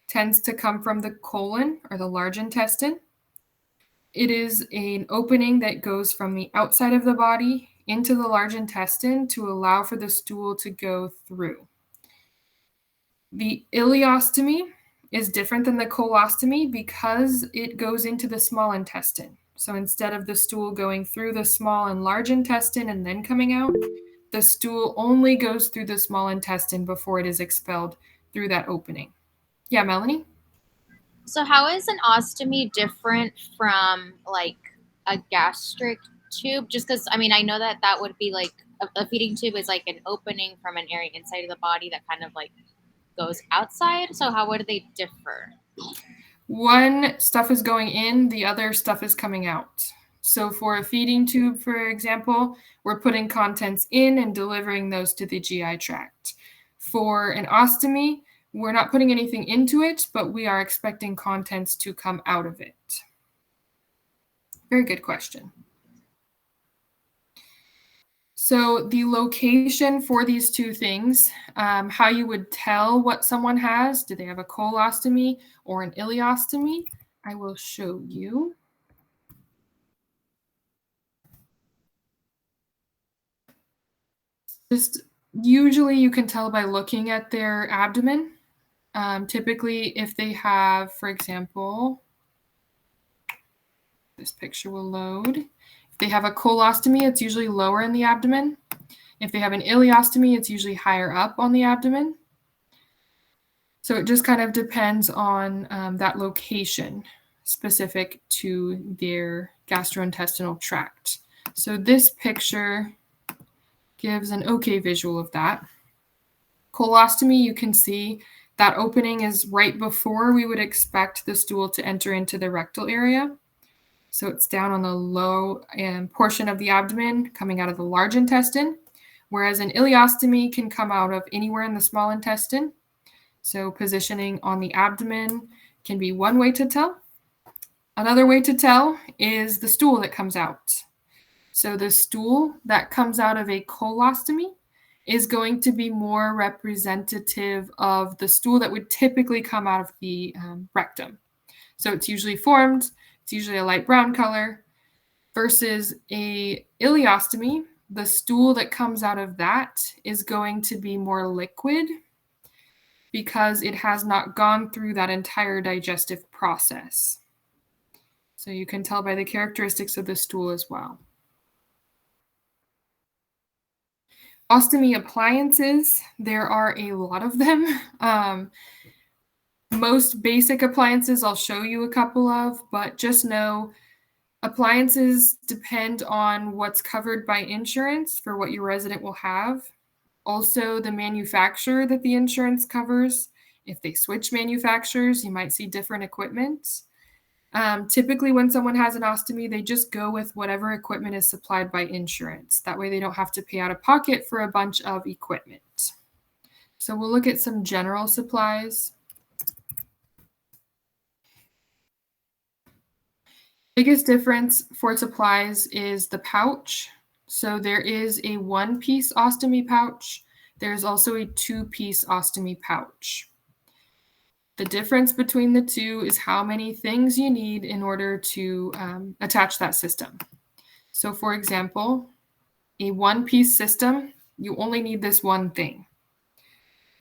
tends to come from the colon or the large intestine. It is an opening that goes from the outside of the body into the large intestine to allow for the stool to go through. The ileostomy is different than the colostomy because it goes into the small intestine. So instead of the stool going through the small and large intestine and then coming out, the stool only goes through the small intestine before it is expelled through that opening. Yeah, Melanie? So how is an ostomy different from like a gastric tube? Just because, I mean, I know that that would be like a feeding tube is like an opening from an area inside of the body that kind of like goes outside. So how would they differ? One stuff is going in, the other stuff is coming out. So for a feeding tube, for example, we're putting contents in and delivering those to the GI tract. For an ostomy, we're not putting anything into it, but we are expecting contents to come out of it. Very good question. So the location for these two things, how you would tell what someone has, do they have a colostomy or an ileostomy? I will show you. Just usually you can tell by looking at their abdomen. Typically if they have, for example, this picture will load. If they have a colostomy, it's usually lower in the abdomen. If they have an ileostomy, it's usually higher up on the abdomen. So it just kind of depends on that location specific to their gastrointestinal tract. So this picture gives an okay visual of that. Colostomy, you can see that opening is right before we would expect the stool to enter into the rectal area. So it's down on the low portion of the abdomen coming out of the large intestine, whereas an ileostomy can come out of anywhere in the small intestine. So positioning on the abdomen can be one way to tell. Another way to tell is the stool that comes out. So the stool that comes out of a colostomy is going to be more representative of the stool that would typically come out of the rectum. So it's usually formed, it's usually a light brown color, versus a ileostomy, the stool that comes out of that is going to be more liquid because it has not gone through that entire digestive process. So you can tell by the characteristics of the stool as well. Ostomy appliances, there are a lot of them. Most basic appliances I'll show you a couple of, but just know appliances depend on what's covered by insurance for what your resident will have. Also, the manufacturer that the insurance covers. If they switch manufacturers, you might see different equipment. Typically, when someone has an ostomy, they just go with whatever equipment is supplied by insurance. That way they don't have to pay out of pocket for a bunch of equipment. So we'll look at some general supplies. Biggest difference for supplies is the pouch. So there is a one-piece ostomy pouch. There's also a two-piece ostomy pouch. The difference between the two is how many things you need in order to attach that system. So for example, a one-piece system, you only need this one thing.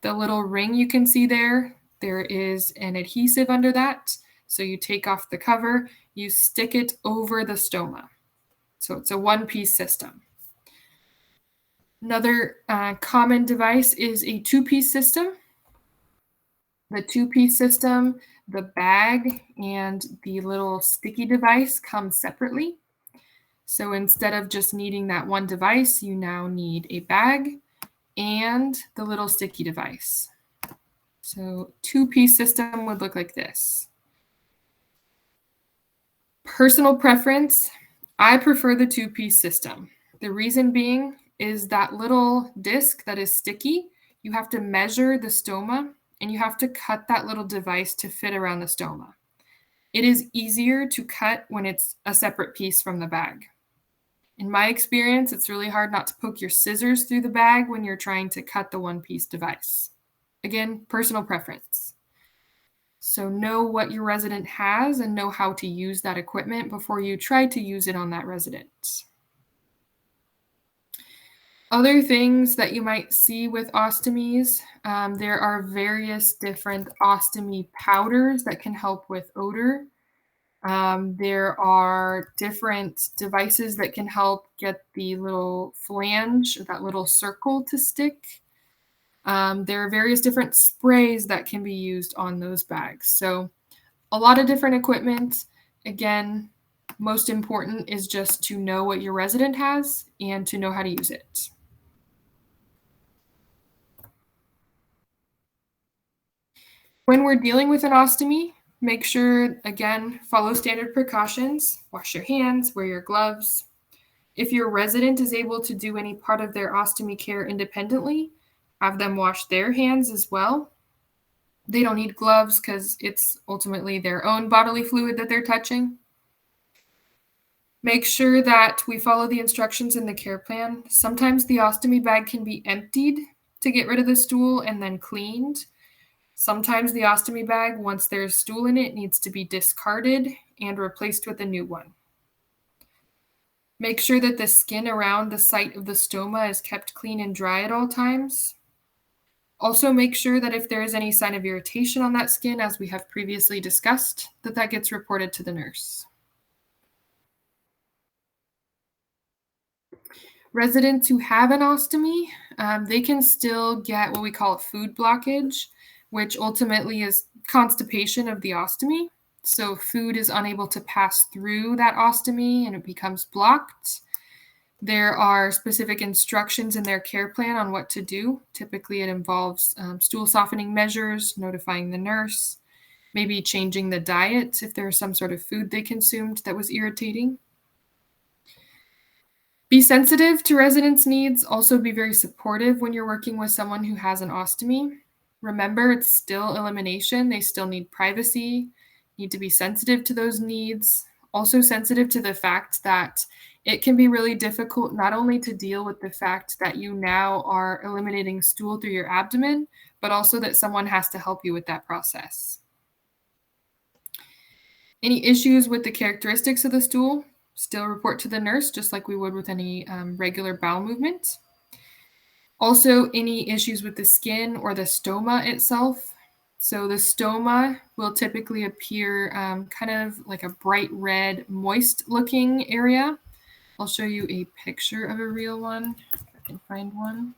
The little ring you can see there, there is an adhesive under that. So you take off the cover, you stick it over the stoma. So it's a one-piece system. Another common device is a two-piece system. The two-piece system, the bag and the little sticky device come separately. So instead of just needing that one device, you now need a bag and the little sticky device. So two-piece system would look like this. Personal preference, I prefer the two-piece system. The reason being is that little disc that is sticky, you have to measure the stoma and you have to cut that little device to fit around the stoma. It is easier to cut when it's a separate piece from the bag. In my experience, it's really hard not to poke your scissors through the bag when you're trying to cut the one-piece device. Again, personal preference. So know what your resident has and know how to use that equipment before you try to use it on that resident. Other things that you might see with ostomies, there are various different ostomy powders that can help with odor. There are different devices that can help get the little flange, or that little circle to stick. There are various different sprays that can be used on those bags. So a lot of different equipment. Again, most important is just to know what your resident has and to know how to use it. When we're dealing with an ostomy, make sure, again, follow standard precautions, wash your hands, wear your gloves. If your resident is able to do any part of their ostomy care independently, have them wash their hands as well. They don't need gloves because it's ultimately their own bodily fluid that they're touching. Make sure that we follow the instructions in the care plan. Sometimes the ostomy bag can be emptied to get rid of the stool and then cleaned. Sometimes the ostomy bag, once there's stool in it, needs to be discarded and replaced with a new one. Make sure that the skin around the site of the stoma is kept clean and dry at all times. Also make sure that if there is any sign of irritation on that skin, as we have previously discussed, that gets reported to the nurse. Residents who have an ostomy, they can still get what we call a food blockage, which ultimately is constipation of the ostomy. So food is unable to pass through that ostomy and it becomes blocked. There are specific instructions in their care plan on what to do. Typically, it involves stool softening measures, notifying the nurse, maybe changing the diet if there's some sort of food they consumed that was irritating. Be sensitive to residents' needs. Also be very supportive when you're working with someone who has an ostomy. Remember, it's still elimination. They still need privacy, need to be sensitive to those needs. Also sensitive to the fact that it can be really difficult not only to deal with the fact that you now are eliminating stool through your abdomen, but also that someone has to help you with that process. Any issues with the characteristics of the stool? Still report to the nurse, just like we would with any regular bowel movement. Also, any issues with the skin or the stoma itself. So the stoma will typically appear kind of like a bright red, moist looking area. I'll show you a picture of a real one, if I can find one.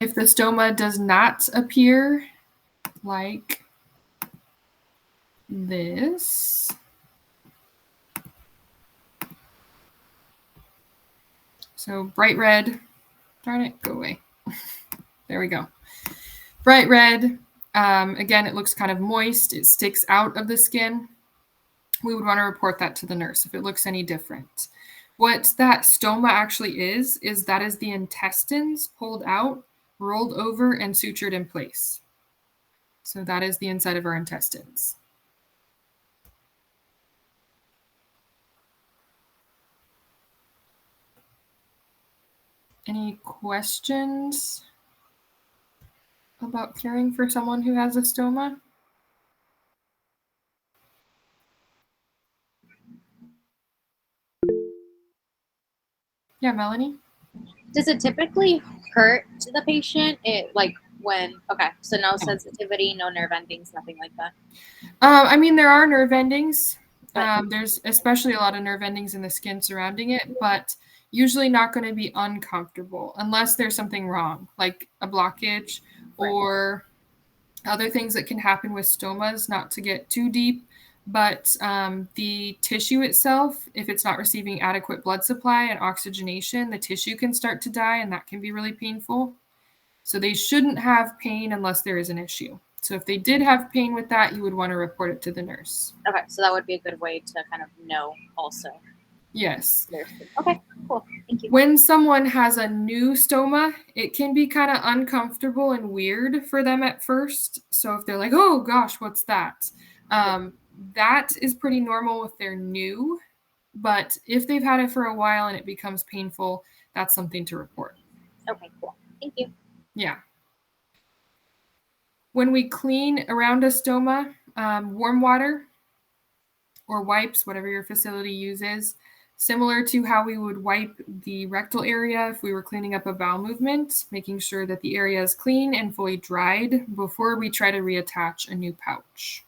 If the stoma does not appear like this, so bright red, darn it, go away. There we go. Bright red, again, it looks kind of moist, it sticks out of the skin. We would want to report that to the nurse if it looks any different. What that stoma actually is that is the intestines pulled out, rolled over, and sutured in place. So that is the inside of our intestines. Any questions about caring for someone who has a stoma? Yeah, Melanie? Does it typically hurt the patient? It like Okay, so no sensitivity, no nerve endings, nothing like that. I mean, there are nerve endings. There's especially a lot of nerve endings in the skin surrounding it, but usually not going to be uncomfortable unless there's something wrong, like a blockage or other things that can happen with stomas, not to get too deep. But the tissue itself, if it's not receiving adequate blood supply and oxygenation, the tissue can start to die, and that can be really painful. So they shouldn't have pain unless there is an issue. So if they did have pain with that, you would want to report it to the nurse. Okay, so that would be a good way to kind of know also. Yes. Okay, cool. Thank you. When someone has a new stoma, it can be kind of uncomfortable and weird for them at first. So if they're like, oh gosh, what's that? That is pretty normal if they're new. But if they've had it for a while and it becomes painful, that's something to report. Okay, cool. Thank you. Yeah. When we clean around a stoma, warm water or wipes, whatever your facility uses, similar to how we would wipe the rectal area if we were cleaning up a bowel movement, making sure that the area is clean and fully dried before we try to reattach a new pouch.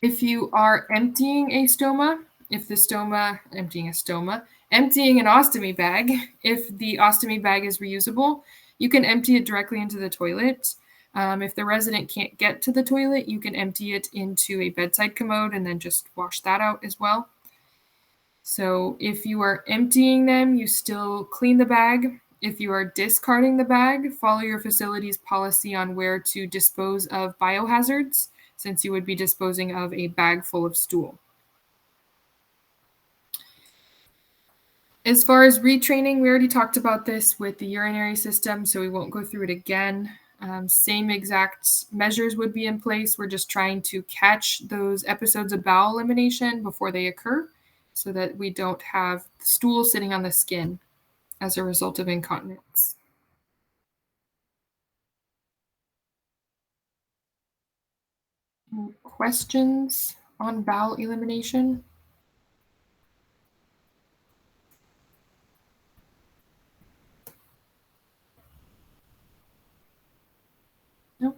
If you are emptying an ostomy bag, if the ostomy bag is reusable, you can empty it directly into the toilet. If the resident can't get to the toilet, you can empty it into a bedside commode and then just wash that out as well. So if you are emptying them, you still clean the bag. If you are discarding the bag, follow your facility's policy on where to dispose of biohazards, since you would be disposing of a bag full of stool. As far as retraining, we already talked about this with the urinary system, so we won't go through it again. Same exact measures would be in place. We're just trying to catch those episodes of bowel elimination before they occur so that we don't have stool sitting on the skin as a result of incontinence. Questions on bowel elimination? No.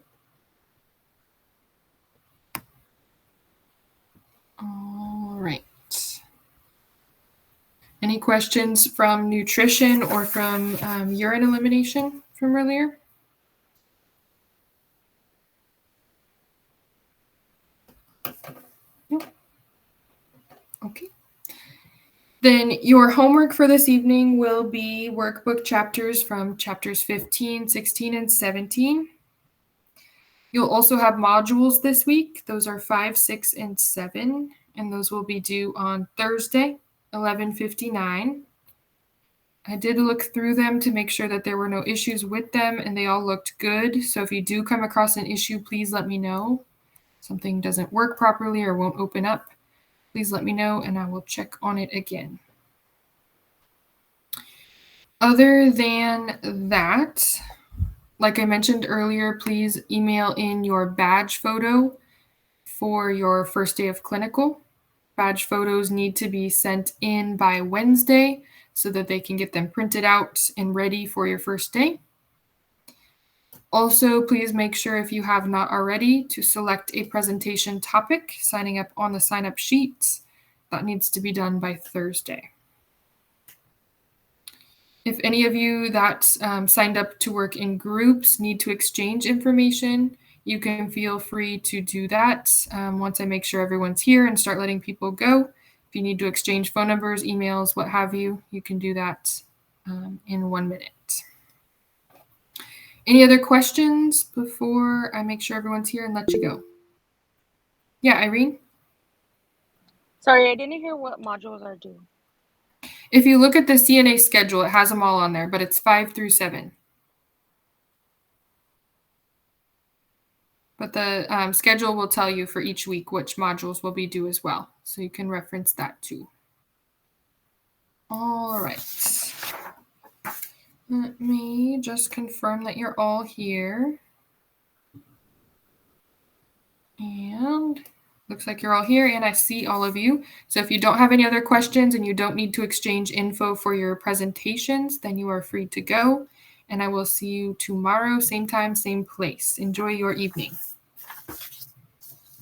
All right. Any questions from nutrition or from urine elimination from earlier? No. Okay. Then your homework for this evening will be workbook chapters from chapters 15, 16, and 17. You'll also have modules this week. Those are 5, 6, and 7, and those will be due on Thursday, 11:59. I did look through them to make sure that there were no issues with them, and they all looked good. So if you do come across an issue, please let me know. Something doesn't work properly or won't open up, please let me know, and I will check on it again. Other than that, like I mentioned earlier, please email in your badge photo for your first day of clinical. Badge photos need to be sent in by Wednesday so that they can get them printed out and ready for your first day. Also, please make sure, if you have not already, to select a presentation topic, signing up on the sign-up sheet. That needs to be done by Thursday. If any of you that signed up to work in groups need to exchange information, you can feel free to do that once I make sure everyone's here and start letting people go. If you need to exchange phone numbers, emails, what have you, you can do that in 1 minute. Any other questions before I make sure everyone's here and let you go? Yeah, Irene? Sorry, I didn't hear what modules are due. If you look at the CNA schedule, it has them all on there, but it's 5 through 7. But the schedule will tell you for each week which modules will be due as well. So you can reference that too. All right. Let me just confirm that you're all here. And Looks like you're all here and I see all of you. So if you don't have any other questions and you don't need to exchange info for your presentations, then you are free to go. And I will see you tomorrow, same time, same place. Enjoy your evening.